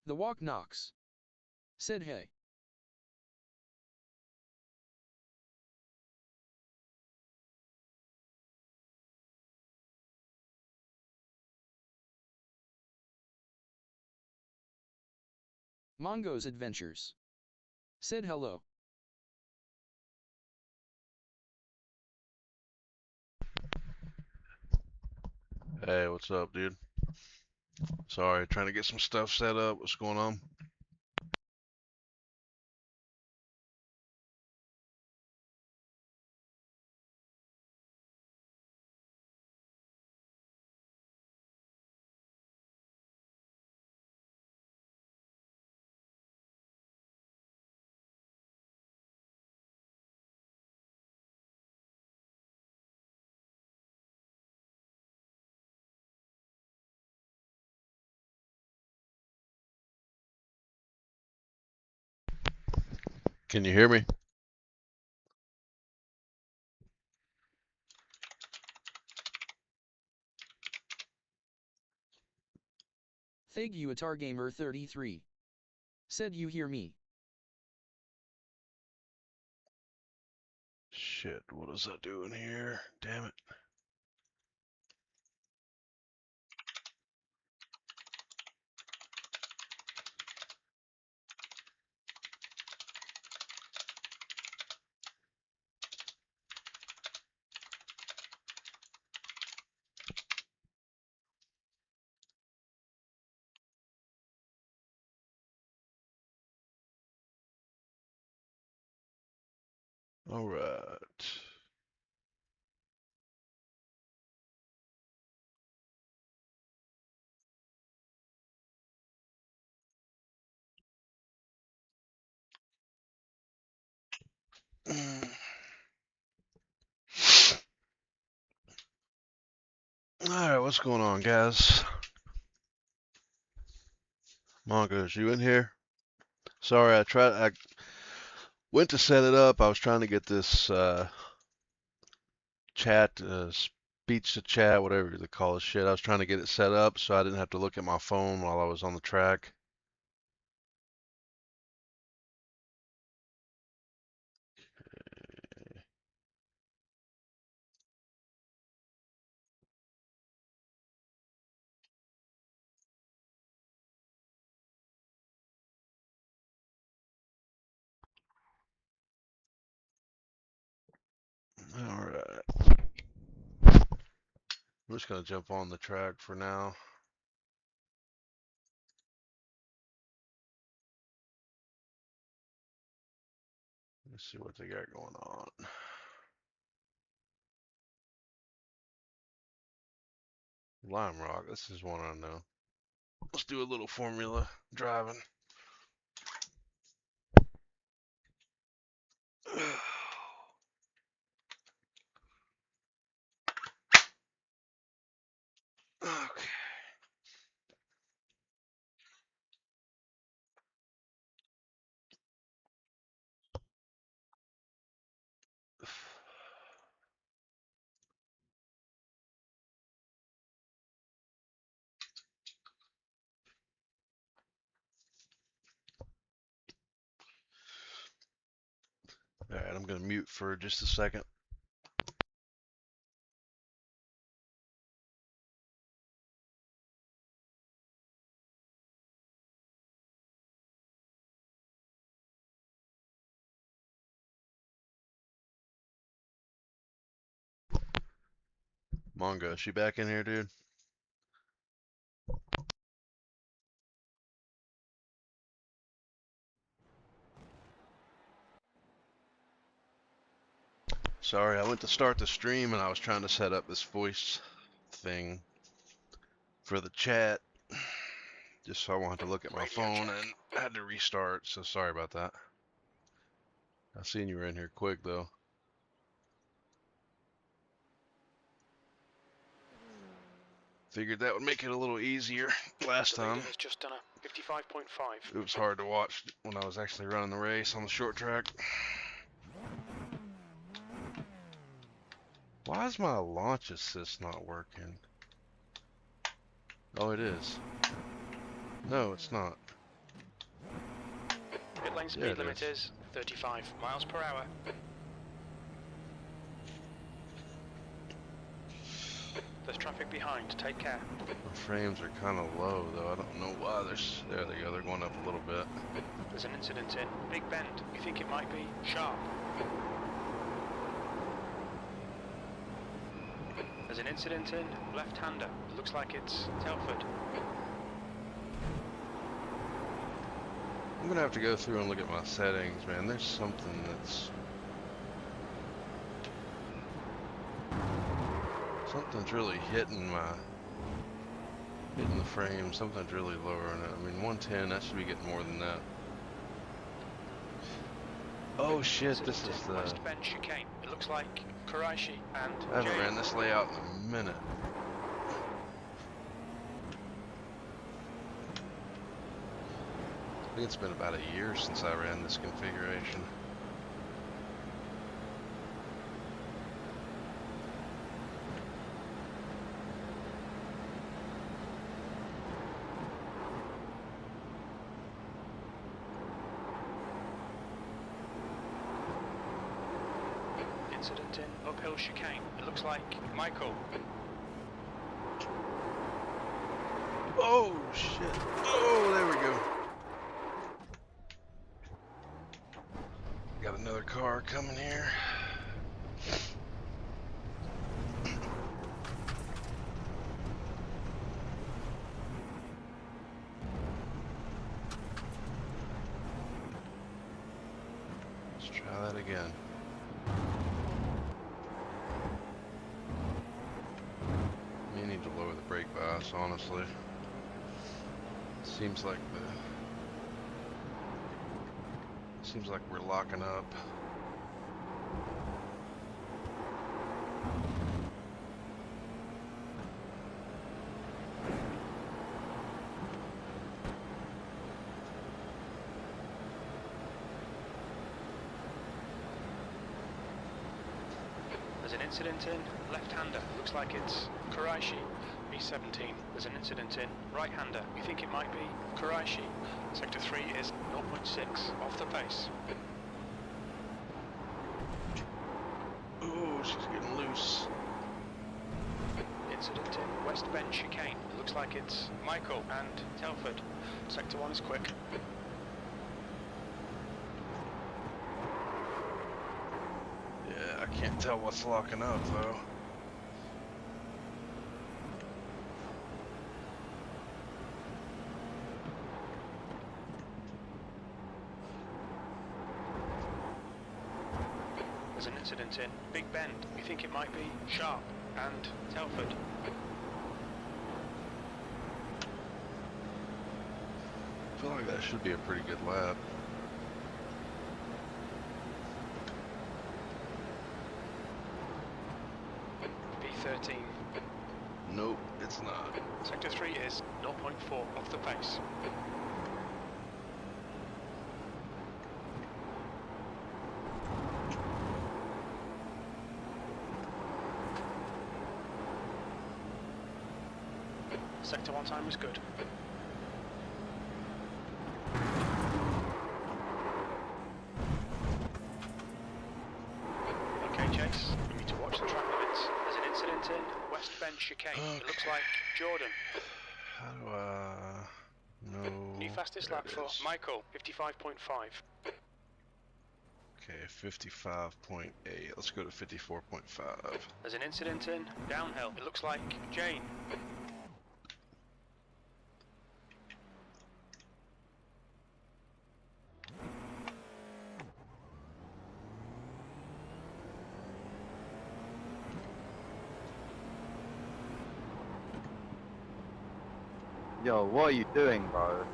The walk knocks. Said hey. Mongo's Adventures. Said hello. Hey, what's up, dude? Sorry, trying to get some stuff set up. What's going on? Can you hear me? Thank you Gamer 33. Said you hear me. Shit, what is that doing here? Damn it. All right. All right, what's going on, guys? Mongo's, you in here? Sorry, I went to set it up. I was trying to get this chat, speech to chat, whatever they call it, shit. I was trying to get it set up so I didn't have to look at my phone while I was on the track. All right. I'm just gonna jump on the track for now. Let's see what they got going on. Lime Rock, this is one I know. Let's do a little formula driving. Okay. All right, I'm gonna mute for just a second. Mongo, is she back in here, dude? Sorry, I went to start the stream and I was trying to set up this voice thing for the chat. Just so I wanted to look at my phone and had to restart, so sorry about that. I seen you were in here quick though. Figured that would make it a little easier last time. Has just done a 55.5. It was hard to watch when I was actually running the race on the short track. Why is my launch assist not working? Oh, it is. No, it's not. lane speed Yeah, it limit is. is 35 miles per hour. There's traffic behind, take care. My frames are kind of low though. I don't know why. There they go. They're going up a little bit. There's an incident in Big Bend. You think it might be Sharp? There's an incident in Left-hander. It looks like it's Telford. I'm gonna have to go through and look at my settings, man. There's something that's something's really hitting the frame. Something's really lowering it. I mean, 110. That should be getting more than that. Oh shit! This is the. West Bend chicane. It looks like Kuraishi and I haven't Jay. ran this layout in a minute. I think it's been about a year since I ran this configuration. Incident in uphill chicane. It looks like Michael. Oh shit! Oh, there we go. Got another car coming here. Let's try that again. You need to lower the brake bias, honestly. Seems like we're locking up. There's an incident in left-hander. Looks like it's Kuraishi. B17. There's an incident in right-hander. You think it might be Kuraishi. Sector 3 is 0.6 off the pace. Oh, she's getting loose. Incident in West Bend chicane. It looks like it's Michael and Telford. Sector 1 is quick. Yeah, I can't tell what's locking up though. There's an incident in Big Bend. We think it might be Sharp and Telford. I feel like that should be a pretty good lap. B13. Nope, it's not. Sector 3 is 0.4 off the pace. Sector 1 time is good. Okay, Chase, you need to watch the track limits. There's an incident in West Bend chicane. It looks like Jordan. How do I know? New fastest There lap it for is. Michael, 55.5. Okay, 55.8. Let's go to 54.5. There's an incident in downhill. It looks like Jane. Yo, what are you doing, bro?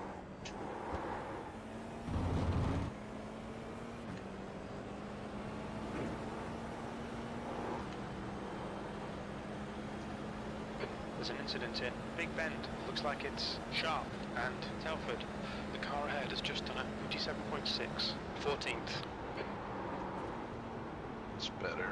There's an incident in Big Bend. Looks like it's Sharp and Telford. The car ahead has just done a 57.6. 14th. It's better.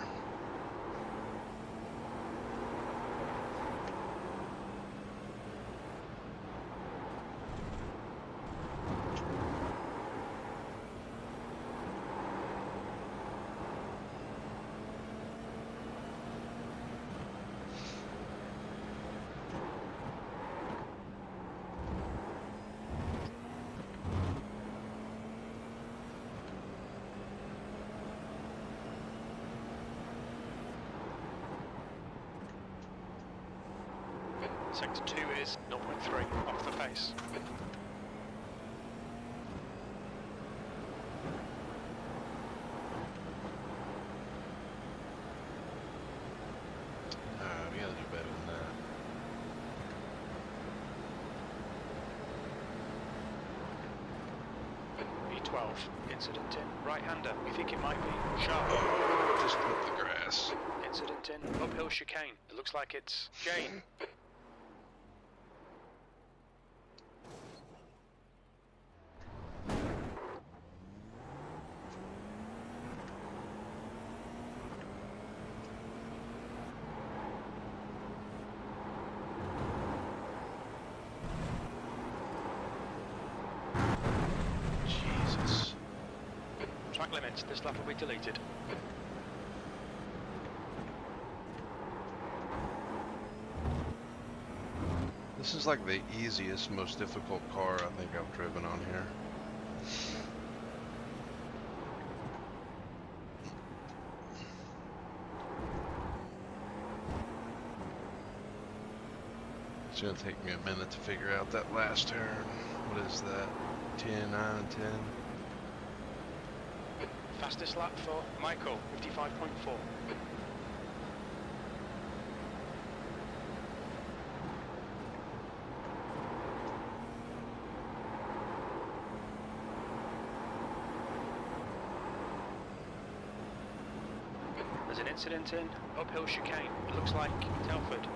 Sector 2 is 0.3 off the pace. We gotta do better than that. E12, incident in, right-hander. We think it might be sharp. Oh, just hit the grass. Incident in, uphill chicane. It looks like it's Jane. Jesus. Track limits, this lap will be deleted. This is like the easiest, most difficult car I think I've driven on here. It's gonna take me a minute to figure out that last turn. What is that? 10, 9, and 10? Fastest lap for Michael, 55.4. There's an incident in uphill chicane. It looks like Telford.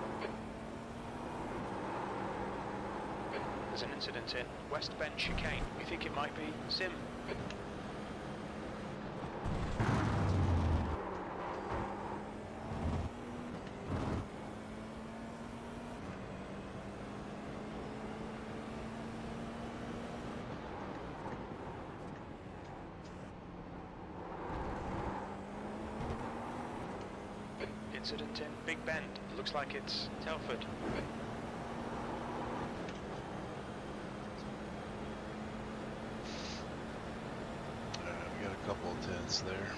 There's an incident in West Bend chicane. We think it might be Sim. Incident in Big Bend. It looks like it's Telford. We got a couple of tenths there.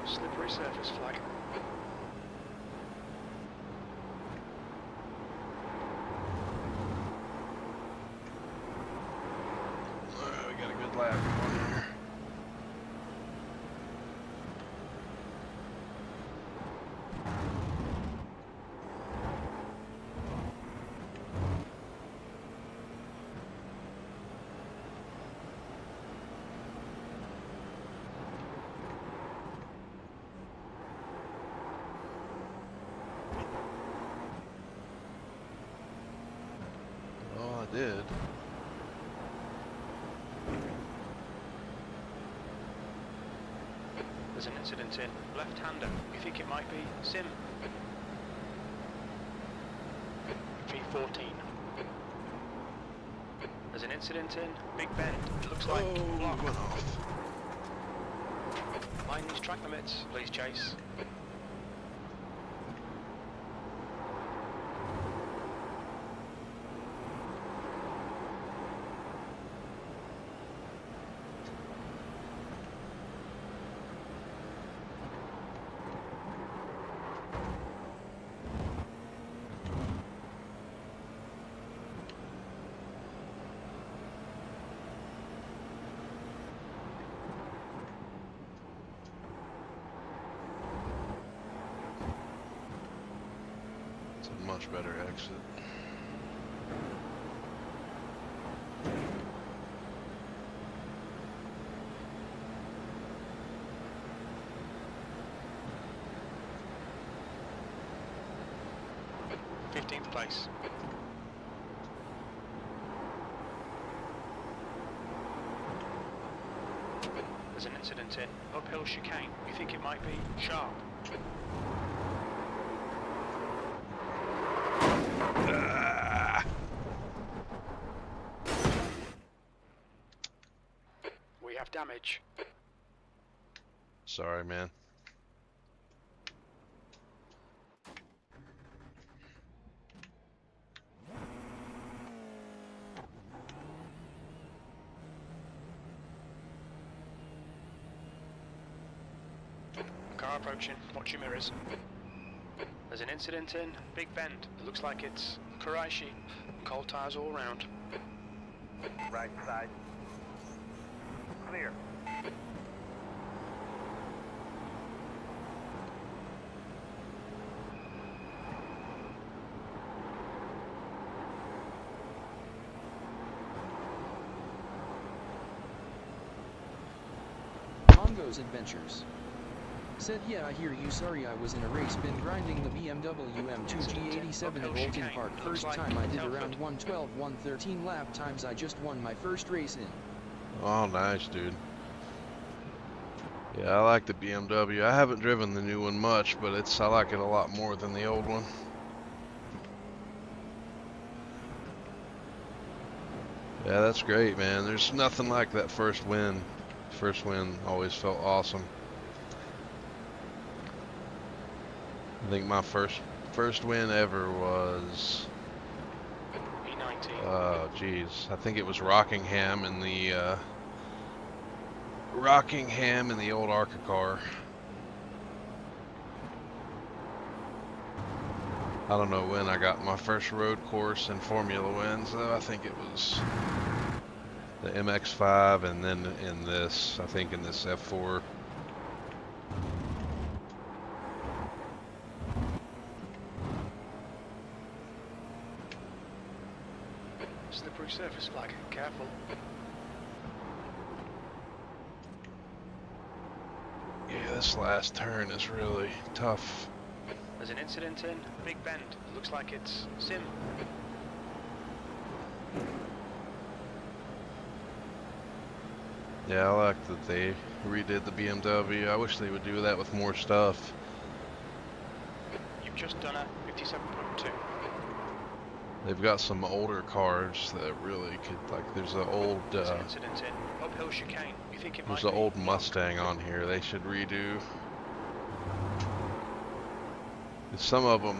Slippery surface flag. We got a good lap going here. Oh, I did. There's an incident in left-hander. We think it might be Sim. V14. There's an incident in Big Bend. It looks like block. Went off. Mind these track limits, please, Chase. It's a much better exit. th place. There's an incident in uphill chicane. We think it might be sharp. We have damage. Sorry, man. Car approaching. Watch your mirrors. There's an incident in Big Bend. It looks like it's Kuraishi. Cold tires all round. Right side. Clear. Mongo's Adventures. Said, yeah, I hear you. Sorry, I was in a race. Been grinding the BMW M2 G87 at Bolton Park. First time I did around 112, 113 lap times. I just won my first race in. Oh, nice, dude. Yeah, I like the BMW. I haven't driven the new one much, but I like it a lot more than the old one. Yeah, that's great, man. There's nothing like that first win. First win always felt awesome. I think my first win ever was E19. oh geez, I think it was Rockingham in the old ARCA car. I don't know when I got my first road course and Formula wins though. I think it was the MX-5 and then in this, I think in this F4. Slippery surface flag. Careful. Yeah, this last turn is really tough. There's an incident in Big Bend. It looks like it's Sim. Yeah, I like that they redid the BMW. I wish they would do that with more stuff. You've just done a 57.2. They've got some older cars that really could, like, there's an old, There's an incident in uphill chicane. You think it there's might an be old Mustang on here. They should redo. Some of them,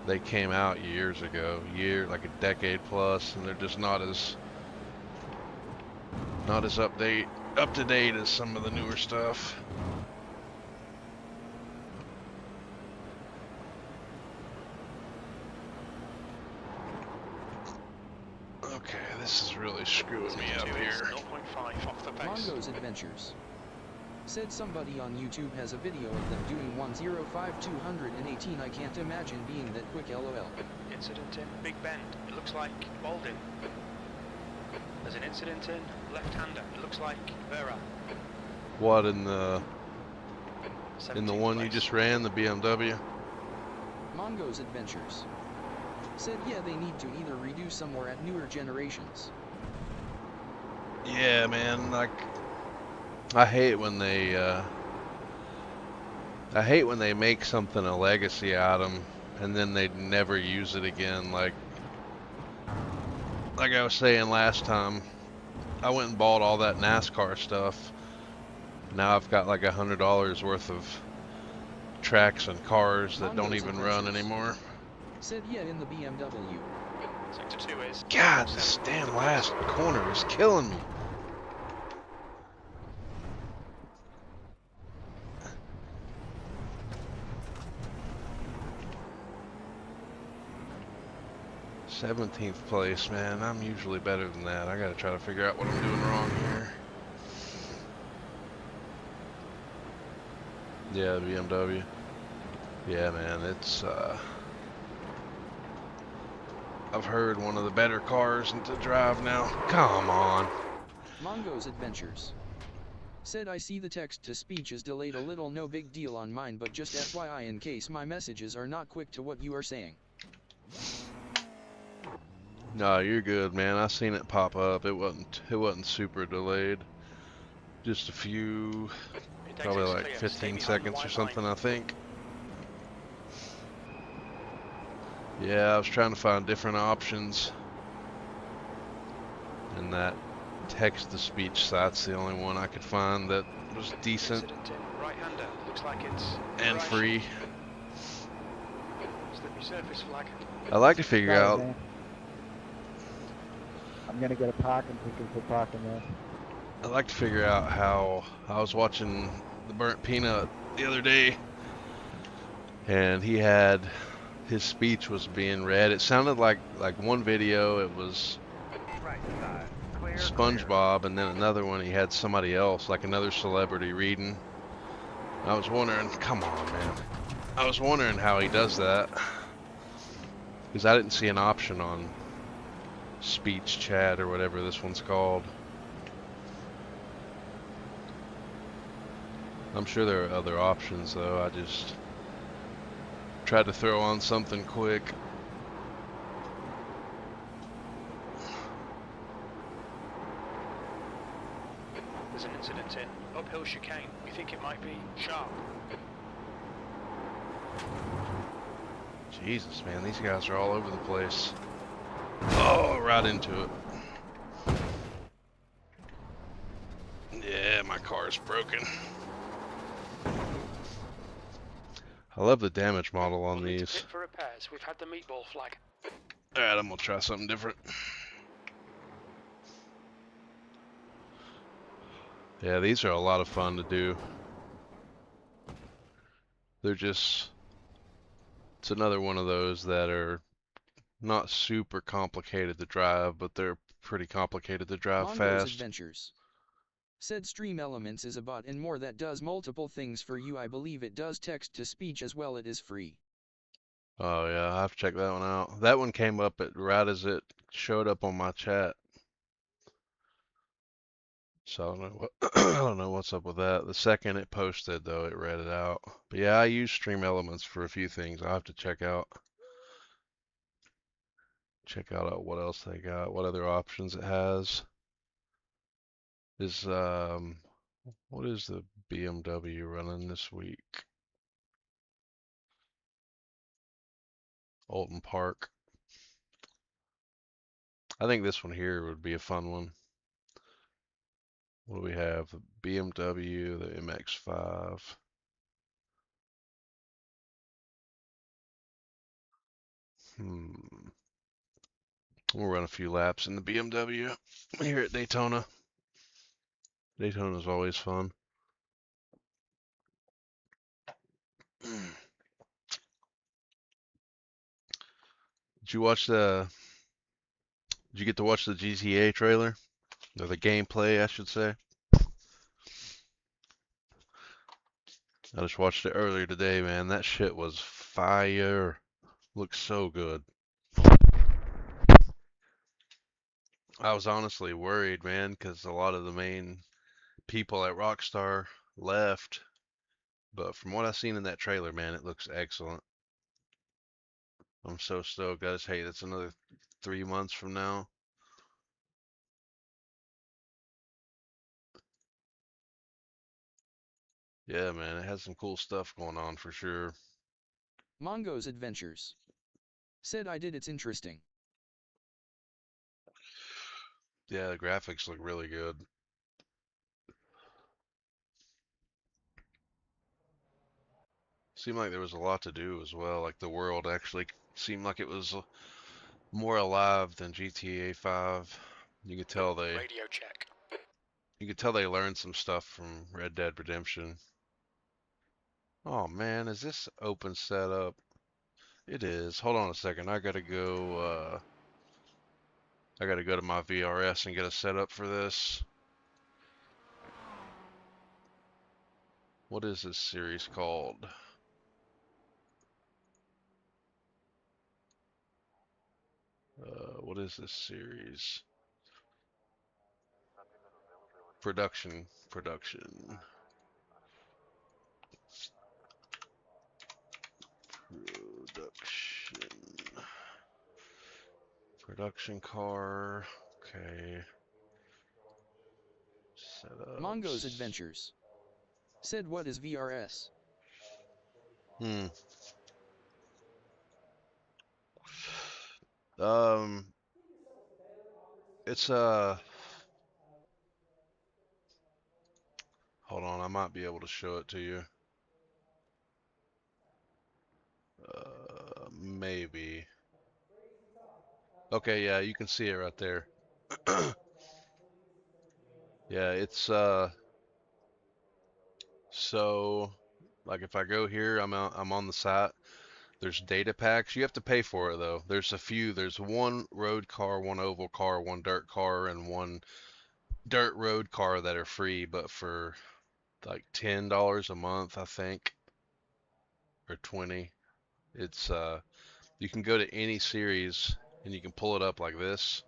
they came out years ago, like a decade plus, and they're just not as up to date as some of the newer stuff. Okay, this is really screwing me up here. 0.5 off the pace. Mongo's Adventures. Said somebody on YouTube has a video of them doing 105 218. I can't imagine being that quick, lol. Incident in Big Bend. It looks like Baldwin. There's an incident in left-hander. It looks like Vera. What, in the 17th one you place. just ran, the BMW? Mongo's Adventures. Said, yeah, they need to either redo some or at newer generations. Yeah, man, like, I hate when they make something a legacy item and then they never use it again. Like I was saying last time, I went and bought all that NASCAR stuff. Now I've got like $100 worth of tracks and cars that don't even run anymore. Said, yeah, in the BMW. Sector 2 is... God, this damn last corner is killing me. '17th place, man. I'm usually better than that. I gotta try to figure out what I'm doing wrong here. Yeah, BMW. Yeah, man, it's I've heard one of the better cars to drive now. Come on. Mongo's Adventures. Said, I see the text-to-speech is delayed a little. No big deal on mine, but just FYI in case my messages are not quick to what you are saying. No, you're good, man. I seen it pop up. It wasn't super delayed. Just a few, probably like 15 seconds or something, I think. Yeah, I was trying to find different options, and that text-to-speech site's the only one I could find that was decent Right-hander. Looks like it's and free. Slippery surface flag. I like to figure out. Man. I'm gonna get a parking ticket for parking there. I'd like to figure out how I was watching the Burnt Peanut the other day, and he had his speech was being read. It sounded like one video it was Right side. Clear, clear. SpongeBob, and then another one he had somebody else, like another celebrity reading. I was wondering, come on, man. I was wondering how he does that, because I didn't see an option on speech chat or whatever this one's called. I'm sure there are other options though. I just tried to throw on something quick. There's an incident in uphill chicane. We think it might be sharp. Jesus, man, these guys are all over the place. Oh, right into it. Yeah, my car's broken. I love the damage model on We'll need to these. pit for repairs. We've had the meatball flag. Alright, I'm gonna try something different. Yeah, these are a lot of fun to do. They're just, it's another one of those that are not super complicated to drive, but they're pretty complicated to drive Mongo's fast. Adventures said Stream Elements is a bot and more that does multiple things for you. I believe it does text to speech as well. It is free. Oh yeah, I have to check that one out. That one came up right as it showed up on my chat. So I don't know what I don't know what's up with that. The second it posted though, it read it out. But yeah, I use Stream Elements for a few things. I have to check out what else they got, what other options it has. Is what is the BMW running this week? Alton Park. I think this one here would be a fun one. What do we have? The BMW, the MX-5. We'll run a few laps in the BMW here at Daytona. Daytona's always fun. Did you watch the? Did you get to watch the GTA trailer? Or the gameplay, I should say. I just watched it earlier today, man. That shit was fire. Looks so good. I was honestly worried, man, because a lot of the main people at Rockstar left. But from what I've seen in that trailer, man, it looks excellent. I'm so stoked. I just hate it's another 3 months from now. Yeah, man, it has some cool stuff going on for sure. Mongo's Adventures said I did. It's interesting. Yeah, the graphics look really good. Seemed like there was a lot to do as well. Like the world actually seemed like it was more alive than GTA 5. You could tell they Radio check. you could tell they learned some stuff from Red Dead Redemption. Oh man, is this open setup? It is. Hold on a second. I gotta go to my VRS and get a setup for this. What is this series called? What is this series? Production. Production. Production car. Okay. Mongo's Setups. Adventures said what is VRS? Hmm. Um. It's Hold on. I might be able to show it to you. Maybe. Okay. Yeah, you can see it right there. Yeah, it's so like if I go here, I'm on the site. There's data packs. You have to pay for it though. There's a few. There's one road car, one oval car, one dirt car, and one dirt road car that are free, but for like $10 a month, I think, or 20. It's you can go to any series and you can pull it up like this,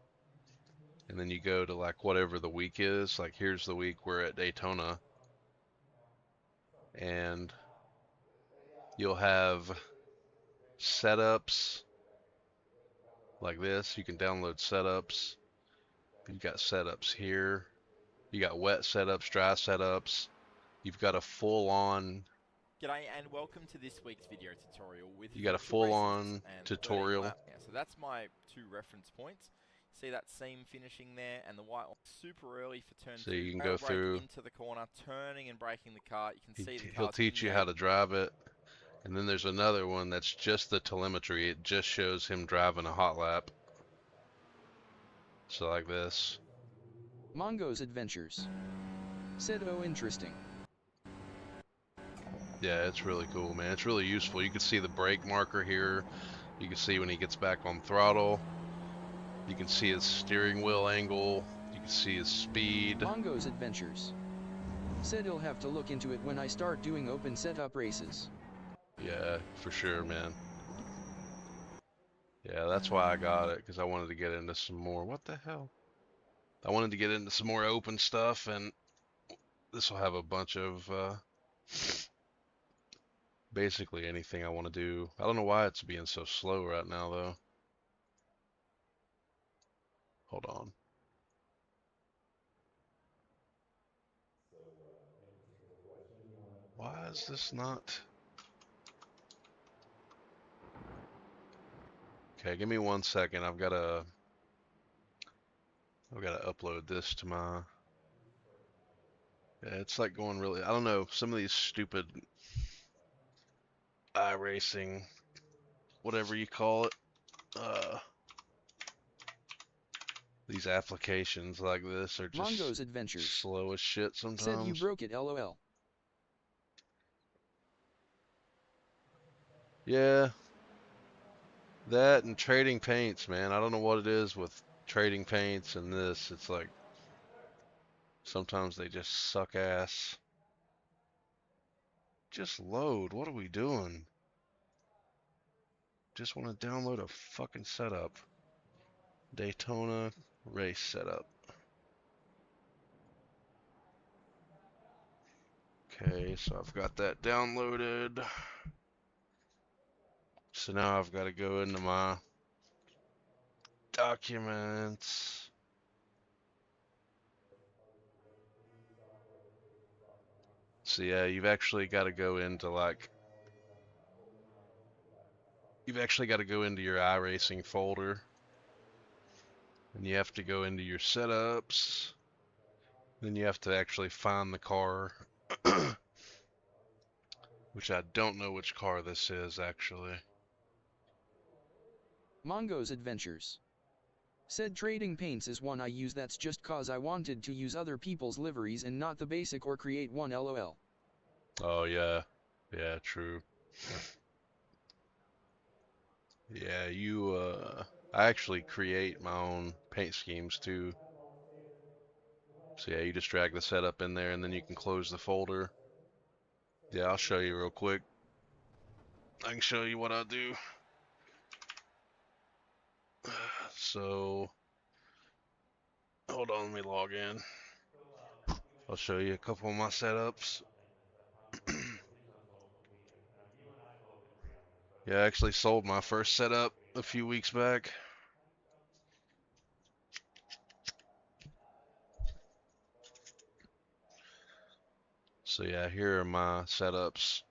and then you go to like whatever the week is. Like here's the week we're at Daytona, and you'll have setups like this. You can download setups. You got setups here. You got wet setups, dry setups. You've got a full-on. G'day and welcome to this week's video tutorial with You got a virtual racing full-on and 13 tutorial. lap. Yeah, so that's my 2 reference points. See that seam finishing there and the white line super early for turn So 2. you can Barrel go brake through. into the corner, turning and braking the car. You can see the He'll car's teach in you there. how to drive it. And then there's another one that's just the telemetry. It just shows him driving a hot lap. So like this. Mongo's Adventures. Said, oh, interesting. Yeah, it's really cool, man. It's really useful. You can see the brake marker here. You can see when he gets back on throttle. You can see his steering wheel angle. You can see his speed. Mongo's Adventures. Said he'll have to look into it when I start doing open setup races. Yeah, for sure, man. Yeah, that's why I got it, because I wanted to get into some more. What the hell? I wanted to get into some more open stuff, and this will have a bunch of basically anything I want to do. I don't know why it's being so slow right now, though. Hold on. Why is this not? Okay, give me 1 second. I've got to upload this to my. Yeah, it's like going really. I don't know. Some of these stupid iRacing, whatever you call it, these applications like this are just Mongo's Adventures. slow as shit sometimes. Said you broke it, lol. Yeah, that and trading paints, man. I don't know what it is with trading paints and this. It's like sometimes they just suck ass. Just load. What are we doing? Just want to download a fucking setup. Daytona race setup. Okay, so I've got that downloaded. So now I've got to go into my documents. So yeah, you've actually got to go into like, you've actually got to go into your iRacing folder. And you have to go into your setups. Then you have to actually find the car. Which I don't know which car this is actually. Mongo's Adventures. Said trading paints is one I use, that's just cause I wanted to use other people's liveries and not the basic or create one, lol. Oh yeah. Yeah, true. Yeah, I actually create my own paint schemes too. So yeah, you just drag the setup in there and then you can close the folder. Yeah, I'll show you real quick. I can show you what I do. So, hold on, let me log in. I'll show you a couple of my setups. Yeah, I actually sold my first setup a few weeks back. So yeah, here are my setups.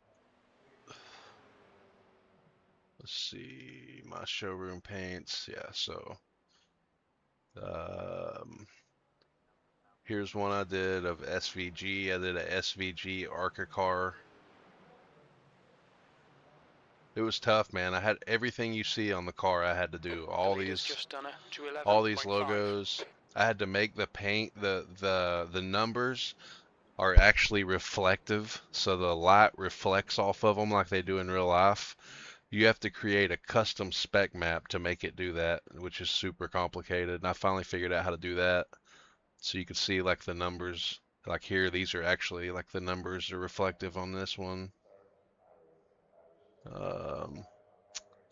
Let's see, my showroom paints. Yeah, so here's one I did of SVG. I did a SVG ARCA car. It was tough, man. I had everything you see on the car. I had to do all The leader's these, just done a 211.5. logos. I had to make the paint, the numbers are actually reflective, so the light reflects off of them like they do in real life. You have to create a custom spec map to make it do that, which is super complicated. And I finally figured out how to do that. So you can see like the numbers, like here, these are actually like the numbers are reflective on this one.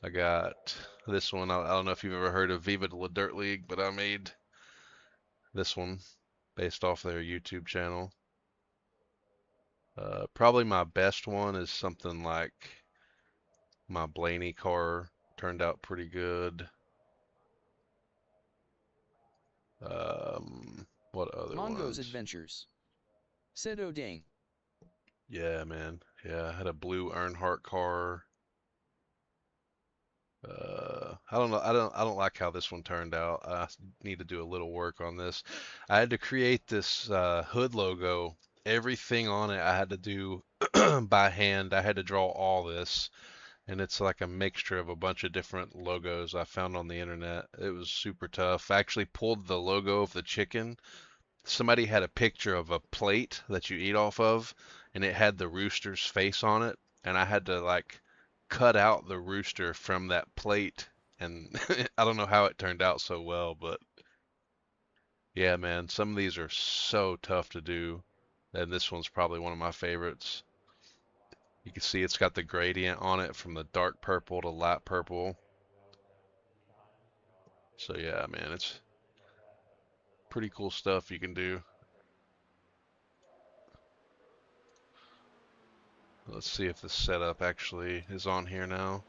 I got this one. I don't know if you've ever heard of Viva La Dirt League, but I made this one based off their YouTube channel. Probably my best one is something like my Blaney car. Turned out pretty good. What other Mongo's ones? Adventures. Said O'Dang. Yeah, man. Yeah, I had a blue Earnhardt car. I don't know. I don't like how this one turned out. I need to do a little work on this. I had to create this hood logo. Everything on it I had to do by hand. I had to draw all this, and it's like a mixture of a bunch of different logos I found on the internet. It was super tough. I actually pulled the logo of the chicken. Somebody had a picture of a plate that you eat off of, and it had the rooster's face on it, and I had to like cut out the rooster from that plate, and I don't know how it turned out so well, but yeah, man, some of these are so tough to do, and this one's probably one of my favorites. You can see it's got the gradient on it from the dark purple to light purple. So yeah, man, it's pretty cool stuff you can do. Let's see if the setup actually is on here now.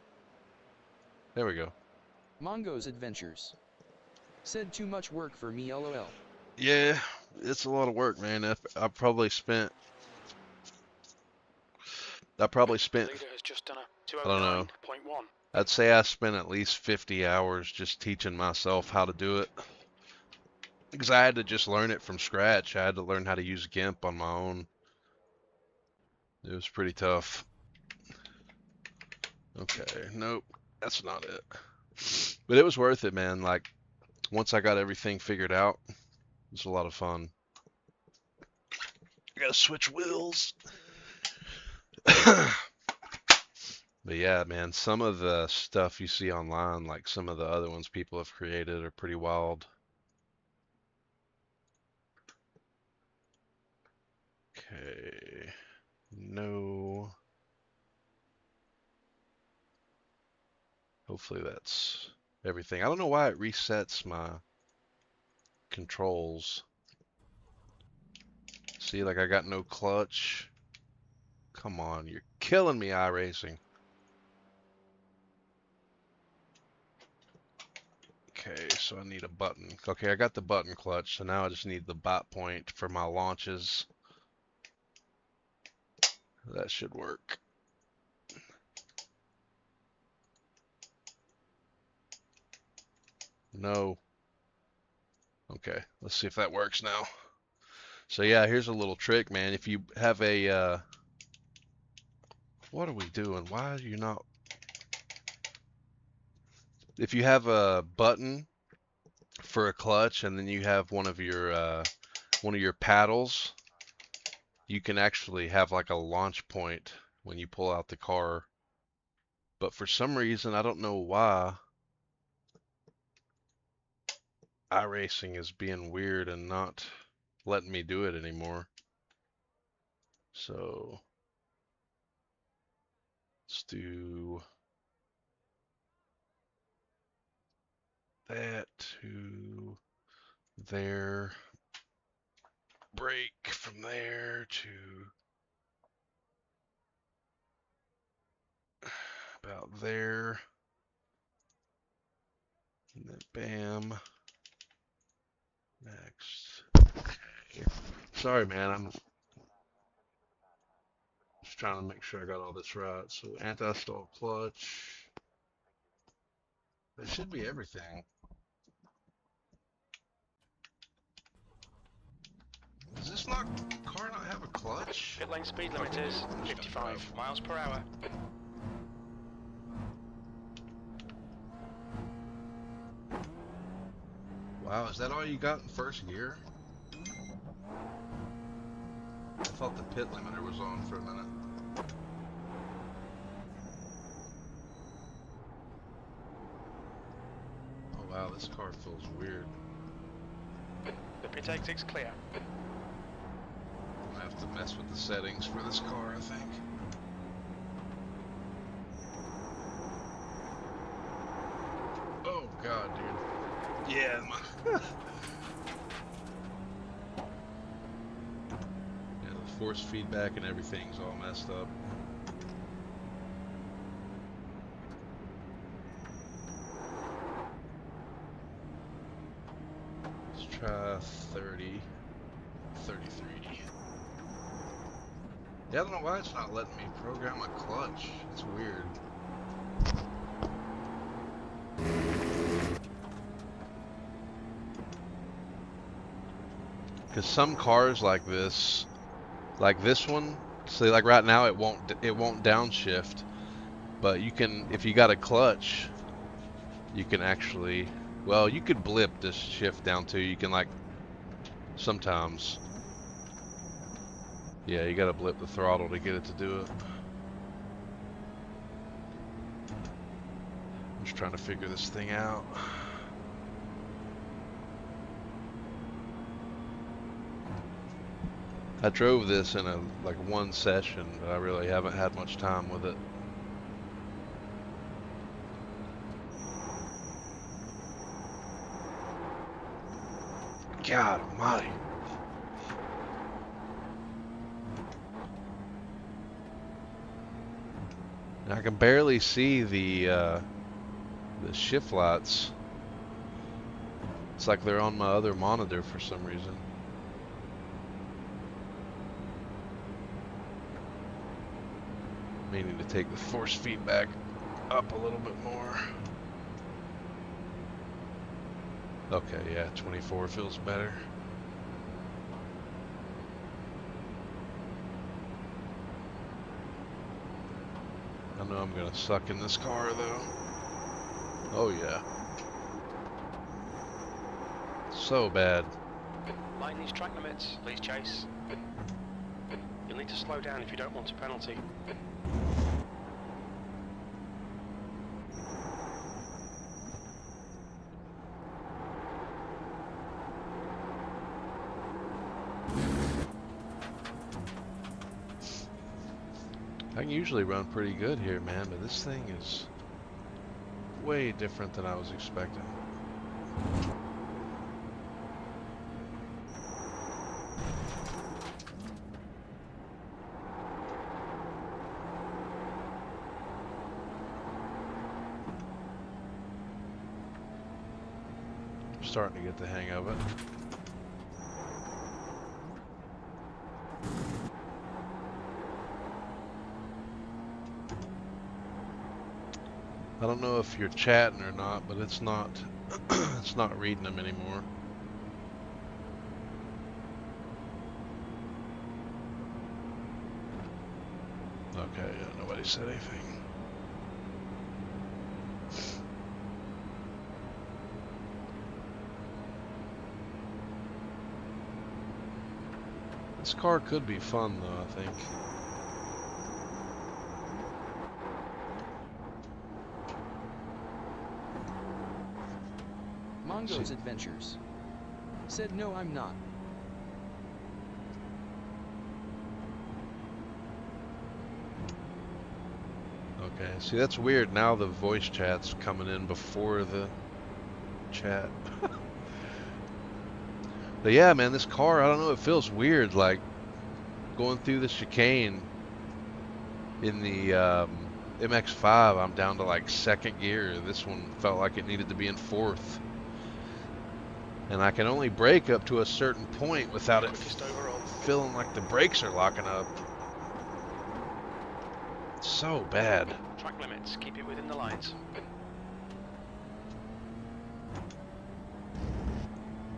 There we go. Mongo's Adventures. Said too much work for me lol. Yeah, it's a lot of work, man. I probably spent, Leader has just done a I don't know. 209.1. I'd say I spent at least 50 hours just teaching myself how to do it. Because I had to just learn it from scratch. I had to learn how to use GIMP on my own. It was pretty tough. Okay, nope, that's not it. But it was worth it, man. Like, once I got everything figured out, it was a lot of fun. I gotta switch wheels. But yeah, man, some of the stuff you see online, like some of the other ones people have created, are pretty wild. Okay, no. Hopefully that's everything. I don't know why it resets my controls. See, like I got no clutch. Come on, you're killing me, iRacing. Okay, so I need a button. Okay, I got the button clutch, so now I just need the bot point for my launches. That should work. No. Okay, let's see if that works now. So yeah, here's a little trick, man. If you have a, what are we doing? Why are you not? If you have a button for a clutch and then you have one of your paddles, you can actually have like a launch point when you pull out the car. But for some reason, I don't know why, iRacing is being weird and not letting me do it anymore. So let's do that to there, break from there to about there, and then bam, next. Okay. Sorry, man, I'm just trying to make sure I got all this right. So anti-stall clutch, that should be everything. Does this car not have a clutch? Pit lane speed limit is 55 miles per hour. Wow, is that all you got in first gear? I thought the pit limiter was on for a minute. Oh wow, this car feels weird. The pit exit's clear. I have to mess with the settings for this car, I think. Oh god, dude. Yeah, yeah, the force feedback and everything's all messed up. Let's try 30, 33. Yeah, I don't know why it's not letting me program a clutch. It's weird. Because some cars like this one, say like right now it won't downshift, but you can, if you got a clutch, you can actually, well, you could blip this shift down too. You can like sometimes, yeah, you gotta blip the throttle to get it to do it. I'm just trying to figure this thing out. I drove this in like one session, but I really haven't had much time with it. God almighty. And I can barely see the shift lights. It's like they're on my other monitor for some reason. Meaning to take the force feedback up a little bit more. Okay, yeah, 24 feels better. I know I'm gonna suck in this car though. Oh yeah. So bad. Mind these track limits, please, Chase. You'll need to slow down if you don't want a penalty. I can usually run pretty good here, man, but this thing is way different than I was expecting. I'm starting to get the hang of it. I don't know if you're chatting or not, but it's not it's not reading them anymore. Okay, yeah, nobody said anything. This car could be fun though, I think. Mongo's Adventures said no, I'm not. Okay, see that's weird. Now the voice chat's coming in before the chat. But yeah, man, this car, I don't know, it feels weird, like going through the chicane in the MX-5, I'm down to like second gear. This one felt like it needed to be in fourth. And I can only brake up to a certain point without it feeling like the brakes are locking up. It's so bad. Track limits, keep it within the lines.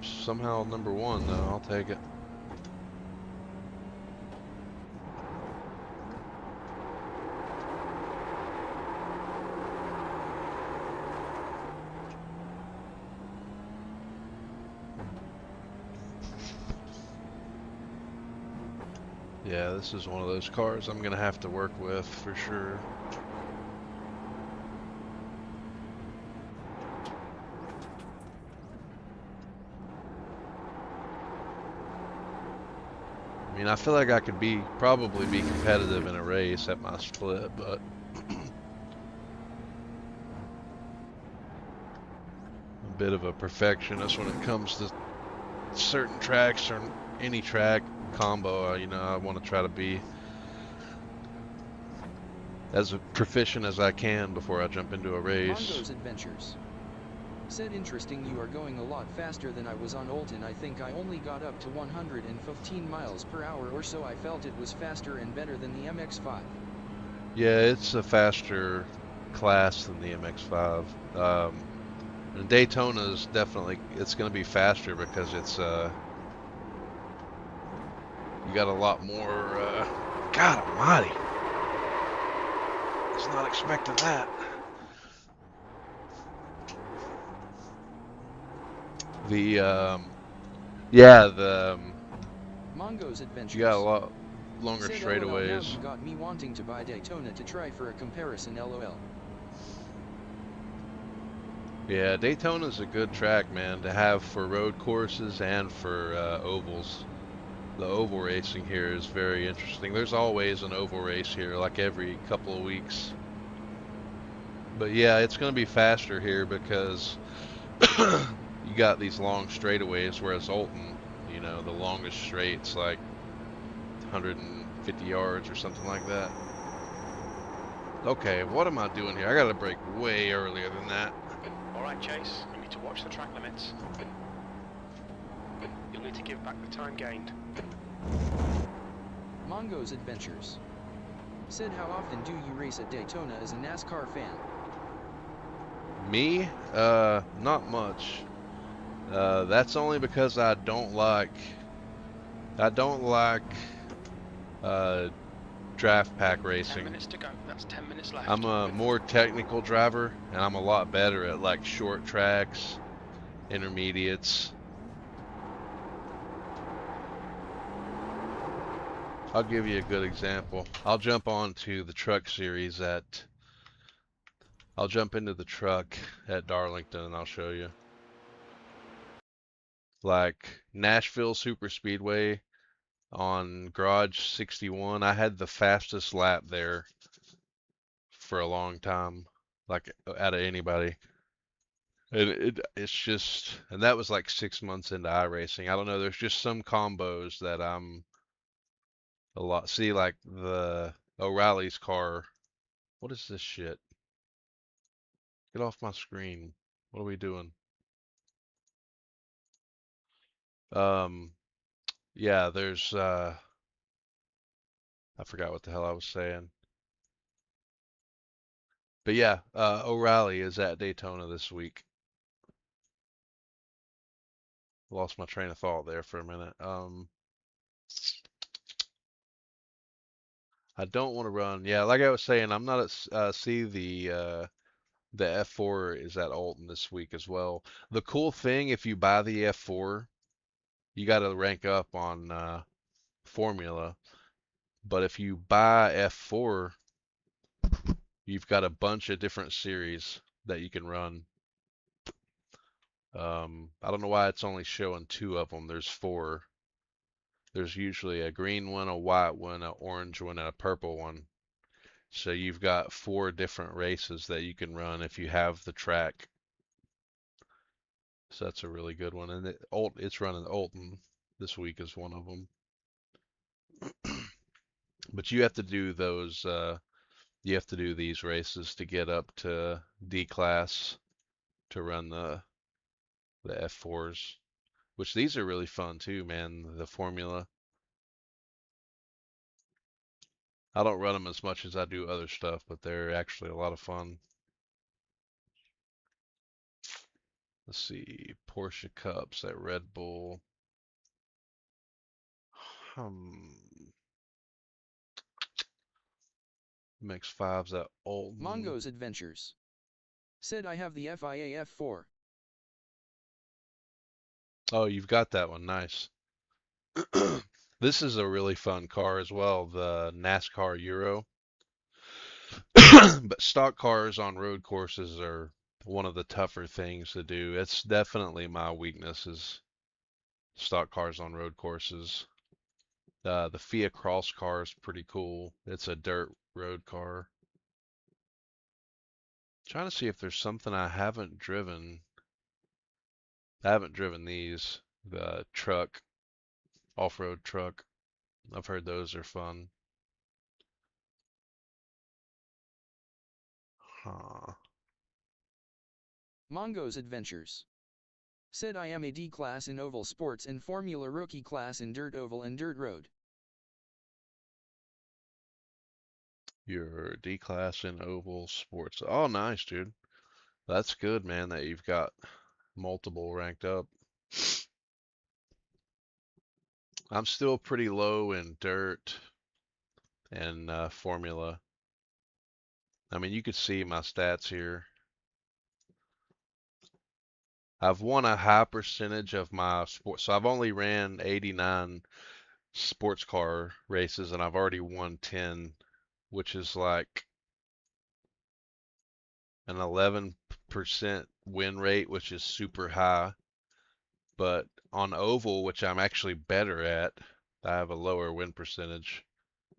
Somehow number one though, I'll take it. Yeah, this is one of those cars I'm gonna have to work with for sure. I mean, I feel like I could probably be competitive in a race at my split, but a bit of a perfectionist when it comes to certain tracks or any track combo. You know, I want to try to be as proficient as I can before I jump into a race. Mongo's Adventures. Said interesting, you are going a lot faster than I was on Olton. I think I only got up to 115 miles per hour or so. I felt it was faster and better than the MX-5. Yeah, it's a faster class than the MX-5. And Daytona's definitely, it's going to be faster because it's, you got a lot more, God almighty. I was not expecting that. Yeah, Mongo's Adventures. you got a lot longer Said LOL, now straightaways. you got me wanting to buy Daytona to try for a comparison, LOL. Yeah, Daytona's a good track, man, to have for road courses and for ovals. The oval racing here is very interesting. There's always an oval race here, like every couple of weeks. But yeah, it's going to be faster here because you got these long straightaways, whereas Olton, you know, the longest straight's like 150 yards or something like that. Okay, what am I doing here? I got to brake way earlier than that. Alright, Chase, you need to watch the track limits. You'll need to give back the time gained. Mongo's Adventures. Said, how often do you race at Daytona as a NASCAR fan? Me? Not much. That's only because I don't like draft pack 10 racing. minutes to go. That's 10 minutes left. I'm a more technical driver, and I'm a lot better at like short tracks, intermediates. I'll give you a good example. I'll jump into the truck series I'll jump into the truck at Darlington and I'll show you. Like Nashville Super Speedway on Garage 61, I had the fastest lap there for a long time, like out of anybody. It's just, and that was like 6 months into iRacing. I don't know, there's just some combos that I'm a lot. See, like the O'Reilly's car. What is this shit? Get off my screen. What are we doing? Um, yeah, there's I forgot what the hell I was saying. But yeah, O'Reilly is at Daytona this week. Lost my train of thought there for a minute. I don't want to run. Yeah, like I was saying, I'm not at see the F4 is at Alton this week as well. The cool thing, if you buy the F4, you got to rank up on Formula. But if you buy F4, you've got a bunch of different series that you can run. I don't know why it's only showing 2 of them. There's 4. There's usually a green one, a white one, an orange one, and a purple one. So you've got 4 different races that you can run if you have the track. So that's a really good one. And it's running Olton this week is one of them. But you have to do those, you have to do these races to get up to D class to run the F4s, which these are really fun too, man. The Formula. I don't run them as much as I do other stuff, but they're actually a lot of fun. Let's see, Porsche Cups at Red Bull. MX-5s at Alton. Mongo's Adventures. Said, I have the FIA F4. Oh, you've got that one. Nice. This is a really fun car as well, the NASCAR Euro. But stock cars on road courses are one of the tougher things to do. It's definitely my weakness is stock cars on road courses. The FIA Cross car is pretty cool. It's a dirt road car. Trying to see if there's something I haven't driven. I haven't driven these. The truck, off-road truck. I've heard those are fun. Huh. Mongo's Adventures. Said I am a D class in oval sports and Formula Rookie class in dirt oval and dirt road. Your D class in oval sports. Oh, nice, dude. That's good, man, that you've got multiple ranked up. I'm still pretty low in dirt and formula. I mean, you could see my stats here. I've won a high percentage of my sports, so I've only ran 89 sports car races, and I've already won 10, which is like an 11% win rate, which is super high. But on oval, which I'm actually better at, I have a lower win percentage.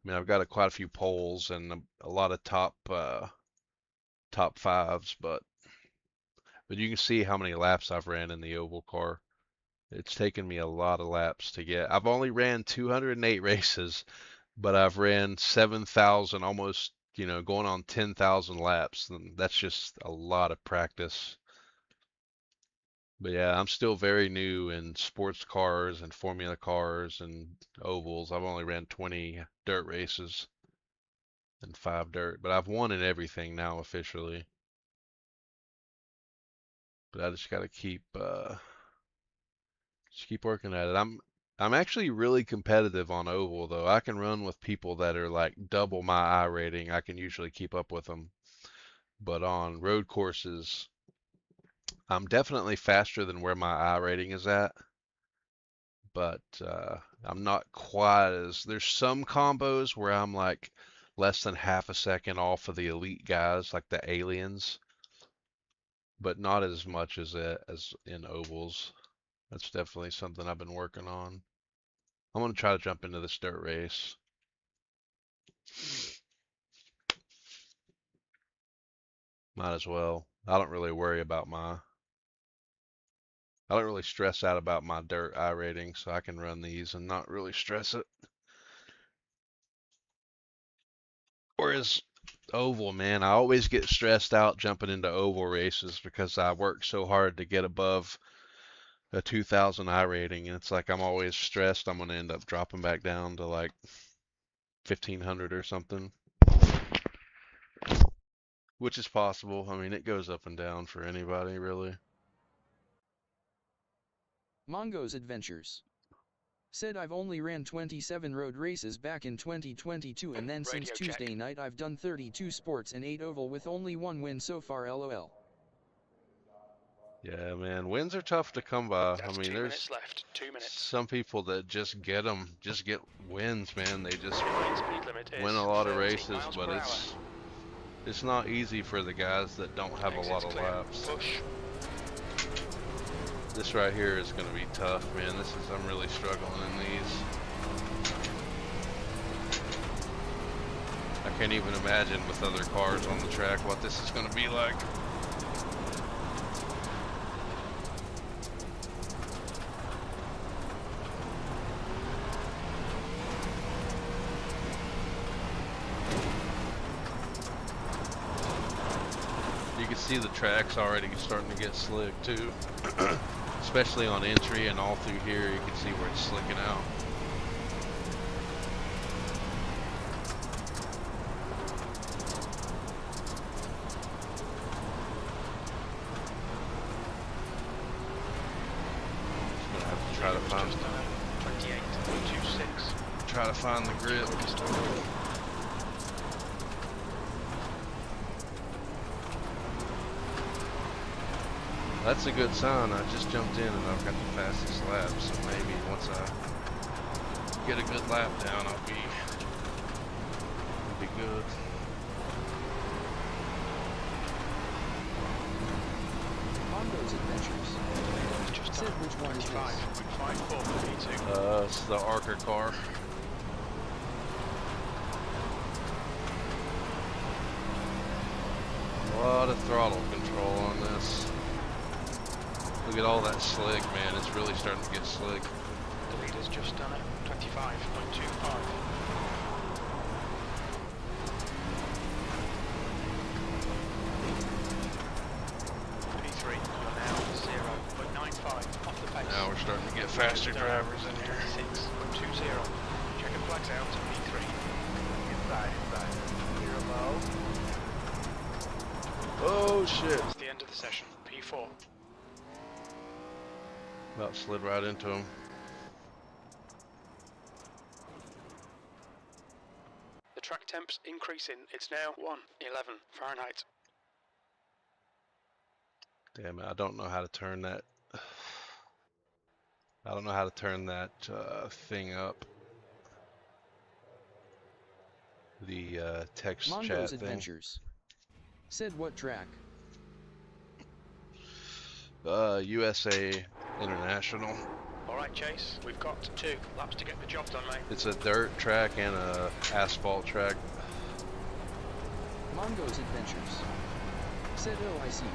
I mean, I've got quite a few poles and a lot of top fives, but you can see how many laps I've ran in the oval car. It's taken me a lot of laps to get. I've only ran 208 races, but I've ran 7,000, almost, going on 10,000 laps. And that's just a lot of practice. But yeah, I'm still very new in sports cars and formula cars and ovals. I've only ran 20 dirt races and 5 dirt, but I've won in everything now officially. But I just got to keep working at it. I'm actually really competitive on oval though. I can run with people that are like double my iRating. I can usually keep up with them. But on road courses, I'm definitely faster than where my iRating is at. But I'm not quite as, there's some combos where I'm like less than half a second off of the elite guys, like the aliens, but not as much as in ovals. That's definitely something I've been working on. I'm gonna try to jump into this dirt race. Might as well. I don't really stress out about my dirt iRating, so I can run these and not really stress it. Whereas oval, man, I always get stressed out jumping into oval races because I work so hard to get above a 2000 iRating, and it's like I'm always stressed I'm gonna end up dropping back down to like 1500 or something. Which is possible. I mean, it goes up and down for anybody, really. Mongo's Adventures. Said I've only ran 27 road races back in 2022 and then since Tuesday night I've done 32 sports and 8 oval with only 1 win so far lol. Yeah, man, wins are tough to come by. That's I mean, 2 there's minutes left. 2 minutes. some people that just get wins, man. They just Speed limit is win a lot of 30 races, miles but per hour. it's not easy for the guys that don't have a lot Exit's of clear. laps. Push. This right here is going to be tough, man. I'm really struggling in these. I can't even imagine with other cars on the track what this is going to be like. You can see the track's already starting to get slick too. Especially on entry and all through here, you can see where it's slicking out. Just gonna have to try to find the grip. That's a good sign. I just jumped in and I've got the fastest lap, so maybe once I get a good lap down, I'll be good. Mondo's Adventures. Just Sid, which one is this? 25.54 for P2. It's the Arca car. A lot of throttle control on this. Look at all that slick, man. It's really starting to get slick. The leader's just done it. 25.25. P3, you're now 0.95 off the pace. Now we're starting to get faster drivers in here. 6.20. Checking flags out to P3. Inside. Clear low. Oh shit. That's the end of the session. P4. About slid right into him. The track temp's increasing. It's now 111 Fahrenheit. Damn it, I don't know how to turn that. I don't know how to turn that thing up. The text Mondo's chat thing. Adventures. Sid, what track? USA International. Alright, Chase, we've got 2 laps to get the job done, mate. It's a dirt track and a asphalt track. Mondo's Adventures. Sid, oh, I see.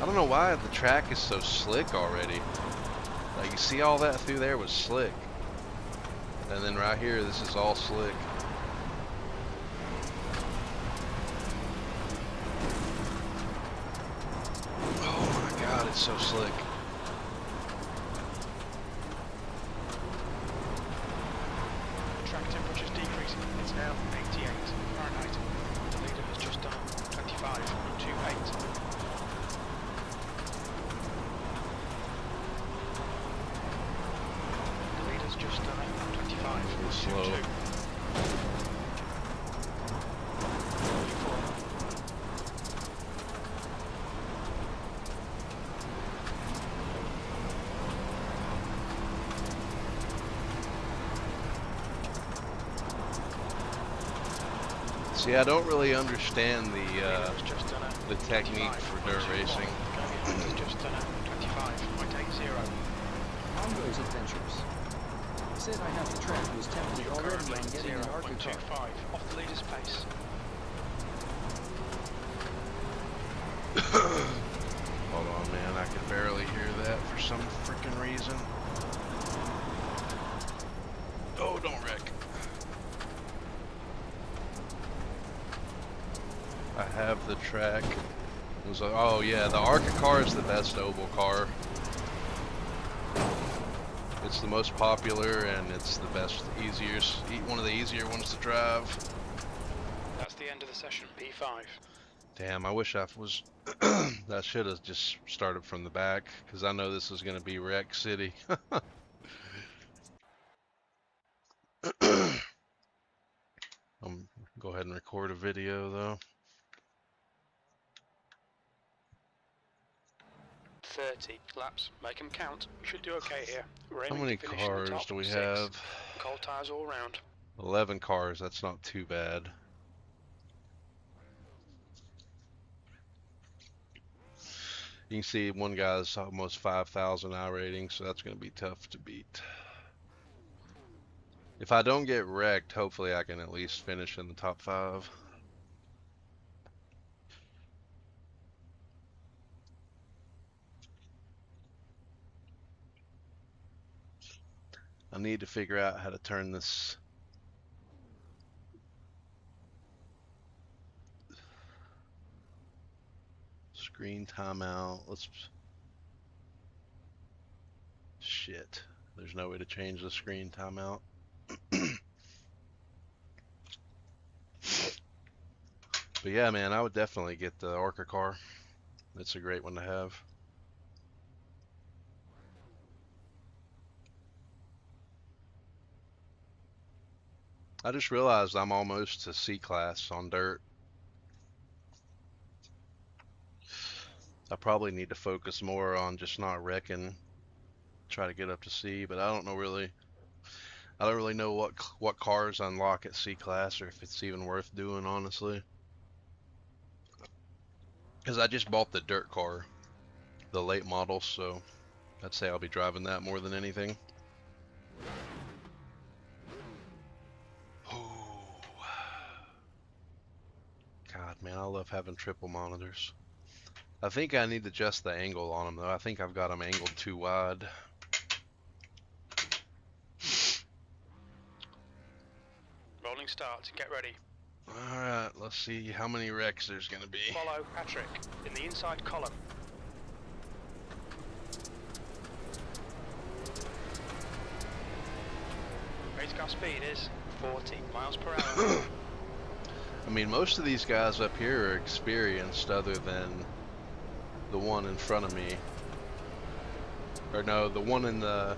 I don't know why the track is so slick already. Like, you see all that through there was slick. And then right here, this is all slick. Oh my god, it's so slick. The track temperature's decreasing. It's now 88 Fahrenheit. The leader has just done 25.28. The leader's just done it. 25. Slow. See, I don't really understand the technique for dirt racing. Just done it. 25.80. Mondo's Adventures. Sid, I have the track was tempted You're already currently on getting an Arca car. 0.25 off the leader's pace. Hold on, man. I can barely hear that for some freaking reason. Oh, don't wreck. I have the track. It was like, oh yeah, the Arca car is the best oval car. It's the most popular and it's the best, one of the easier ones to drive. That's the end of the session. P5. Damn, I wish I was. I should have just started from the back because I know this is going to be wreck city. Go ahead and record a video though. 30 laps. Make them count. We should do okay here. We're How aiming many to finish in the cars top do we 6. have? Cold tires all round. 11 cars, that's not too bad. You can see one guy's almost 5,000 iRating, so that's going to be tough to beat. If I don't get wrecked, hopefully I can at least finish in the top 5. I need to figure out how to turn this screen timeout. Shit. There's no way to change the screen timeout. But yeah, man, I would definitely get the Arca car. It's a great one to have. I just realized I'm almost to C class on dirt. I probably need to focus more on just not wrecking try to get up to C, but I don't know really. I don't really know what cars unlock at C class, or if it's even worth doing, honestly. Because I just bought the dirt car, the late model, so I'd say I'll be driving that more than anything. God, man, I love having triple monitors. I think I need to adjust the angle on them, though. I think I've got them angled too wide. Rolling start, get ready. Alright, let's see how many wrecks there's going to be. Follow Patrick in the inside column. Race car speed is 40 miles per hour. I mean, most of these guys up here are experienced, other than the one in front of me. Or no, the one in the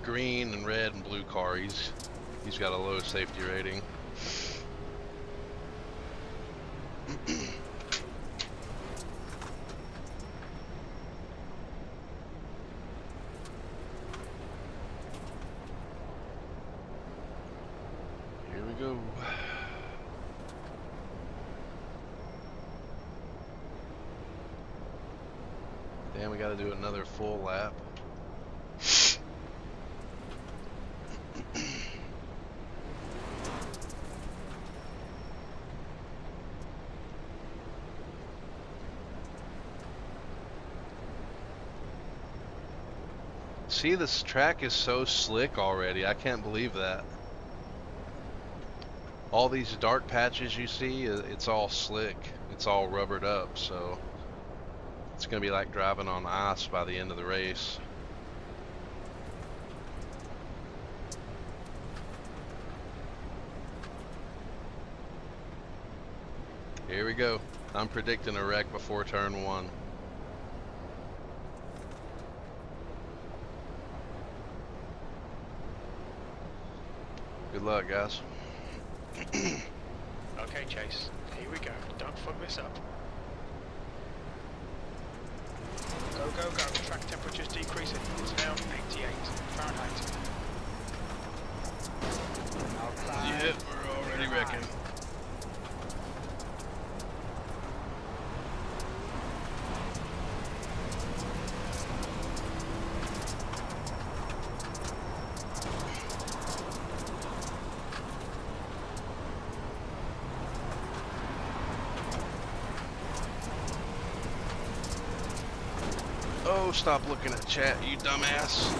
green and red and blue car. He's got a low safety rating. Here we go. Damn, we gotta do another full lap. See, this track is so slick already. I can't believe that. All these dark patches you see, it's all slick. It's all rubbered up, so it's gonna be like driving on ice by the end of the race. Here we go. I'm predicting a wreck before turn 1. Good luck, guys. Okay, Chase, here we go. Don't fuck this up. Go, go, go. Track temperature's decreasing. It's now 88 Fahrenheit. Outside. Yeah, we're already wrecking. Oh, stop looking at chat, you dumbass.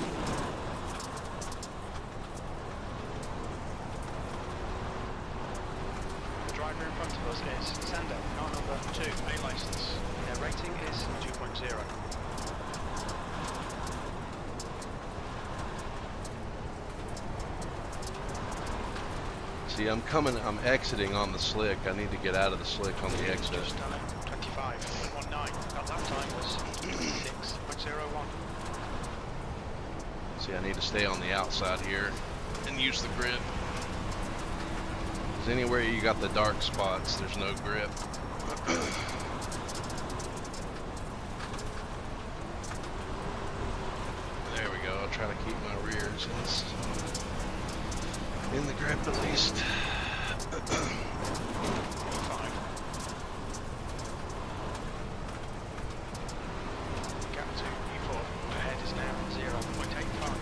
The driver in front of us is Sander, car number 2, A license. Their rating is 2.0. See, I'm exiting on the slick. I need to get out of the slick on the exit. Just done it. 25.19. That lap time was 6.01. See, I need to stay on the outside here and use the grip. Because anywhere you got the dark spots, there's no grip. There we go. I'll try to keep my rears in the grip at least. Gap to E4. Ahead is now 0.85.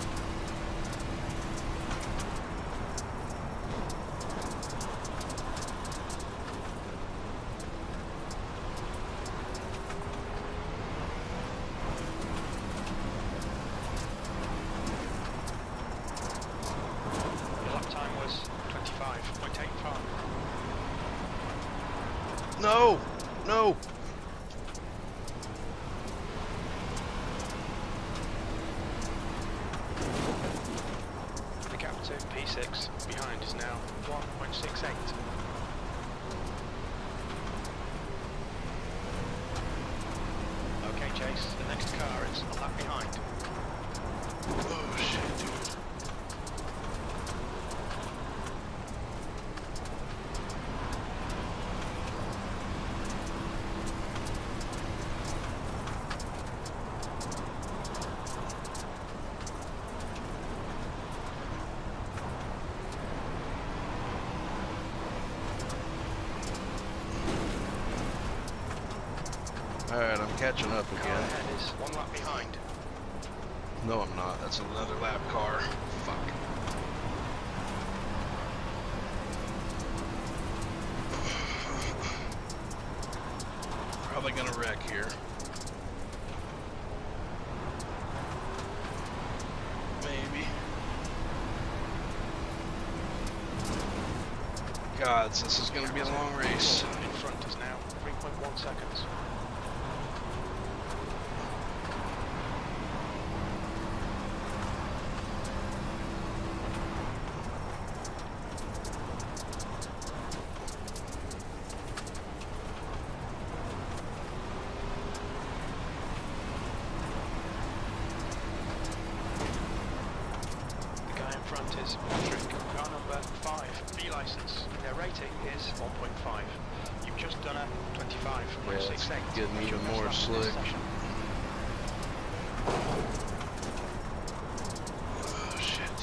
Your lap time was 25.85. No! No! The gap to P6 behind is now 1.68. Okay, Chase, the next car is a lap behind. Oh shit, dude. Alright, I'm catching up Car again. ahead is 1 lap behind. No, I'm not. That's another lap car. Fuck. Probably gonna wreck here. Maybe. Gods, this is gonna be a long race. In front is now 3.1 seconds. The guy in front is Patrick, car number 5, B license. Their rating is 1.5. You've just done a 25.68. Yeah, it's getting That's even your more best lap in this slick. session. Oh shit.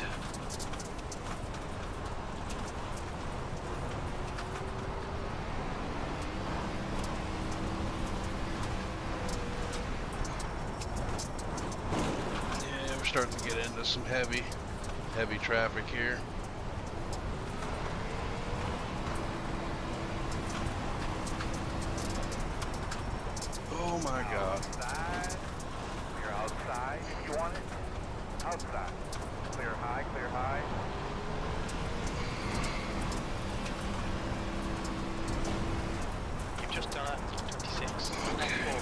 Yeah, we're starting to get into some heavy traffic here. Oh my god. Outside. Clear outside if you want it. Outside. Clear high, clear high. You've just done a 26. Okay.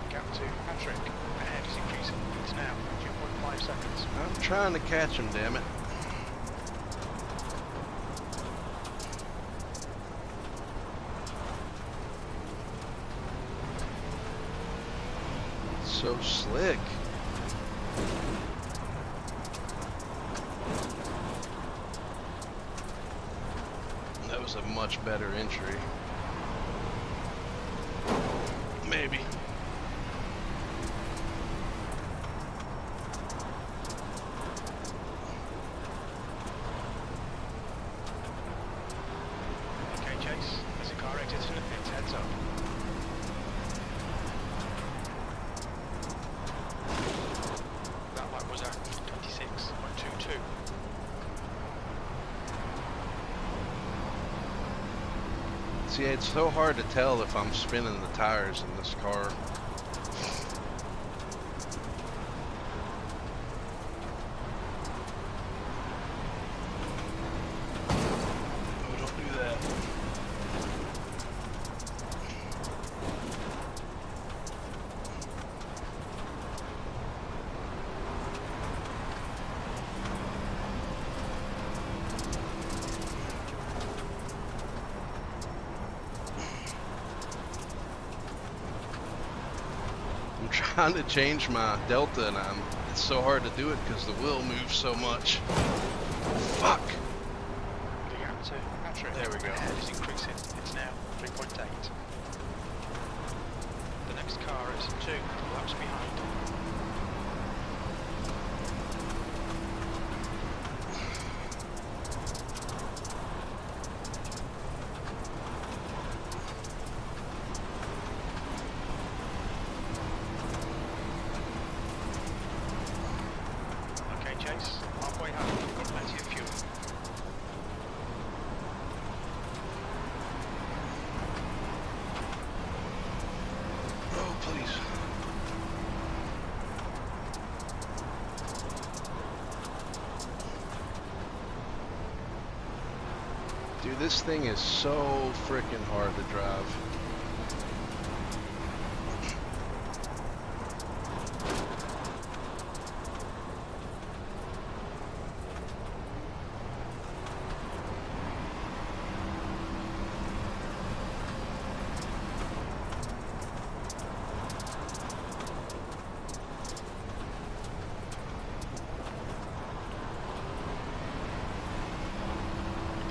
Gap to Patrick. Ahead is increasing. It's now 2.5 seconds. I'm trying to catch him, damn it. So slick. That was a much better entry. Maybe. Okay, Chase. There's a car exiting the pits. Heads up. That lap was at 26.22. See, it's so hard to tell if I'm spinning the tires in this car. Oh, don't do that. I'm trying to change my delta and it's so hard to do it because the wheel moves so much. Fuck! The gap to Patrick. There we go. Ahead is increasing. It's now 3.8. The next car is 2 laps behind. Okay, Chase. Halfway home. You've got plenty of fuel. Oh, please. Dude, this thing is so freaking hard to drive.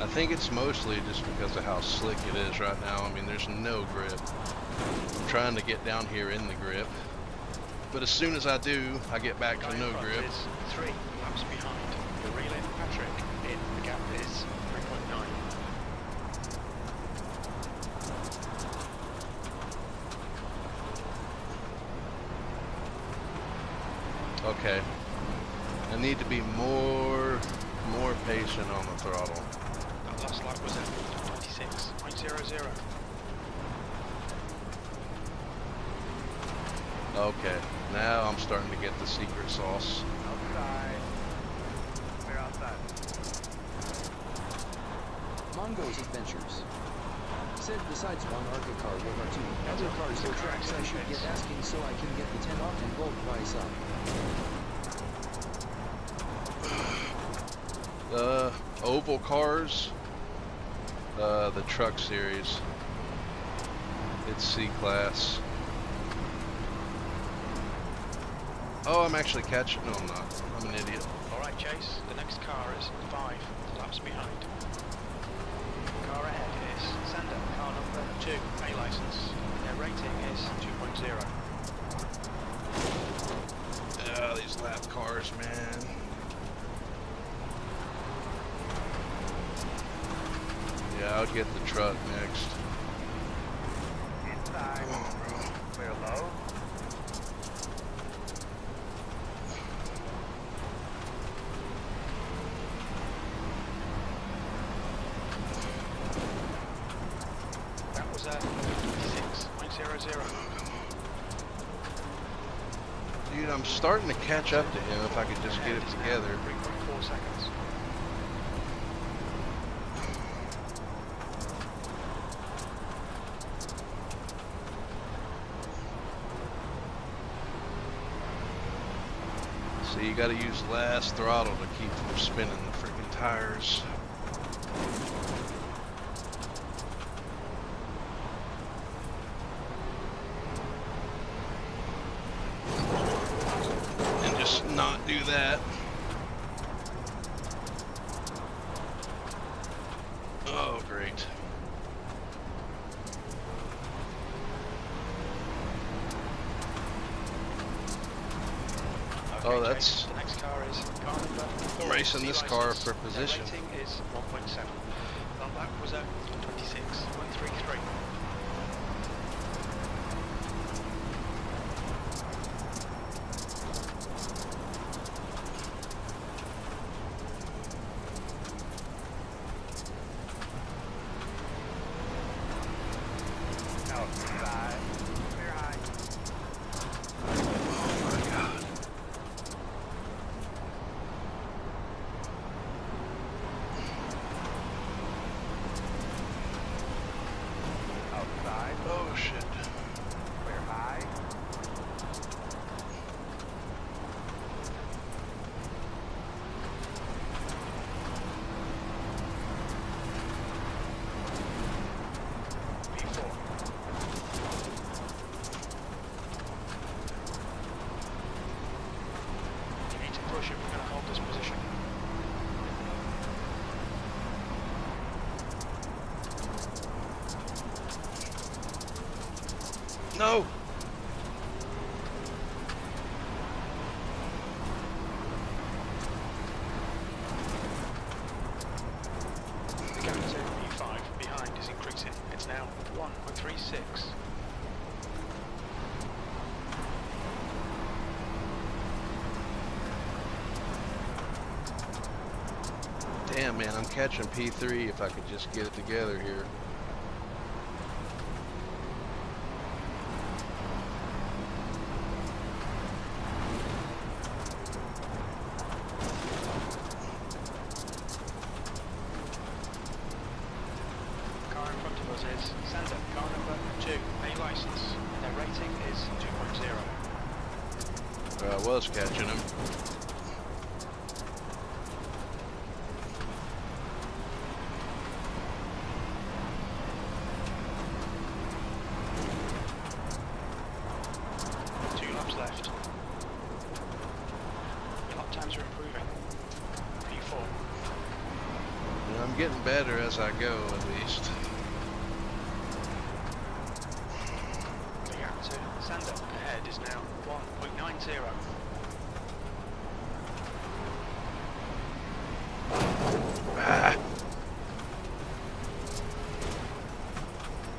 I think it's mostly just because of how slick it is right now. I mean, there's no grip. I'm trying to get down here in the grip. But as soon as I do, I get back to no grip. Is 3 laps behind. The relay Patrick in. The gap is 3.9. Okay. I need to be more patient on the throttle. That last lap was at 26.00. Okay, now I'm starting to get the secret sauce. Outside. Clear outside. Mongo's Adventures. Said besides one ARCA car, what are two other cars or tracks I should get asking so I can get the 10 octane bulk price up. Oval cars, the truck series. It's C-Class. Oh, I'm actually catching. No, I'm not. I'm an idiot. Alright, Chase, the next car is 5 laps behind. Car ahead is Sander, car number 2, A license. Their rating is 2.0. Oh, these lap cars, man. Yeah, I'll get the truck next. Inside. Come on, bro. Clear low. That was at 26.00. Dude, I'm starting to catch up to him if I could just get it together. 3.4 seconds. So you gotta use last throttle to keep from spinning the freaking tires. And just not do that. Oh, great. Oh, Okay, that's- Chase, the next car is car number 4. I'm racing this car for position. Their rating is 1.7. That lap was at 26.33. Outside. Clear high. Oh my god. Outside. Oh shit. Clear high. P4. You need to push if we're going to hold this position. No! The gap to P5 behind is increasing. It's now 1.36. Damn, man, I'm catching P3 if I could just get it together here. Car in front of us is Sander, car number 2, A license. Their rating is 2.0. I was catching him. Two laps left. Lap times are improving. P4. And I'm getting better as I go, at least. The gap to Sander ahead is now 1.90. Ah.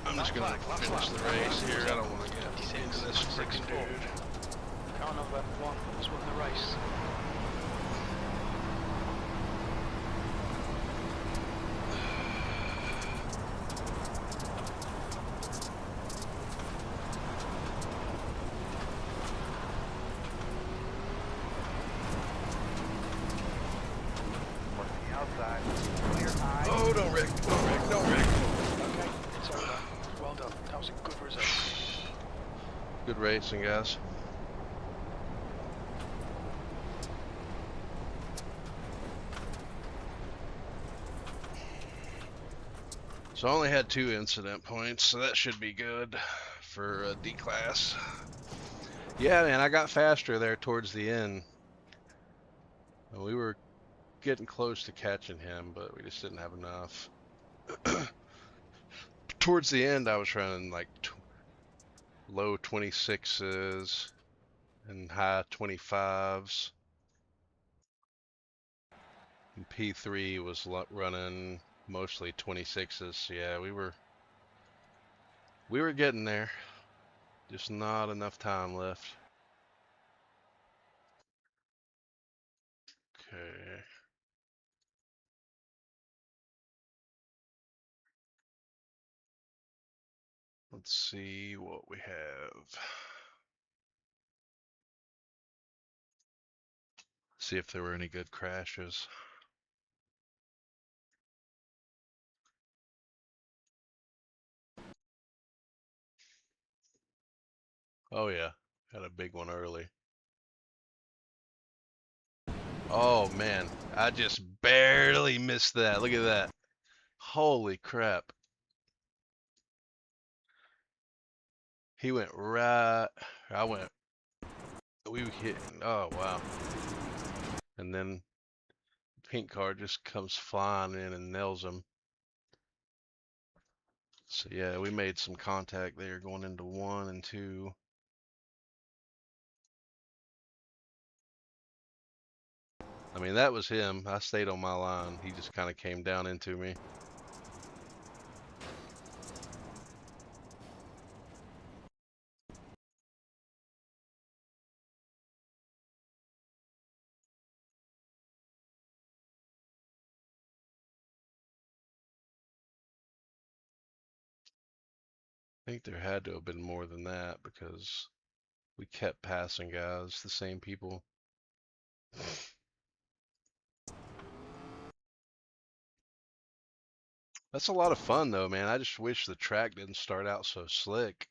I'm just gonna finish the race here. I don't want to get into this freaking dude. Car number Lap 1 has won the race. Working outside. Clear high. Oh, don't wreck, don't wreck, don't wreck. Okay, it's over. Well done. That was a good result. Good racing, guys. So I only had 2 incident points, so that should be good for D class. Yeah, man, I got faster there towards the end. We were getting close to catching him, but we just didn't have enough. Towards the end, I was running like low 26s and high 25s. And P3 was running mostly 26s. So yeah, we were getting there. Just not enough time left. Okay. Let's see what we have. See if there were any good crashes. Oh yeah, had a big one early. Oh man, I just barely missed that. Look at that. Holy crap. He went right, we hit, oh wow. And then pink car just comes flying in and nails him. So yeah, we made some contact there going into 1 and 2. I mean, that was him. I stayed on my line. He just kind of came down into me. I think there had to have been more than that because we kept passing guys, the same people. That's a lot of fun though, man. I just wish the track didn't start out so slick.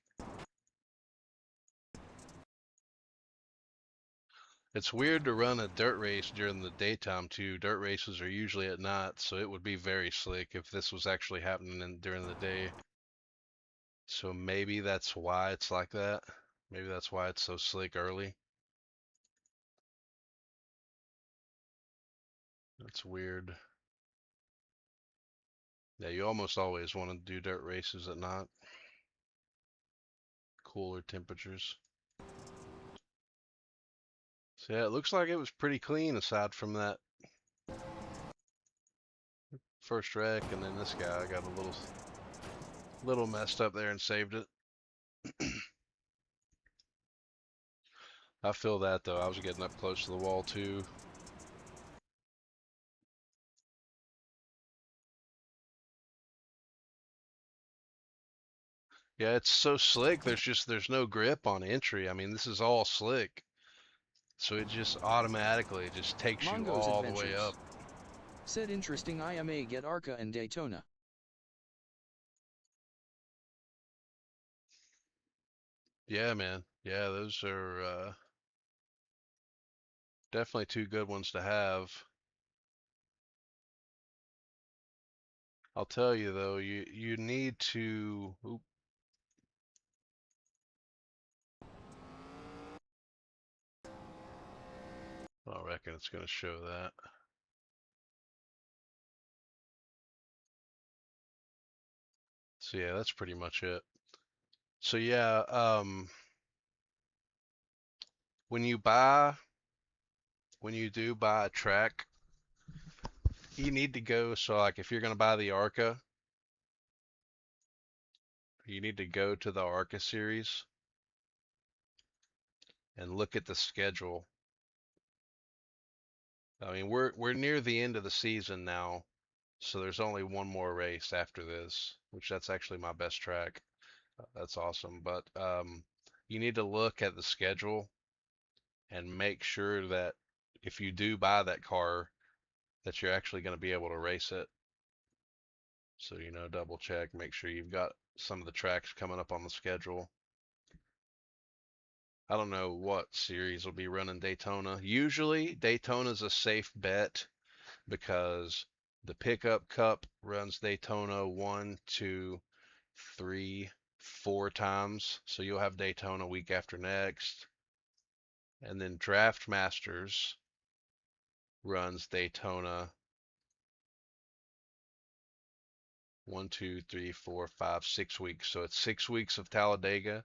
It's weird to run a dirt race during the daytime too. Dirt races are usually at night, so it would be very slick if this was actually happening during the day. So maybe that's why it's like that. Maybe that's why it's so slick early. That's weird. Yeah, you almost always want to do dirt races at night. Cooler temperatures. So yeah, it looks like it was pretty clean aside from that first wreck, and then this guy got a little messed up there and saved it. I feel that though. I was getting up close to the wall too. Yeah, it's so slick. There's no grip on entry. I mean, this is all slick. So it just automatically just takes you Mongo's all the way Adventures. up. Said interesting IMA get ARCA and Daytona. Yeah, man. Yeah, those are definitely 2 good ones to have. I'll tell you though, you need to. Oop. I don't reckon it's going to show that. So yeah, that's pretty much it. So yeah, when you do buy a track, you need to go. So like, if you're going to buy the ARCA, you need to go to the ARCA series. and look at the schedule. I mean, we're near the end of the season now, so there's only one more race after this, which that's actually my best track. That's awesome. But you need to look at the schedule and make sure that if you do buy that car, that you're actually going to be able to race it. So, you know, double check, make sure you've got some of the tracks coming up on the schedule. I don't know what series will be running Daytona. Usually Daytona's a safe bet because the Pickup Cup runs Daytona 1, 2, 3, 4 times. So you'll have Daytona week after next. And then Draft Masters runs Daytona 1, 2, 3, 4, 5, 6 weeks. So it's 6 weeks of Talladega.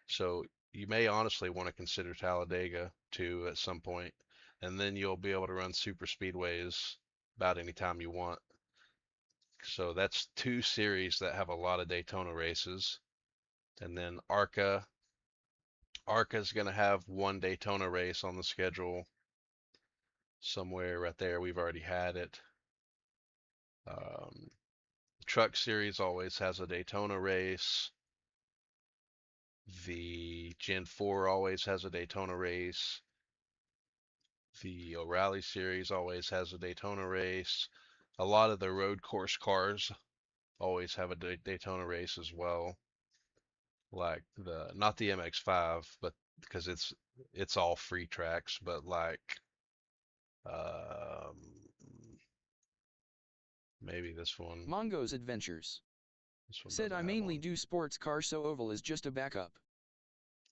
So you may honestly want to consider Talladega too at some point, and then you'll be able to run super speedways about any time you want. So that's 2 series that have a lot of Daytona races. And then ARCA's going to have 1 Daytona race on the schedule somewhere right there. We've already had it. Truck Series always has a Daytona race. The Gen 4 always has a Daytona race. The O'Reilly Series always has a Daytona race. A lot of the road course cars always have a Daytona race as well. Like not the MX-5, but because it's all free tracks, but like um, maybe this one. Mongo's Adventures. This one Said doesn't I have mainly one. do sports cars, so oval is just a backup.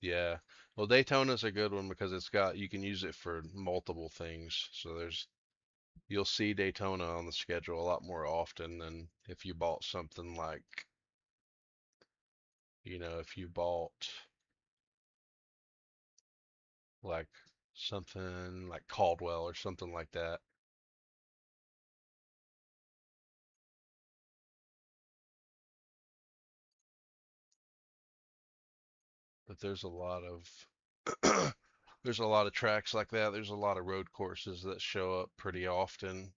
Yeah. Well, Daytona's a good one because you can use it for multiple things. So you'll see Daytona on the schedule a lot more often than if you bought something like, if you bought like something like Caldwell or something like that. But there's a lot of there's a lot of tracks like that. There's a lot of road courses that show up pretty often.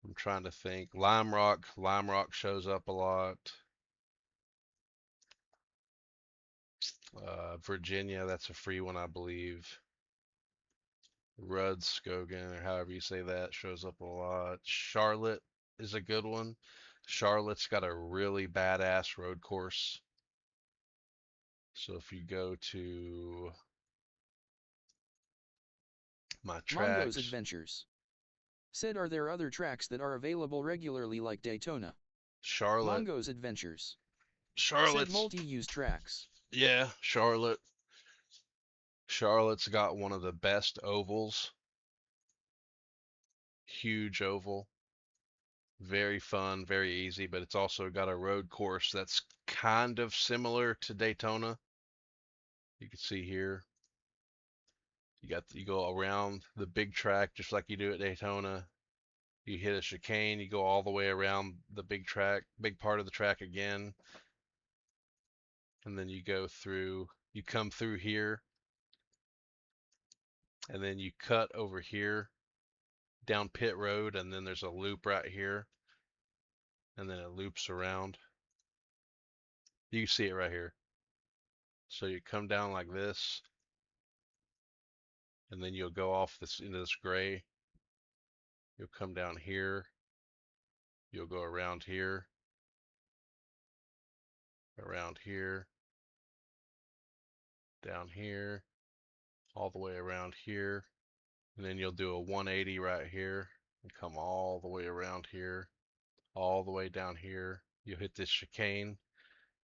I'm trying to think. Lime Rock shows up a lot. Virginia, that's a free one, I believe. Rudd Scogan, or however you say that, shows up a lot. Charlotte is a good one. Charlotte's got a really badass road course. So if you go to my Mongo's tracks, Adventures. Said are there other tracks that are available regularly like Daytona? Charlotte, Mongo's Adventures. Said Charlotte's, multi-use tracks. yeah, Charlotte's got one of the best ovals. Huge oval. Very fun, very easy, but it's also got a road course that's kind of similar to Daytona. You can see here. You go around the big track just like you do at Daytona. You hit a chicane, you go all the way around the big part of the track again. And then you come through here, and then you cut over here down pit road, and then there's a loop right here, and then it loops around. You can see it right here. So you come down like this, and then you'll go off into this gray. You'll come down here. You'll go around here, down here, all the way around here, and then you'll do a 180 right here and come all the way around here, all the way down here. You'll hit this chicane,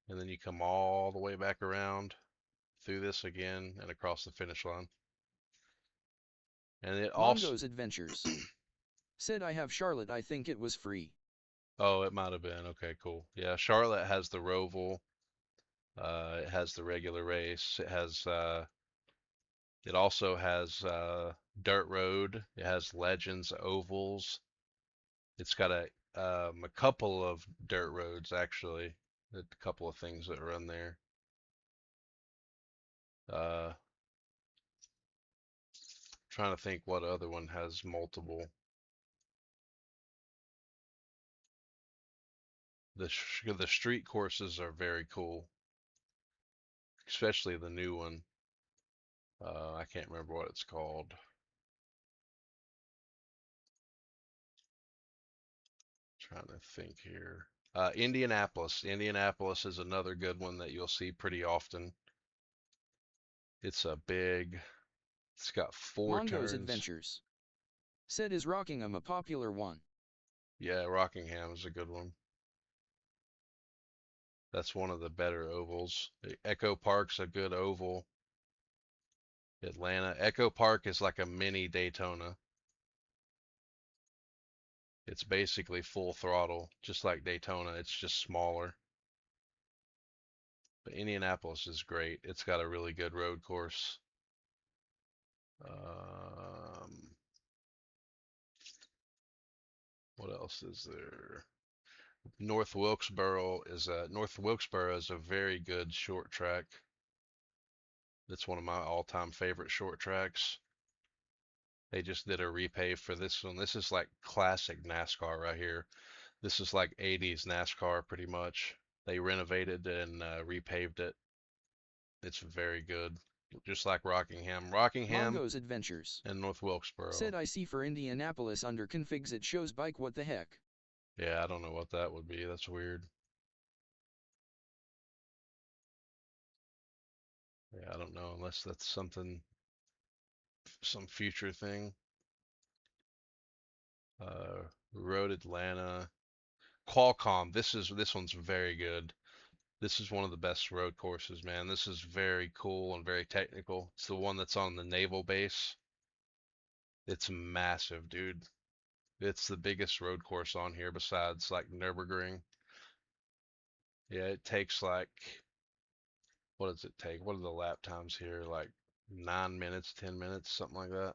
and then you come all the way back around through this again and across the finish line. And it also, Mongo's Adventures. Said I have Charlotte, I think it was free. oh, it might have been. Okay, cool. Yeah, Charlotte has the Roval. It has the regular race. It also has dirt road. It has Legends ovals. It's got a couple of dirt roads actually. A couple of things that run there. Trying to think what other one has multiple. The street courses are very cool, especially the new one. I can't remember what it's called. Trying to think here. Indianapolis. Indianapolis is another good one that you'll see pretty often. It's it's got 4 Mongo's turns. Adventures. Said is Rockingham a popular one? Yeah, Rockingham is a good one. That's one of the better ovals. Echo Park's a good oval. Atlanta. Echo Park is like a mini Daytona. It's basically full throttle, just like Daytona. It's just smaller. But Indianapolis is great. It's got a really good road course. What else is there? North Wilkesboro is a very good short track. It's one of my all-time favorite short tracks. They just did a repave for this one. This is like classic NASCAR right here. This is like 80s NASCAR pretty much. They renovated and repaved it. It's very good. Just like Rockingham. Rockingham Mongo's Adventures. and North Wilkesboro. Said I see for Indianapolis under configs it shows bike, what the heck? Yeah, I don't know what that would be. That's weird. Yeah, I don't know unless that's something, some future thing. Road Atlanta. Qualcomm. This one's very good. This is one of the best road courses, man. This is very cool and very technical. It's the one that's on the naval base. It's massive, dude. It's the biggest road course on here besides like Nürburgring. Yeah, it takes like, what does it take? What are the lap times here? Like 9 minutes, 10 minutes, something like that.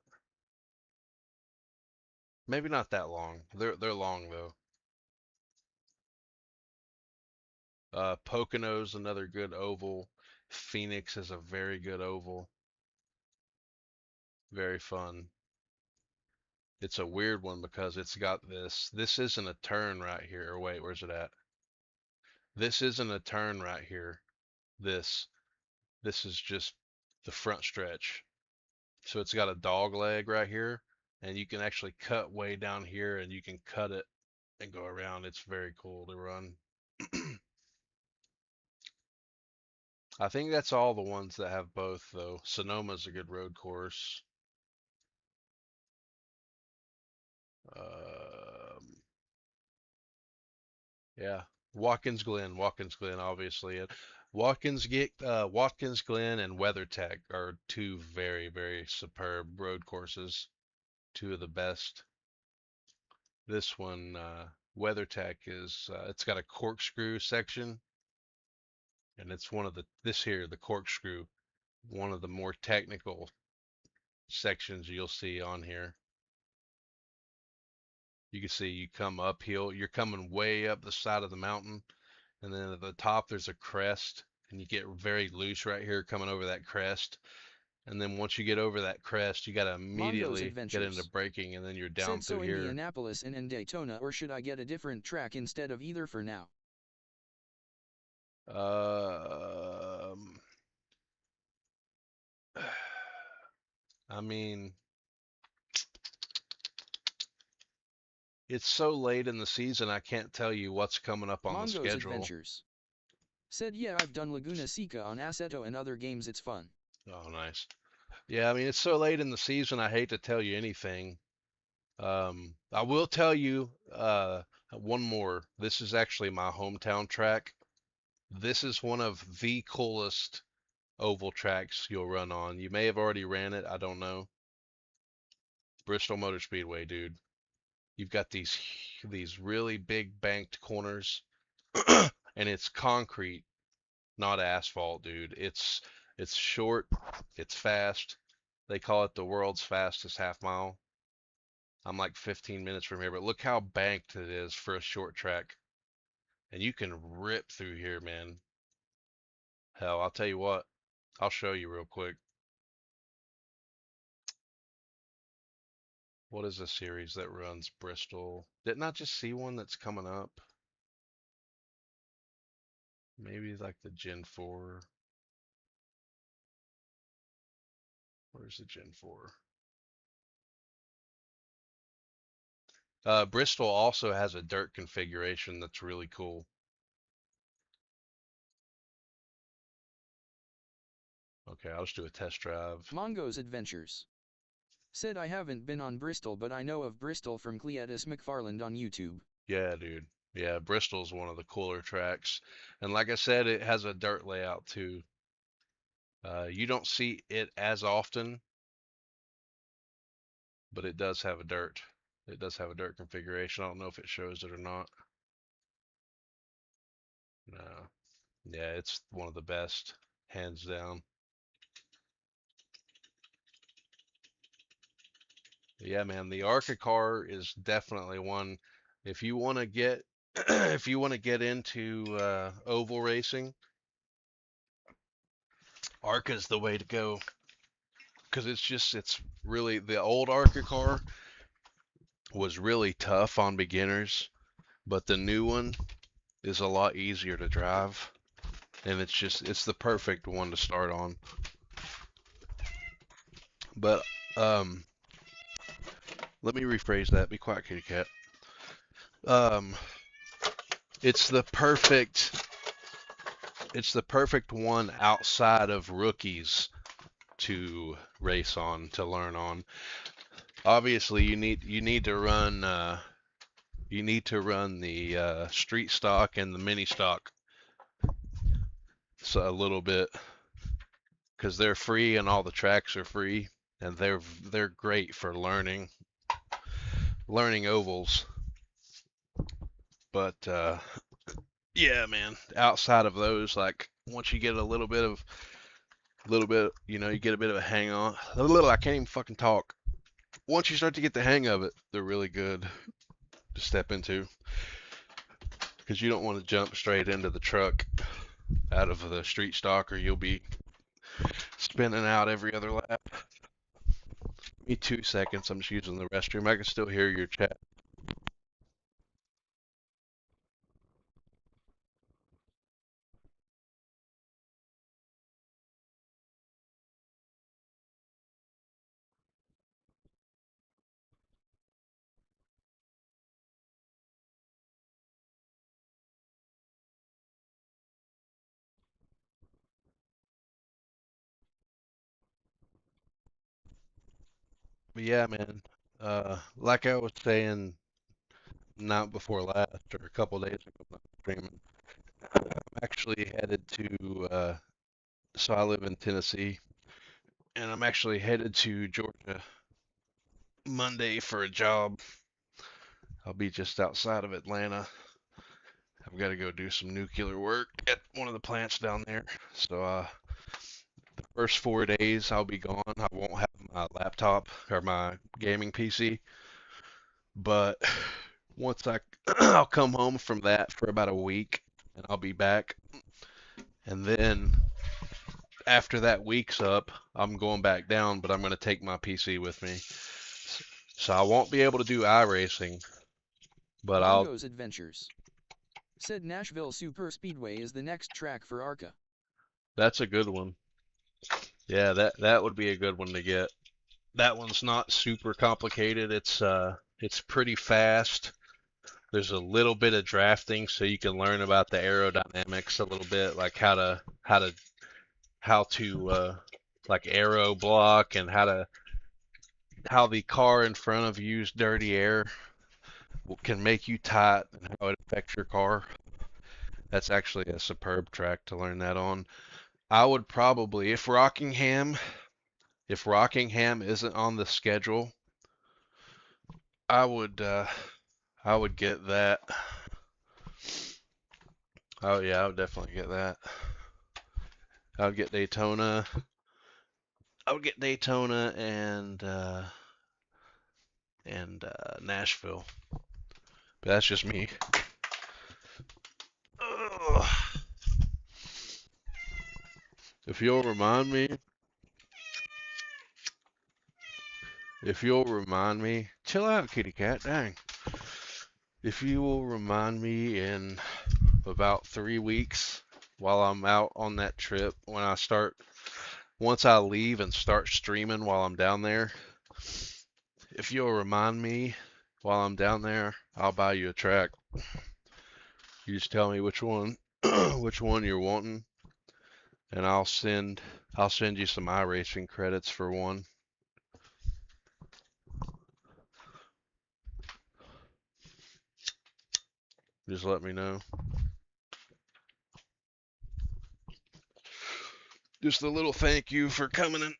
Maybe not that long. They're long though. Pocono's another good oval. Phoenix is a very good oval. Very fun. It's a weird one because it's got this. This isn't a turn right here. Or wait, where's it at? This isn't a turn right here. This. This is just the front stretch. So it's got a dog leg right here, and you can actually cut way down here, and you can cut it and go around. It's very cool to run. I think that's all the ones that have both, though. Sonoma's a good road course. Yeah, Watkins Glen, obviously. Watkins Glen and WeatherTech are two very, very superb road courses. Two of the best. This one, WeatherTech is, it's got a corkscrew section, and it's the corkscrew, one of the more technical sections you'll see on here. You can see you come uphill, you're coming way up the side of the mountain, and then at the top there's a crest, and you get very loose right here coming over that crest. And then once you get over that crest, you got to immediately get into braking, and then you're down Said through so here. Indianapolis and Daytona, or should I get a different track instead of either for now? I mean, it's so late in the season, I can't tell you what's coming up on the schedule. Mongo's Adventures. Said yeah, I've done Laguna Seca on Assetto and other games, it's fun. Oh, nice. Yeah, I mean, it's so late in the season, I hate to tell you anything. I will tell you one more. This is actually my hometown track. This is one of the coolest oval tracks you'll run on. You may have already ran it, I don't know. Bristol Motor Speedway, dude. You've got these really big banked corners, and it's concrete, not asphalt, dude. It's short, it's fast. They call it the world's fastest half mile. I'm like 15 minutes from here, but look how banked it is for a short track. And you can rip through here, man. Hell, I'll tell you what. I'll show you real quick. What is the series that runs Bristol? Didn't I just see one that's coming up? Maybe like the Gen 4. Where's the Gen 4? Bristol also has a dirt configuration that's really cool. Okay, I'll just do a test drive. Mongo's Adventures said, I haven't been on Bristol, but I know of Bristol from Cletus McFarland on YouTube. Yeah, dude. Yeah, Bristol's one of the cooler tracks. And like I said, it has a dirt layout too. You don't see it as often, but it does have a dirt. It does have a dirt configuration. I don't know if it shows it or not. No. Yeah, it's one of the best, hands down. Yeah, man, the ARCA car is definitely one. If you want to get, if you want to get into oval racing, ARCA's the way to go. Because it's really, the old ARCA car was really tough on beginners, but the new one is a lot easier to drive, and it's the perfect one to start on. But let me rephrase that. Be quiet, kitty cat. It's the perfect one outside of rookies to race on, to learn on. Obviously, you need to run the street stock and the mini stock a little bit, because they're free and all the tracks are free, and they're great for learning ovals. But yeah, man, outside of those, like once you get a little bit, you know, you get a bit of a hang on. I can't even fucking talk. Once you start to get the hang of it, they're really good to step into, because you don't want to jump straight into the truck out of the street stock, or you'll be spinning out every other lap. Give me 2 seconds. I'm just using the restroom. I can still hear your chat. But yeah, man, like I was saying night before last, or a couple days ago, when I was streaming, I'm actually headed to, so I live in Tennessee, and I'm actually headed to Georgia Monday for a job. I'll be just outside of Atlanta. I've got to go do some nuclear work at one of the plants down there. So the first 4 days I'll be gone. I won't have my laptop or my gaming PC. But once I'll come home from that for about a week, and I'll be back. And then after that week's up, I'm going back down, but I'm going to take my PC with me. So I won't be able to do iRacing, but Mongo's Adventures said Nashville Super Speedway is the next track for ARCA. That's a good one. Yeah, that would be a good one to get. That one's not super complicated. It's pretty fast. There's a little bit of drafting, so you can learn about the aerodynamics a little bit, like how to like aero block, and how the car in front of you's dirty air can make you tight, and how it affects your car. That's actually a superb track to learn that on. I would probably, if Rockingham isn't on the schedule, I would get that. Oh yeah, I would definitely get that. I would get Daytona. I would get Daytona and Nashville. But that's just me. Ugh. If you'll remind me, If you'll remind me, chill out, kitty cat, dang. If you will remind me in about 3 weeks while I'm out on that trip, once I leave and start streaming while I'm down there, if you'll remind me while I'm down there, I'll buy you a track. You just tell me which one, which one you're wanting, and I'll send you some iRacing credits for one. Just let me know. Just a little thank you for coming and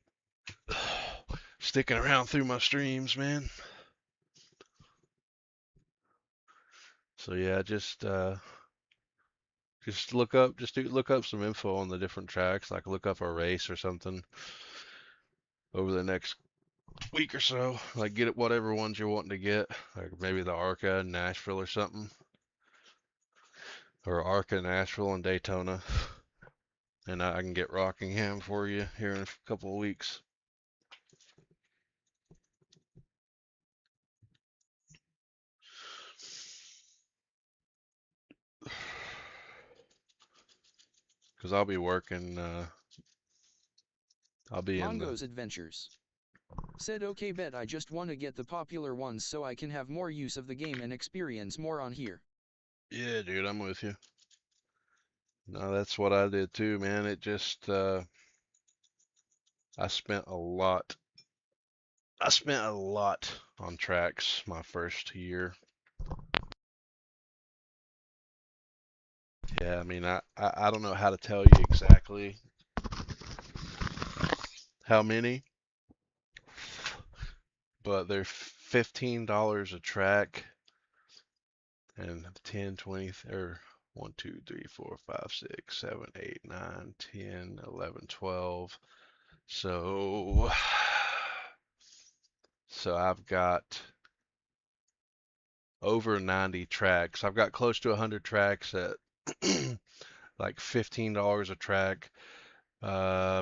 sticking around through my streams, man. So yeah, just look up some info on the different tracks, like look up a race or something over the next week or so. Like get it whatever ones you're wanting to get, like maybe the ARCA in Nashville or something, or ARCA Nashville and Daytona, and I can get Rockingham for you here in a couple of weeks. Because I'll be working. I'll be in the Mongo's Adventures said, okay, bet I just want to get the popular ones so I can have more use of the game and experience more on here. Yeah, dude, I'm with you. No, that's what I did too, man. It just I spent a lot on tracks my first year. Yeah, I mean, I don't know how to tell you exactly how many, but they're $15 a track, and 10, 20, or 1, 2, 3, 4, 5, 6, 7, 8, 9, 10, 11, 12. So I've got over 90 tracks. I've got close to 100 tracks at like $15 a track.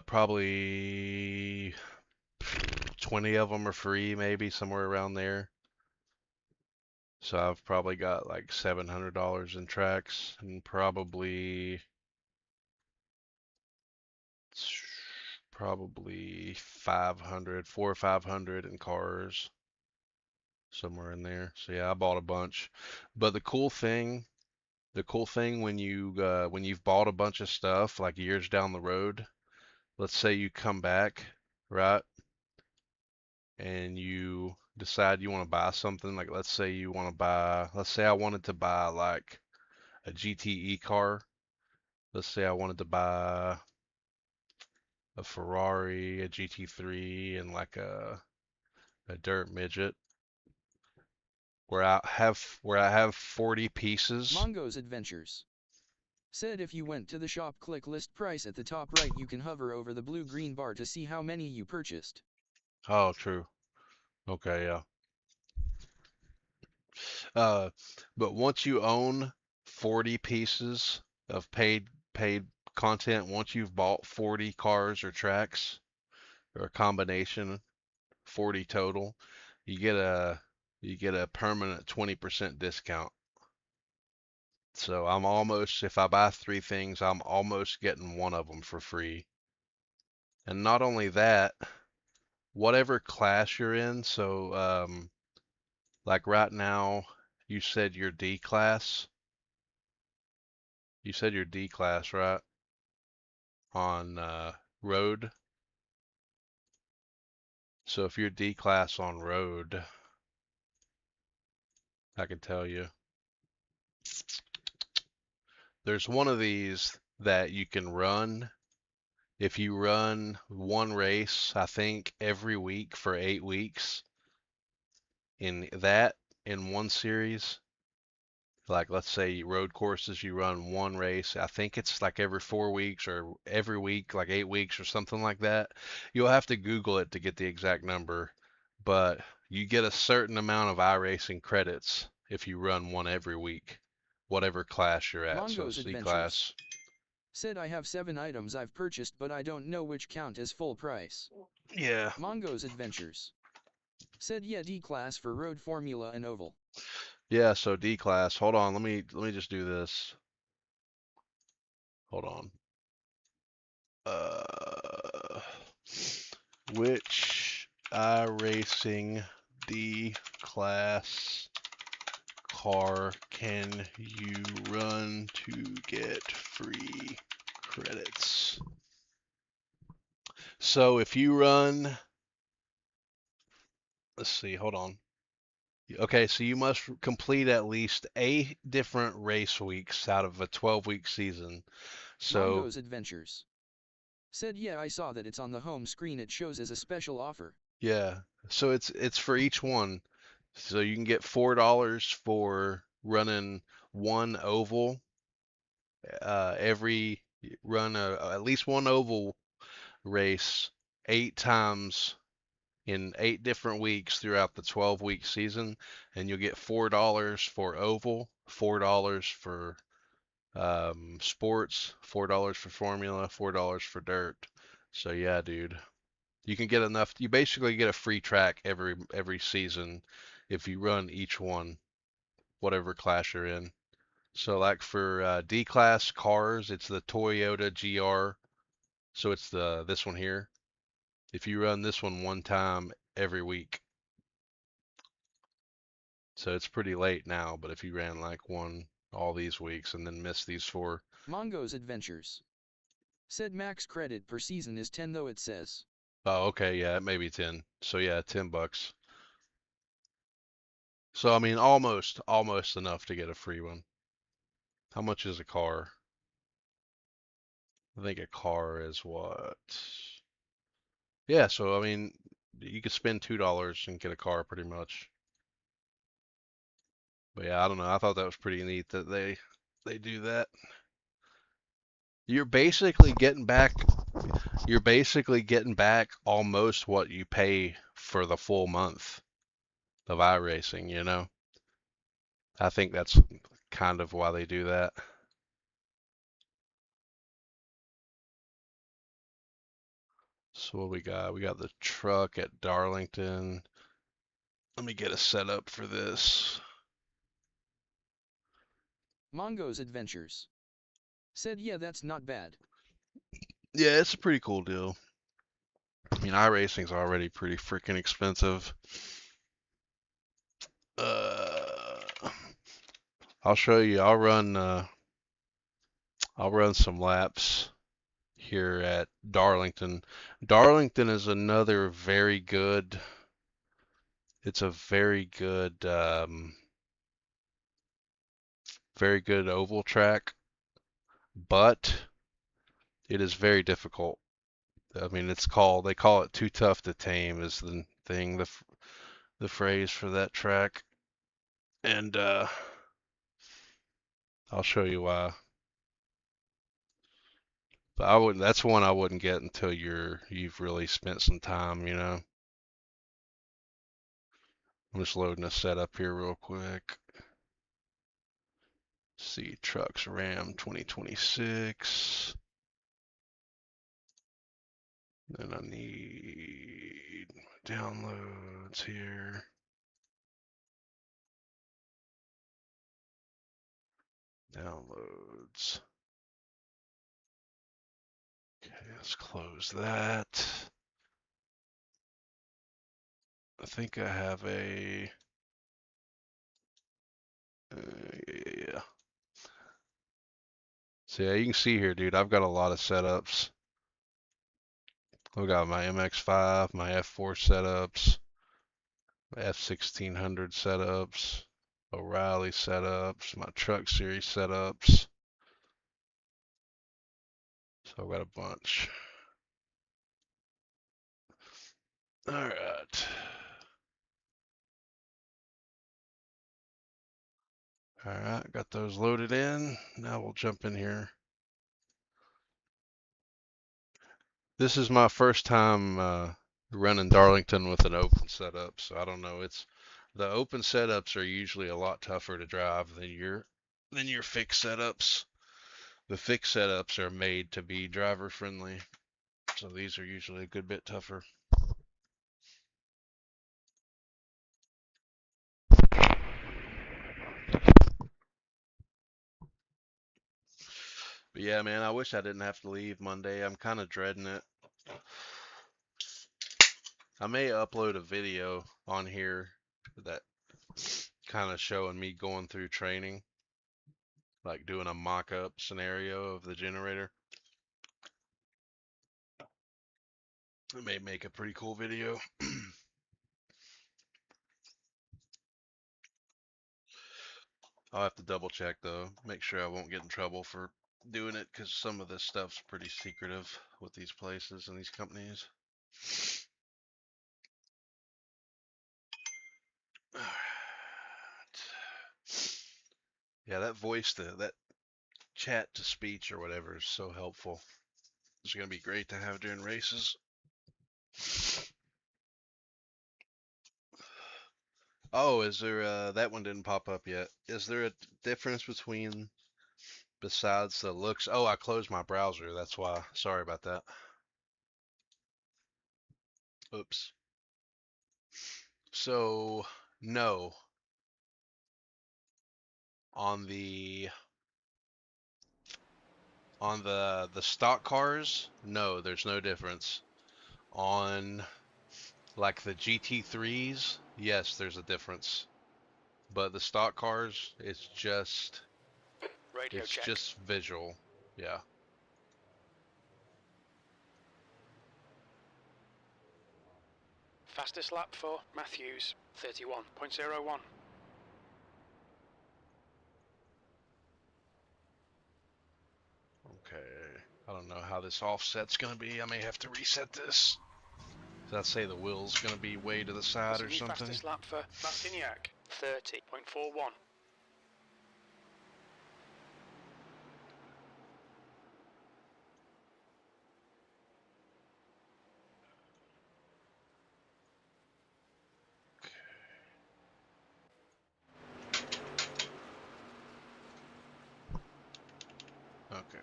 Probably 20 of them are free, maybe somewhere around there. So I've probably got like $700 in tracks, and probably 400 or 500 in cars, somewhere in there. So yeah, I bought a bunch. But the cool thing when you've bought a bunch of stuff like years down the road, let's say you come back, right? And you decide you want to buy something, like let's say I wanted to buy like a GTE car. Let's say I wanted to buy a Ferrari, a GT3, and like a dirt midget, where I have 40 pieces. Mongo's Adventures said, if you went to the shop, click list price at the top right, you can hover over the blue-green bar to see how many you purchased. Oh, true. Okay, yeah. But once you own 40 pieces of paid content, once you've bought 40 cars or tracks, or a combination, 40 total, you get a permanent 20% discount. So if I buy 3 things, I'm almost getting one of them for free. And not only that, whatever class you're in, so like right now, you said you're D class. You said you're D class, right? On road. So if you're D class on road, I can tell you, there's one of these that you can run. If you run one race, I think every week for 8 weeks in one series, like let's say road courses, you run one race, I think it's like every 4 weeks or every week, like 8 weeks or something like that. You'll have to Google it to get the exact number, but you get a certain amount of iRacing credits if you run one every week, whatever class you're at. Mongo's So C Adventures class. said, I have 7 items I've purchased, but I don't know which count as full price. Yeah. Mongo's Adventures Said yeah, D-Class for road formula and oval. Yeah, so D class. Hold on, let me just do this. Hold on. Which iRacing D class car can you run to get free credits? So if you run, let's see, hold on. Okay, so you must complete at least 8 different race weeks out of a 12-week season. So Mongo's Adventures. Said yeah, I saw that it's on the home screen. It shows as a special offer. yeah, so it's for each one. So you can get $4 for running one oval. Every run at least one oval race 8 times in 8 different weeks throughout the 12-week season, and you'll get $4 for oval, $4 for sports, $4 for formula, $4 for dirt. So yeah, dude, you can get enough. You basically get a free track every season if you run each one, whatever class you're in. So like for D class cars, it's the Toyota GR. So it's this one here. If you run this one time every week, so it's pretty late now. But if you ran like one all these weeks and then missed these 4, Mongo's Adventures. Said max credit per season is 10 though it says. oh okay, yeah, it may be 10. So yeah, $10. So I mean, almost enough to get a free one. How much is a car? I think a car is what? Yeah, so I mean, you could spend $2 and get a car pretty much. But yeah, I don't know. I thought that was pretty neat that they do that. You're basically getting back almost what you pay for the full month of iRacing, you know? I think that's kind of why they do that. So what we got? We got the truck at Darlington. Let me get a setup for this. Mongo's Adventures. Said yeah, that's not bad. Yeah, it's a pretty cool deal. I mean, iRacing's already pretty freaking expensive. Uh, I'll show you. I'll run some laps here at Darlington. Darlington is another very good. It's a very good oval track, but it is very difficult. I mean, they call it too tough to tame is the thing, the phrase for that track. And I'll show you why. But that's one I wouldn't get until you've really spent some time, you know. I'm just loading a setup here real quick. See, trucks Ram 2026. Then I need downloads here. Downloads. Okay, let's close that. I think I have a. Yeah. So yeah, you can see here, dude, I've got a lot of setups. I've got my MX-5, my F4 setups, my F1600 setups, O'Reilly setups, my Truck Series setups. So I've got a bunch. All right. All right, got those loaded in. Now we'll jump in here. This is my first time running Darlington with an open setup, so I don't know. The open setups are usually a lot tougher to drive than your fixed setups. The fixed setups are made to be driver friendly, so these are usually a good bit tougher. Yeah, man, I wish I didn't have to leave Monday. I'm kind of dreading it. I may upload a video on here that kind of showing me going through training, like doing a mock-up scenario of the generator. It may make a pretty cool video. I'll have to double check though, make sure I won't get in trouble for doing it, because some of this stuff's pretty secretive with these places and these companies. Yeah, that voice, that chat to speech or whatever is so helpful. It's going to be great to have during races. Oh, is there that one didn't pop up yet. Is there a difference between, besides the looks? Oh, I closed my browser. That's why. Sorry about that. Oops. So, no. On the stock cars, no, there's no difference. On like the GT3s, yes, there's a difference. But the stock cars, it's just Radio check. just visual. Yeah. Fastest lap for Matthews, 31.01. Okay. I don't know how this offset's gonna be. I may have to reset this. Does that say the wheel's gonna be way to the side or something? Fastest lap for Martiniak, 30.41. Okay.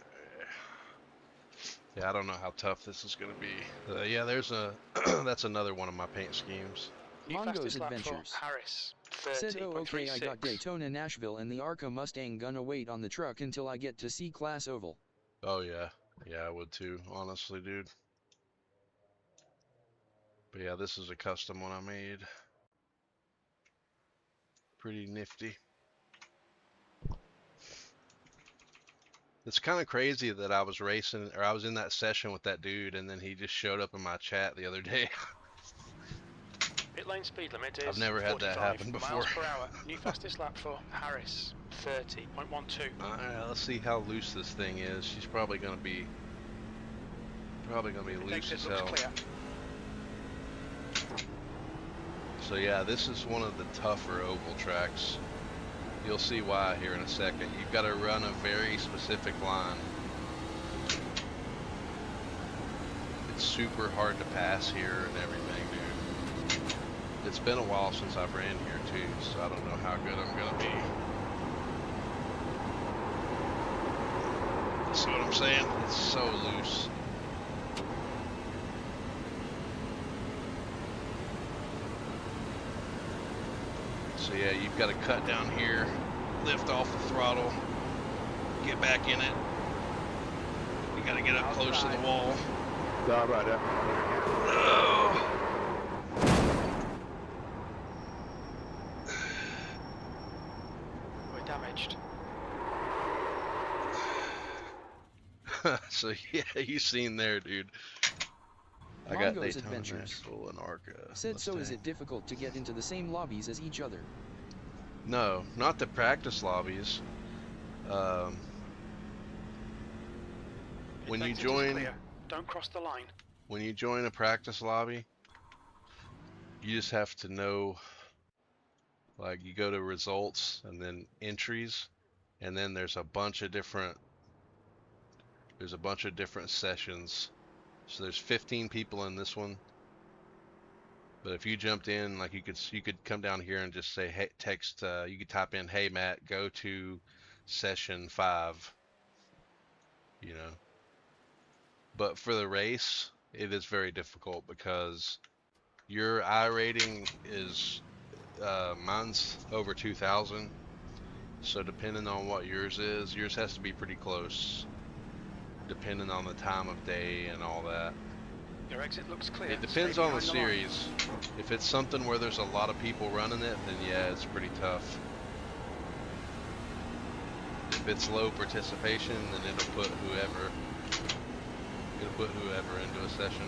Yeah, I don't know how tough this is gonna be. Yeah, there's a that's another one of my paint schemes. Mongo's Adventures Harris, said, oh okay, I got 30.36. Daytona Nashville and the Arca Mustang gonna wait on the truck until I get to C-Class Oval. Oh yeah. Yeah, I would too, honestly, dude. But yeah, this is a custom one I made. Pretty nifty. It's kind of crazy that I was racing, or I was in that session with that dude, and then he just showed up in my chat the other day. Pit lane speed limit is I've never had that 45 happen before. miles per hour. New fastest lap for Harris, 30.12. Alright, let's see how loose this thing is. She's probably gonna be loose as hell. Clear. So yeah, this is one of the tougher oval tracks. You'll see why here in a second. You've got to run a very specific line. It's super hard to pass here and everything, dude. It's been a while since I've ran here too, so I don't know how good I'm gonna be. See what I'm saying? It's so loose. So yeah, you've got to cut down here, lift off the throttle, get back in it. You got to get up close to the wall. Sorry about that. Oh. We're damaged. So yeah, you seen there, dude. I got Mongo's Daytona Adventures Nashville and Arca. said, so is Mustang. it difficult to get into the same lobbies as each other? No, not the practice lobbies. When you join, Don't cross the line. when you join a practice lobby, you just have to know, like, you go to results and then entries, and then there's a bunch of different sessions. So there's 15 people in this one. But if you jumped in, like, you could come down here and just say, hey, text, you could type in, hey Matt, go to session 5, you know. But for the race, it is very difficult because your iRating is, mine's over 2,000. So depending on what yours is, yours has to be pretty close. depending on the time of day and all that. Your exit looks clear. It depends Stay on the behind line. series. If it's something where there's a lot of people running it, then yeah, it's pretty tough. If it's low participation, then it'll put whoever into a session.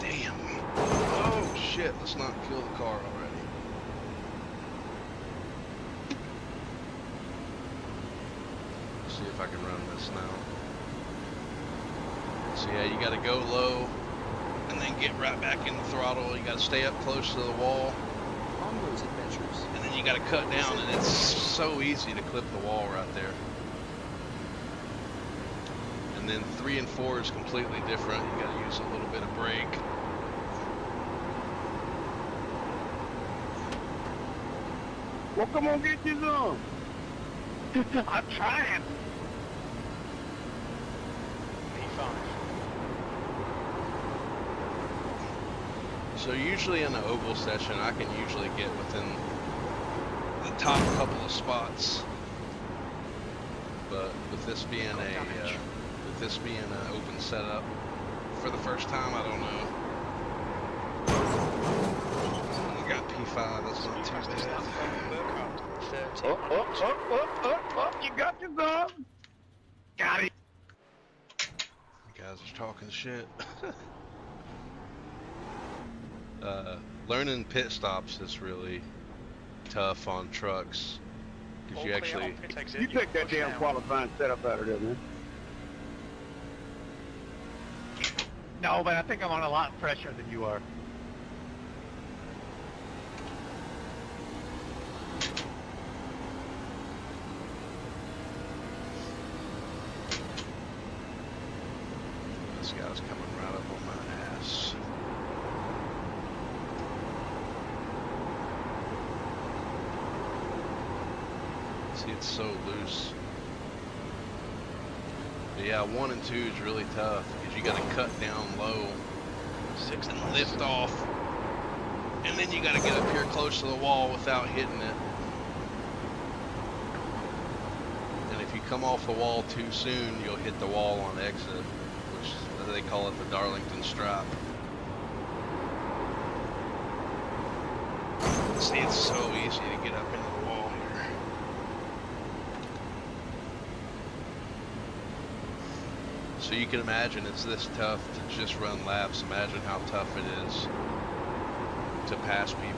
Damn. Oh shit, let's not kill the car already. Let's see if I can run this now. So yeah, you gotta go low and then get right back in the throttle. You gotta stay up close to the wall. On those adventures. And then you gotta cut down, and it's so easy to clip the wall right there. And then 3 and 4 is completely different. You gotta use a little bit of brake. Well, come on, get you some. I'm trying. P5. So usually in an oval session, I can usually get within the top couple of spots. But with this being an open setup for the first time, I don't know. I got P5. That's not too bad. Oh, you got your gun. Got it. You guys are talking shit. Learning pit stops is really tough on trucks because you actually You take that damn qualifying setup out of there, man. No, but I think I'm on a lot of pressure than you are. this guy's coming right up on my ass. See, it's so loose. But yeah, 1 and 2 is really tough because you got to cut down low, 6 and lift off, and then you got to get up here close to the wall without hitting it. And if you come off the wall too soon, you'll hit the wall on exit, which they call it the Darlington Stripe. See, it's so easy to get up into the wall here. So you can imagine it's this tough to just run laps. Imagine how tough it is to pass people.